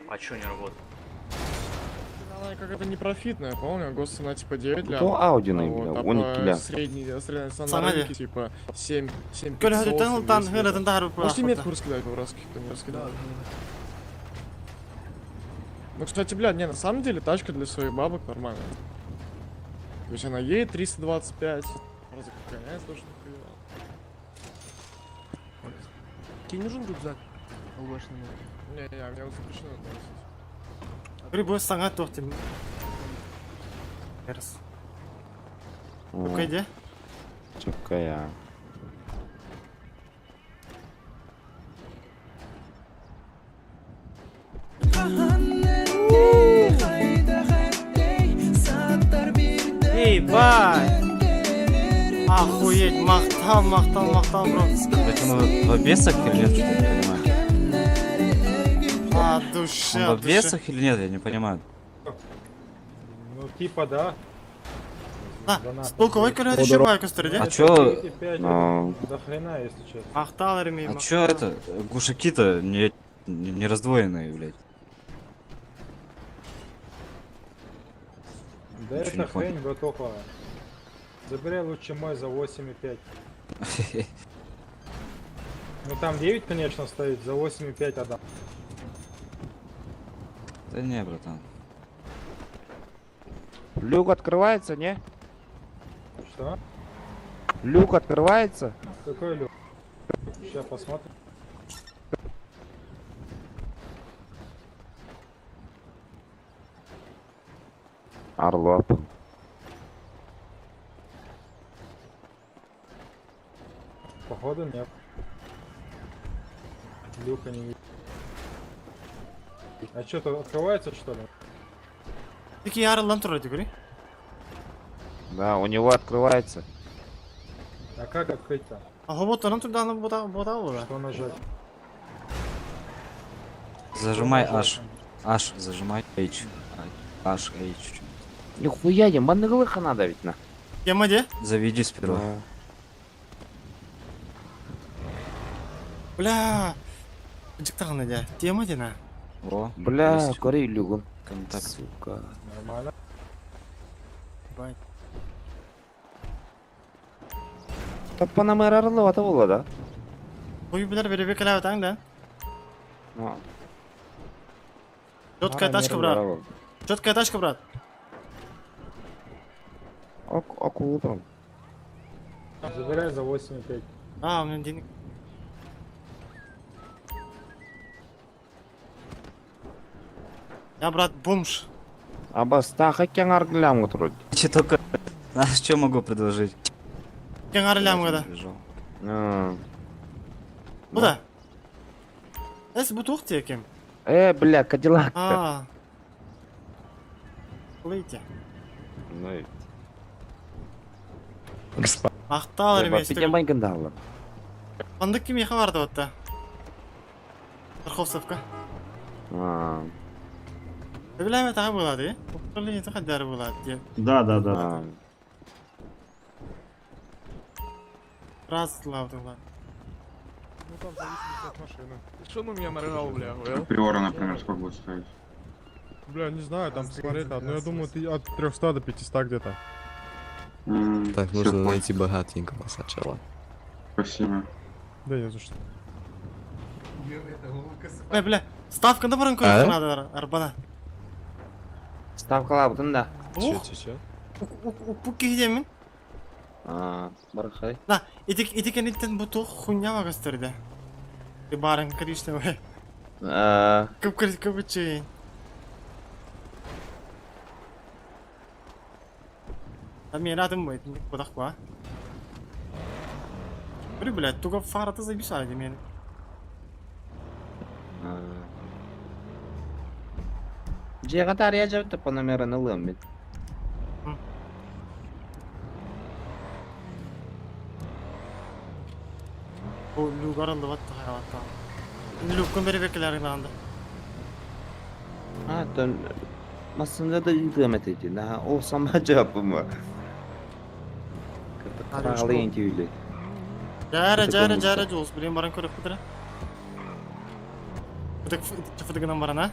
А чё не работает? Она как это не профитная, помню, госцена типа 9 ля. То аудио, Вот, бля, а он не по киля. средняя цена Сама на ли? рынке типа 7 Көлі 500, хөдеттен ұлтан, 700. ғыратын тағырып Можете метку раскидать по-братски, кто не раскидал. Ну, кстати, блядь, не, на самом деле тачка для своих бабок нормальная. То есть она едет 325. Раза какая, тоже нихуя. Тебе нужен рюкзак? Не, мне вот запрещено носить. Грибой саңа тоқтым. Ерс. Көйде? Чекая. Ебать! Охуеть, мақтал, бро. Это он в обвесах или нет, что я не понимаю? А, душа, Он в обвесах или нет, я не понимаю. Ну, типа, да. Да, сполковой көреді еще бай көстерді. А чё, Ну, Ақтал ермей. а чё это, глушаки-то не раздвоенные, блядь? Да Ничего не это понял. хрень, братуха. Забирай лучше мой за 8,5. Ну там 9, конечно, стоит, за 8,5 отдам. Да не, братан. люк открывается, не? Что? Люк открывается? Какой люк? Сейчас посмотрим. Орлов. Походу нет. Люка не видно. А что-то открывается, что ли? Такие арылдан тұрады көрей. Да, у него открывается. А как открыть-то? А хоботтардан тұрды аны бота олы. Что нажать? Зажимай H. H, зажимай H. H, H. Нихуя, ебаный глыха надо ведь на. Тема де? Заведи сперва. Бля. Жықтағаны де. Тема де на. О, Бля, есть корей люгун. контакт. Сука. Нормально. Бай. Панамера Орлова это было, да? Бой білер беребе кәлі атаң да. Ну, Четкая тачка, брат. Четкая тачка, брат. Акулу там. Забирай за 8,5. А, у меня денег. Я, брат, бомж. Абаста хакян арглям утруд. Че только... А что могу предложить? Кең арылям ғада. Бежал. Бұда? Әсі бұ тоқ те кем. Бля, Кадиллак. А. Құлайте. Ну и... Ақталар емес. Пидем байгандалы. Андық кем еқа барды отта. Парховсовка. Біләме тағы болады, е? Құлайын еті қадары болады. Да. Раз лавдыңлар. Ну там зависит от машины. Что на меня моргал, бля? Приора, например, сколько будет стоить? Бля, не знаю, там посмотреть надо. Но я думаю, ты от 300 до 500 где-то. Так, нужно найти богатенького сначала. Спасибо. Да не за что. Бля, ставканда бұрын көріп қанады арбана. Ставкалар бұтын да. Че? Пукки гидемін? Бархай. Да, етекен еттен бұ тоқ хуйнява көстерді. Барын кришна бай. Көп өтшейін. Мен радым байтын, бұдақ ба. Бір, блядь, туға фараты забисады мені. Жеға тария жауды Панамераны лым бет. О, люгарылды батты қараватта. Люккін бері бекелерін аңды. Тön... Masında da hizmet edin ha. Olsam acaba mı? Kralıyın tüylü. Жара, жолс, білем баран көріп бұдыра. Фыдығынан баран, а?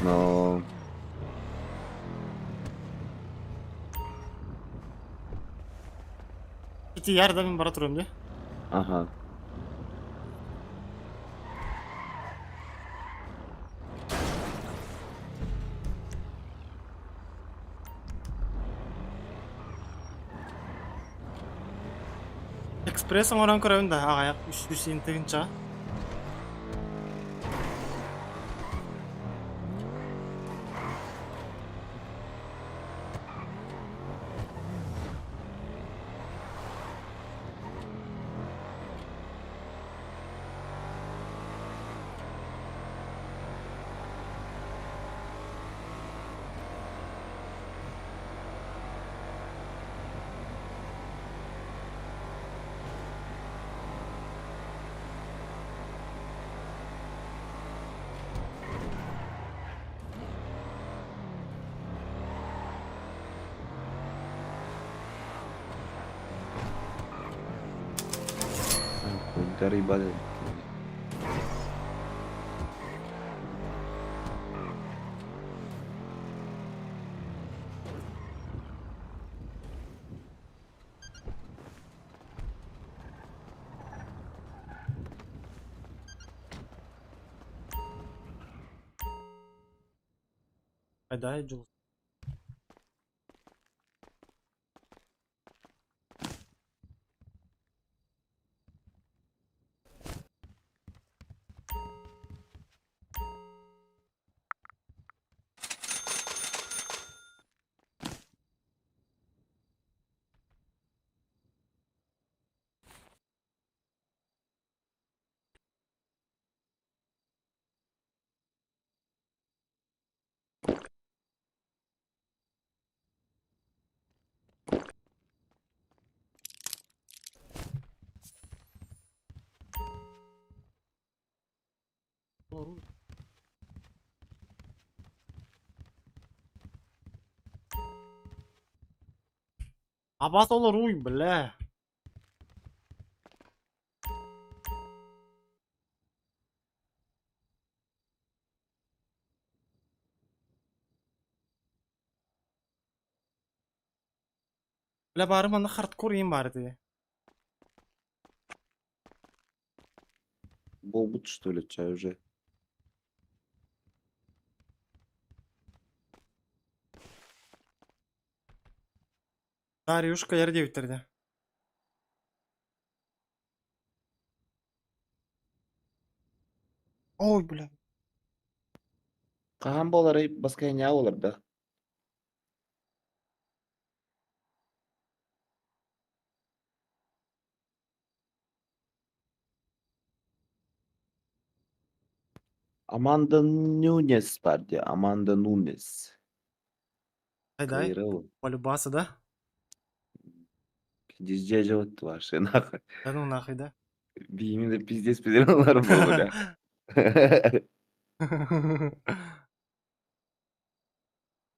No. Ити ярда мен бара тұрым де. Aha. Экспресс оңыран көрәуін да, ағаяқ 300 ентігінші. Тер ебаный. Қайда Джулс? Абас олар уй, бля. Бля, бары мана хардкор ем бары де. Болбут, что ли, чай уже? Дарюшка ерде бітірді. Ой, бля. Каған болар, басқа не олар да? Аманда Нунес vardı. Amanda Nunes. Қайдай? Кайры ол. Полюбасы да? Пиздец живот ваши, нахуй. Да ну нахуй, да? Бейімінде пиздец пидерлар бұл, бля.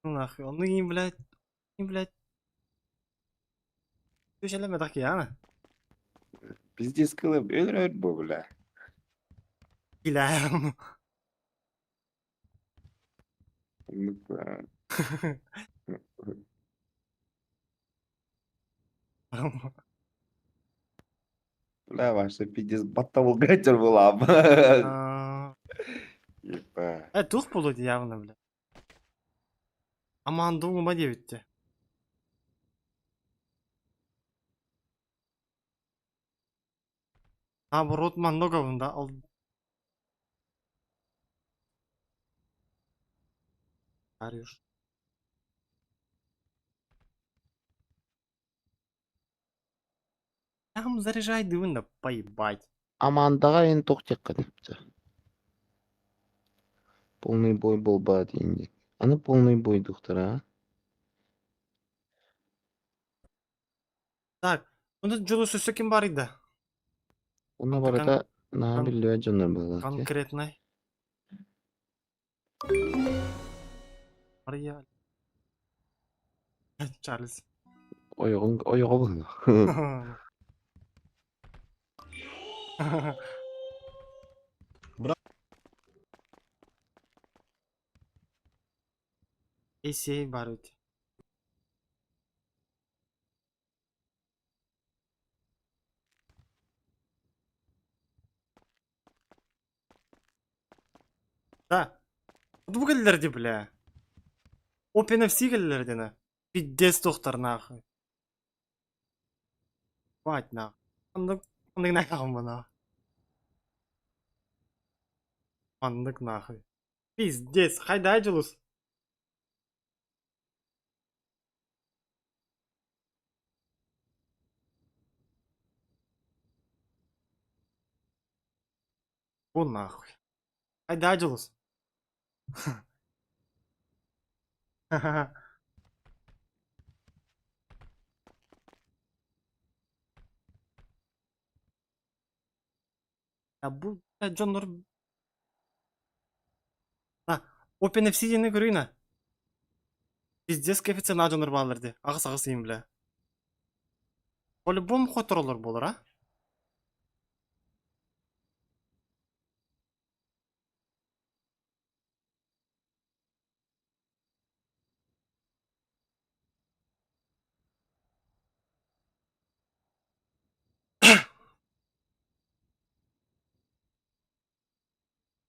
Ну нахуй, он и, блядь. И, блядь. Ты ще леме так яна? Пиздец кылып, өлөр бұл, бля. Гиляем. Бля, ваша пиздец баттавыл гатер была. Епа. Тух болуды явно, бля. Аман дуңыма дебітті. Наоборот, манноговында ал. Арюш. Там заряжай дывында, поебать. Амандаға енді тоқтек қадепті. Полный бой был ба дейінде. Аны полный бой доктора. Так, онда жолы сөзсі кім бар еді? Ona barada ne biliyor canım bu. Конкретный. Мария. Чарльз. Oyun oyun. Есей бар өте. Да. Bu gelirdi bile. OpenFC gelirdi ne? Bir des doktor nahı. Vay nah. Anlık ne kalın bana. Anlık nahı. Biz des haydi acılız. Bu nahı. Haydi acılız. Ya bu canlar ha OpenFC'ni görüyor ne? Пиздец коэффициент на жанр балырды. Ағыс ем біле. По-любому хотыр олар болар, а?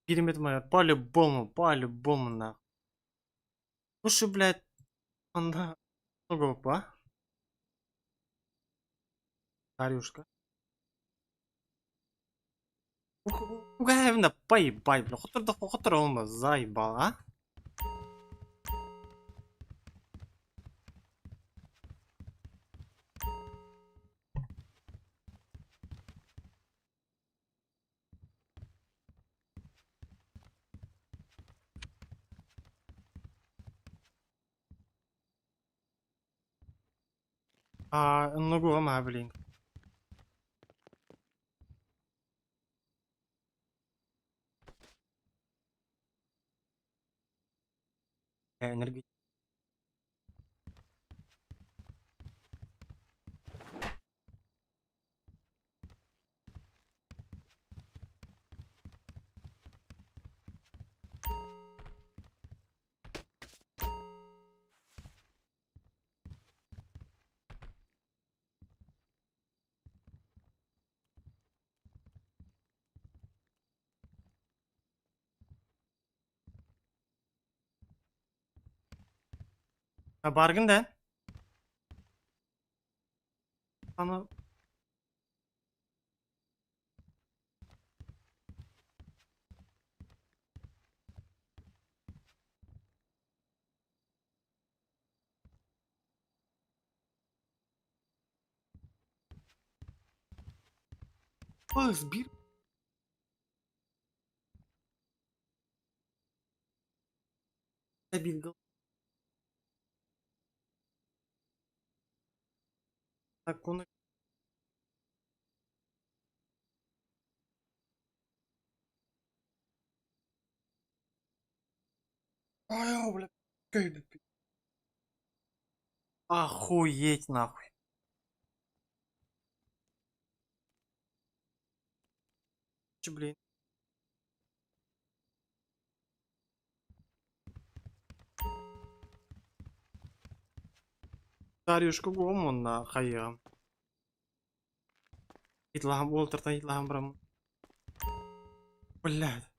Перемет майор. По-любому, нахуй. Слушай, блядь, анда много ба? Дарюшка. Угаевна, поебай, бля. Хотыр олма, заебал, а? Много ама, блин. Энергия. Баргын да? Ана... Сбир. Биргал. Так, он... Ай, бля. Охуеть, нахуй. Че, блин? Дарюшка гомон на хаям. Итлахам Уолтертан, итлахам брам. Блядь.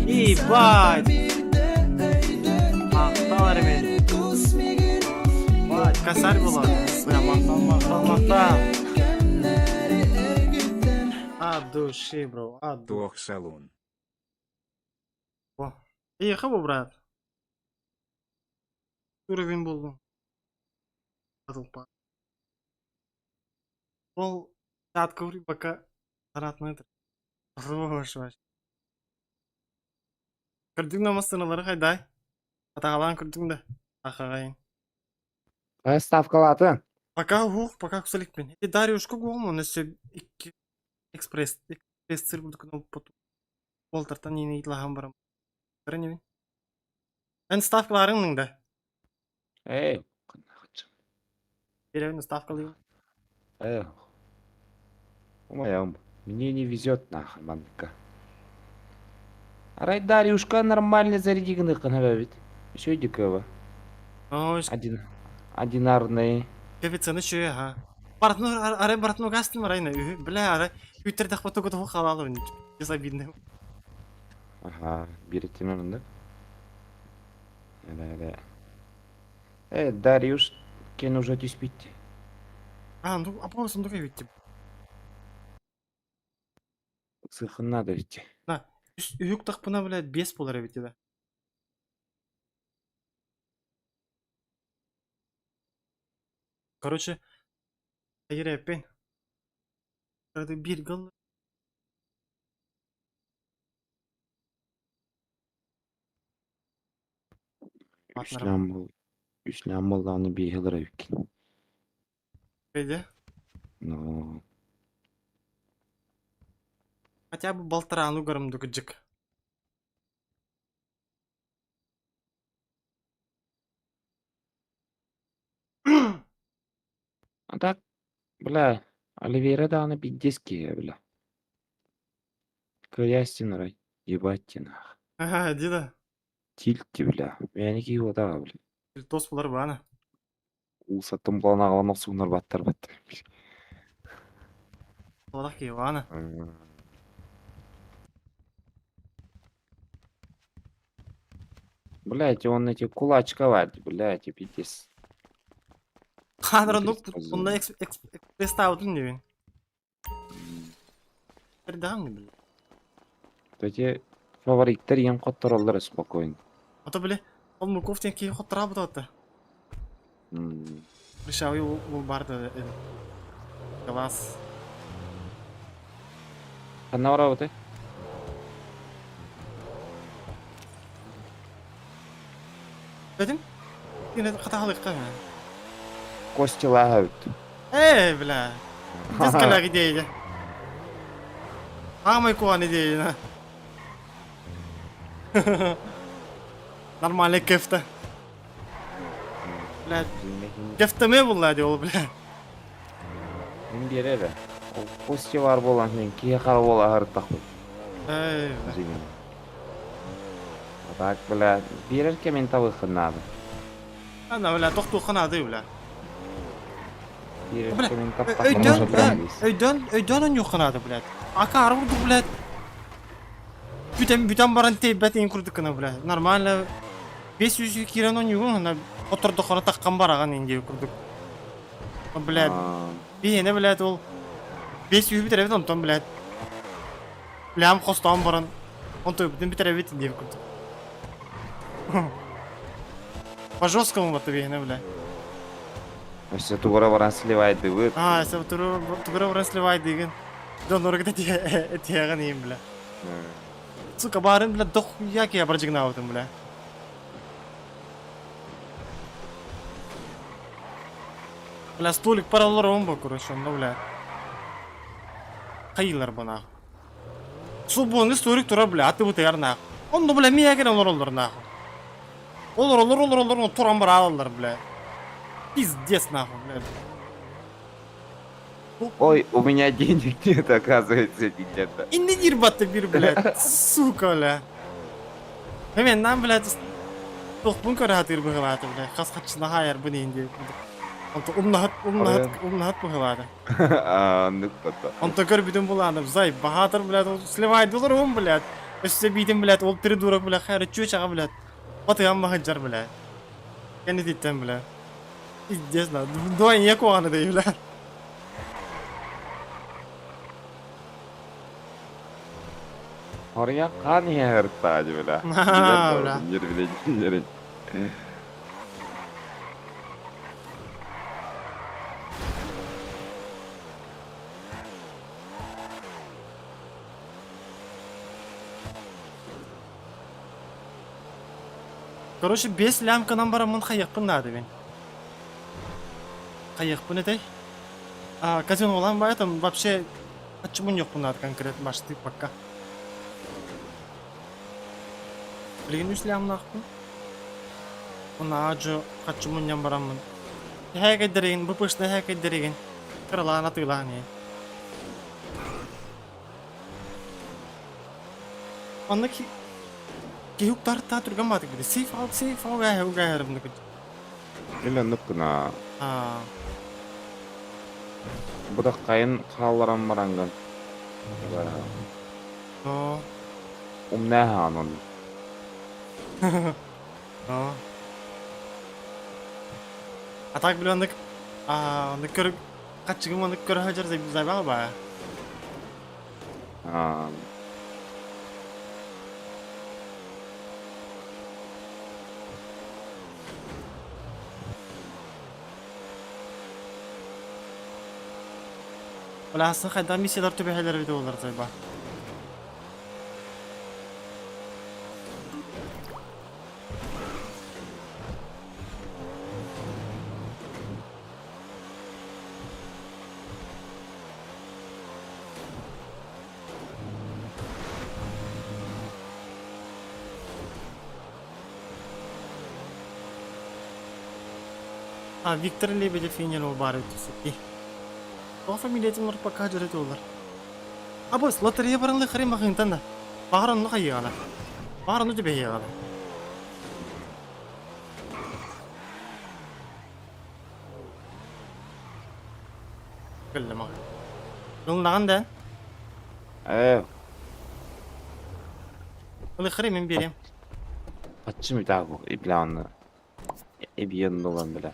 Ебать! Мақтал мен. Бать, косарь была. Бля, мақтал. От души, бро, от души. салон. О, хабу, брат. Уровень болдum. Атылпа. Ол, отковри пока таратны этір. Рош, ваш. Күрдің намастыналары қайдай? Атағалан күрдің да. Ақағайын. Ставкалаты. Пока күсәлікпен. Дарюшка голмон, өсі экспресс циркулдың поту. Уолтертан ені итлахам барам. Көріне бен. Ән ставкаларыңның да. Эй, Беревін ставкалайын. Моя, мне не везет нахуй, манка. Арай Дарюшка нормально зарядигных канавит. Еще дикого. Одинарный. Кевицаны шөе, ха. Арай бартну гастым арайна. Бля, арай. Үттердақ фотографу қалалы. Безобидный. Ага, берите да? Да. Дарюш, кен уже спить. Ну, а по сундука видите. Сыхын надо ведь. На, үйік тақпына, блядь, 5 болар ведь, да. Короче, айырайпен. Кады бір гыл. Үшлям был, аны бейгілер өйкен. Кайда? Ну... Хотя бы болтыра ану гарымды күджік. А так, бля, Оливейра да она пиздецкие, бля. Крястин рай. Ебать тебе нах. Ага, дейді. Тильки, бля. Меники его да, бля. Тос болар бана. Усаттым балана қаламақ суынар баттар баттар. Олақ кей бана. Блять, он эти кулачка варит, блять, и пиздец. Қадыр нұқ, онда экспресс таудың дейін. Bir daha mı bile? Эти фавориттер ең қоттар олар спокойно. Ата біле, ол Муковтен кейін қоттыра бұда ата. Ришауи ол барды. Класс. Қанна бара бұты? Dedim? Yine qataqlıqqa mı? Кости лагают. Бля. Дискала гидейді. Амай куаны дейді. Нормальный кефта. Бля, кефта ме бұлла де ол, бля. Мен береді. Ол кости бар болған мен кие қар бола ғырттақ бұл. Бля. Так, бля, берерке мен табықын надо. Ана, бля, тоқту қанады, бля. Берерке мен табықын. Өйден yok қанады, бля. Ака ары ұрдық, бля. Бүтен баран тейбет ең күрдік қана, бля. Нормально. 500 кирен он юғын, ана отырдық қана таққан бараған енде күрдік. Бля, бейіне, бля, ол 500 бітіребет, онтан, бля. Блям қостан баран. Онтан бітіребет енде күрдік. По жесткому вот бейіне, бля. Если тугора баран сливает дывы. Если тугора баран сливает деген. Дон оргда тияған ем, бля. Сука, барын, бля, дох яки я баржигна аутым, бля. Бля, столик паралар омба, короче, ну, бля. Қайылар бұна. Суббоны столик тұра, бля, аты бұты ярна. Онды, бля, мияген олар, наху. Олар, туран бар алалар, бля. Пиздец, наху, бля. Ой, у меня денег нет, оказывается, где-то. И не дирбатты бир, блядь. Сука, бля. Hemen lan, блядь. Тоқпун көрәтір бұғылады, бля. Қас қатшына хайыр бұны енді. Онты умнахат бұғылады. Нұқтата. Онты көр бүтін бұланы. Зай, бағатыр, блядь. Сливайды олар он, блядь. Өссе бейтін, блядь. Ол придурок, блядь. Хайры чөчаға, блядь. Батыған мағаджар, блядь. Кәне дейттен, блядь. Пиздец, на. Дуай не қуғаны дей, блядь. Oraya kan yağırttı bile. Bля. Yürü. Короче, 5 лямкадан барамын қайықпын нады мен. Қайықпын етай. Казино olan var там вообще açımın yok bunlar конкретно başlık пока. Bilgin üstlem nakpın. Ona acı açımın yan baramın. Hege derin, bu pışta hege derin. Kırılan atılan ya. Ondaki Kiyuk tartta turgan batık bir de. Safe al gaya yarım dıkıcı. Öyle nıkkına. Aa. Bu da kayın kaldıran barangan. No. Ne hanım? No. Atak bile andık. Andık kör kaçıgım andık kör hacer zay bana baya. Ola aslında kaydan misyalar tübeheler video olur zayba. Виктор Лебедев финен ол бары өтісі. О фамилиятын ұрып баққа жүреді олар. Бос, лотерея барынлы қырым бақыңтан да. Бағырынны қайығала. Бағырынны дөбе еғала. Гүлді маға. Жылынаған да? Бұл қырым мен берем. Почему так и плавно? И бьен olan bile.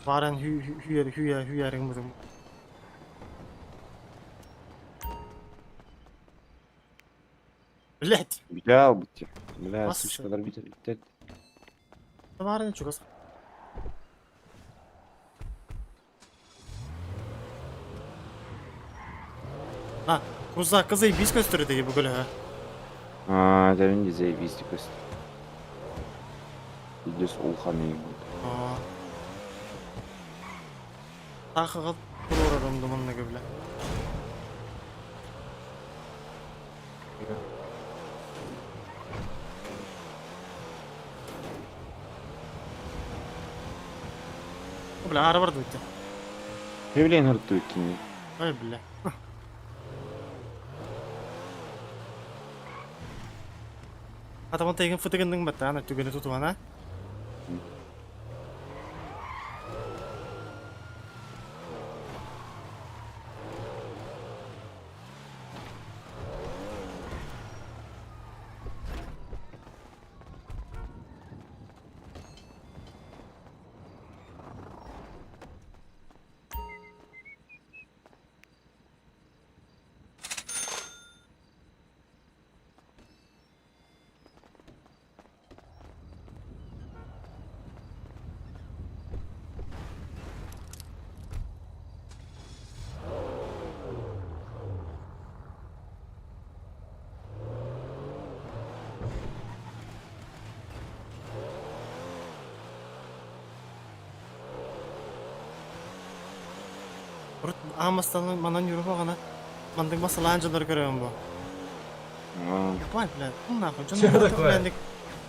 Барын хүйерің бұдым. Блять. Бля, будьте. Бля, Асы. слышь, когда битер. Барын чугас. Куза, кызы бис көстірді бұл гүлі. Это не заебись, кость. Идешь улханы. Тақыға тұрорарымды мұнны көбілі. Бля, ары барды өтті. Появление ртует кини. Ой, бля. Атаман тайгын фытыгындың бәтті, ана түгені тұту ана. Амастан манан жүріп оғана. Мандың масала анжалар көрем бұл. Бай, блядь, бұл нахуй. Что такое?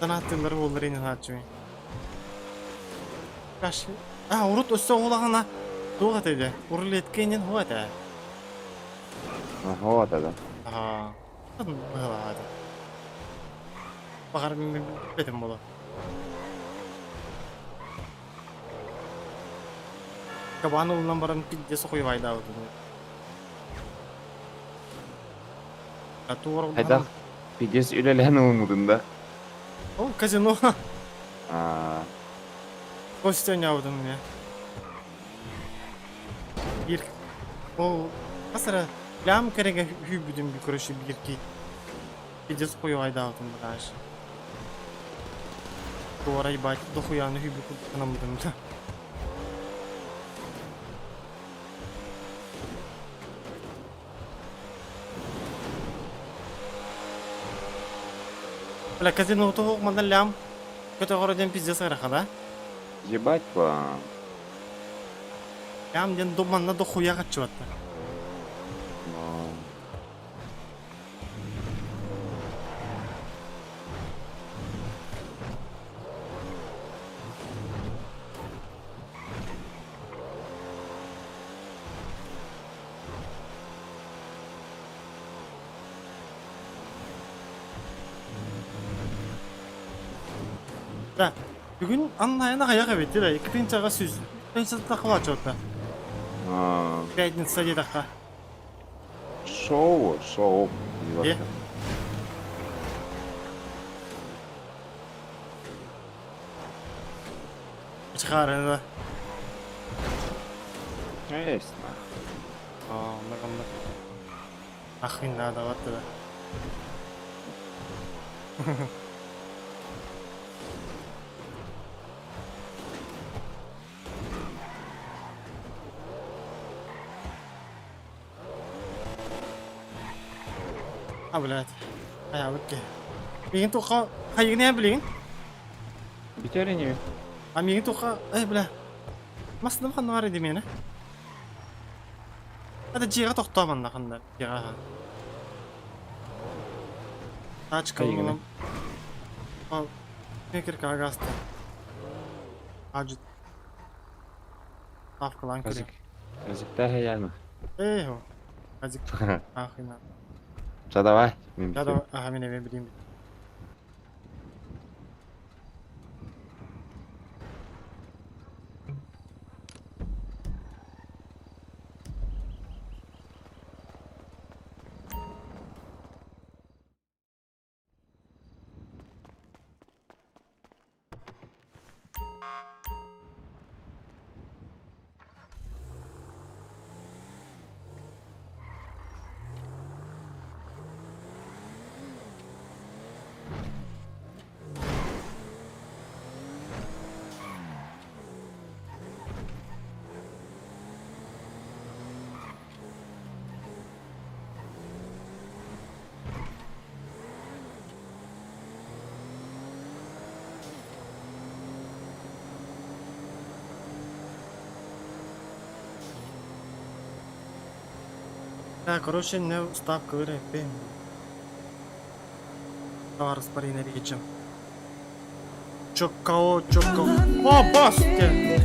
Донаттылар олар енен атчуй. Каш. Урут өсі оғылағана. Доға тейді. Урыл еткенен хуа тәй. Хуа тәй, да. Қадын бұғылағады. Бағар мен бетім болу. Кабан ұлынан баран пиддесі қойып айда өтеді. Айда, пиддес үлелен ұлмудың да? Ол казино. Костюн яудың не. Bir ол қасыры лям кереге хүйбүдім бір көріші бірки пиддесі қойып айда өтеді қашы. Doğru ibad, dokuyanı hübü kullanamadım da. Бля, казино того мандан лям, kötü oradan pizzası rakada. Ебать по. Lям ден доманна дохуя kaçıvattı. Da, bugün anlayana kayak evetti de, iki pinçağa süz. Ben size takılı açıyordu. Пятница dakika. Шоу. Где? Çıkarın da. Есть. Bakalım. Ахин да даватты да. Блядь. Окей. Мигин туха хайгын я билин. Битери не. Мигин туха, бля. Масным хан var idi meni. Hadi jiga to'xtaman qanda. Jiga. Taç kalmam. Мекер кагаста. Аджит. Ставка ланкери. Казикта яна. Эхо. Казик. Ахина. Что давай? Я давай, ага, меня вибрим. Да, короче, не ставка выры, пен. Товар с париной речем. Чокао, чокао. О, басте!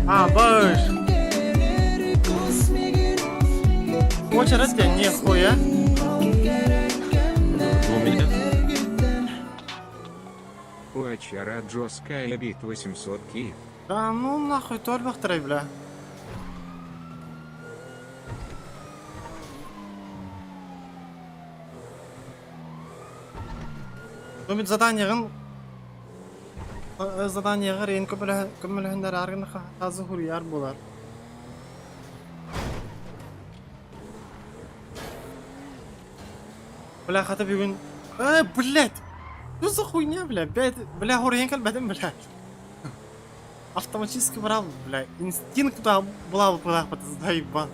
А, баш! Очень раз я нихуя. У Ачара Джоская бит 800 Киев. Да ну нахуй, торбах трей, бля. Думит задание рейн көмілігіндер арғын қазы хурияр болар. Бля, хата бүгін... блядь! Что за хуйня, бля? Бля, хуриян кәлбәдім, бля. Автоматически брал, бля. Инстинкт была бы, заебан.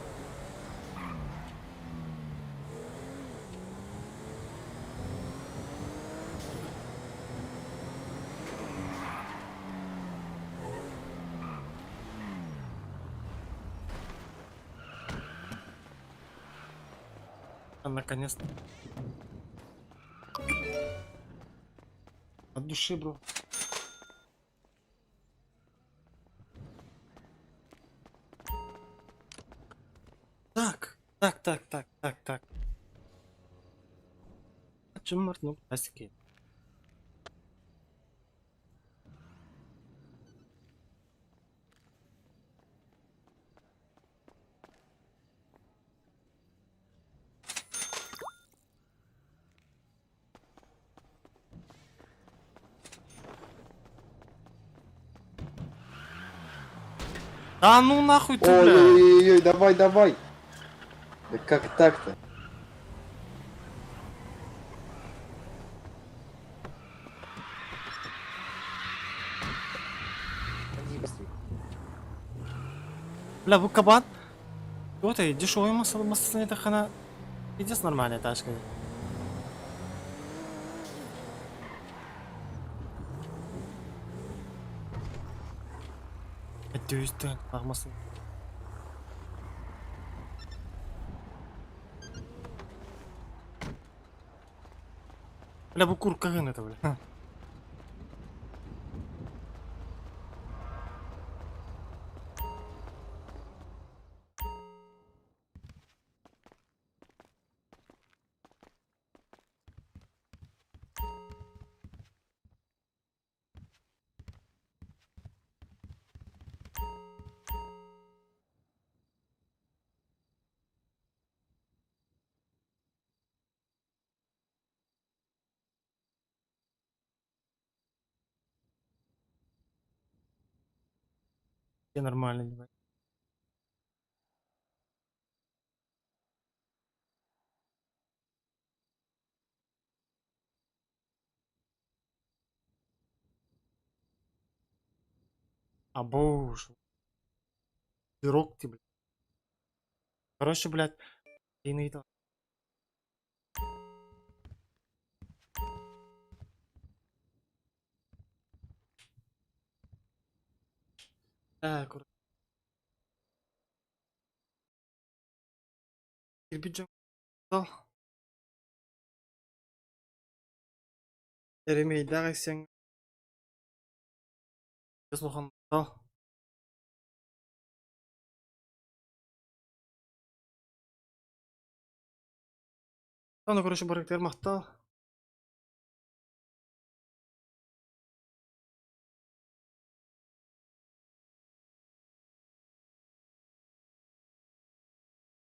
Наконец-то. От души, бро. Так. О чем морнул пластики? Да ну нахуй ты, бля! Ой-ой-ой, давай. Да как так-то? Бля, вы кабан? Вот ты, дешевый масло это хана. Пиздец нормальная тачка. Это üstten, bakmasın. Бля, bu kurkağın это, бля. Все нормально, ебать. А боже. Пирог ты, блядь. Короче, блядь, и на это. Так, кирпичом. Эремейдәк исең. Ясылханда. Аны короче барактар мактал.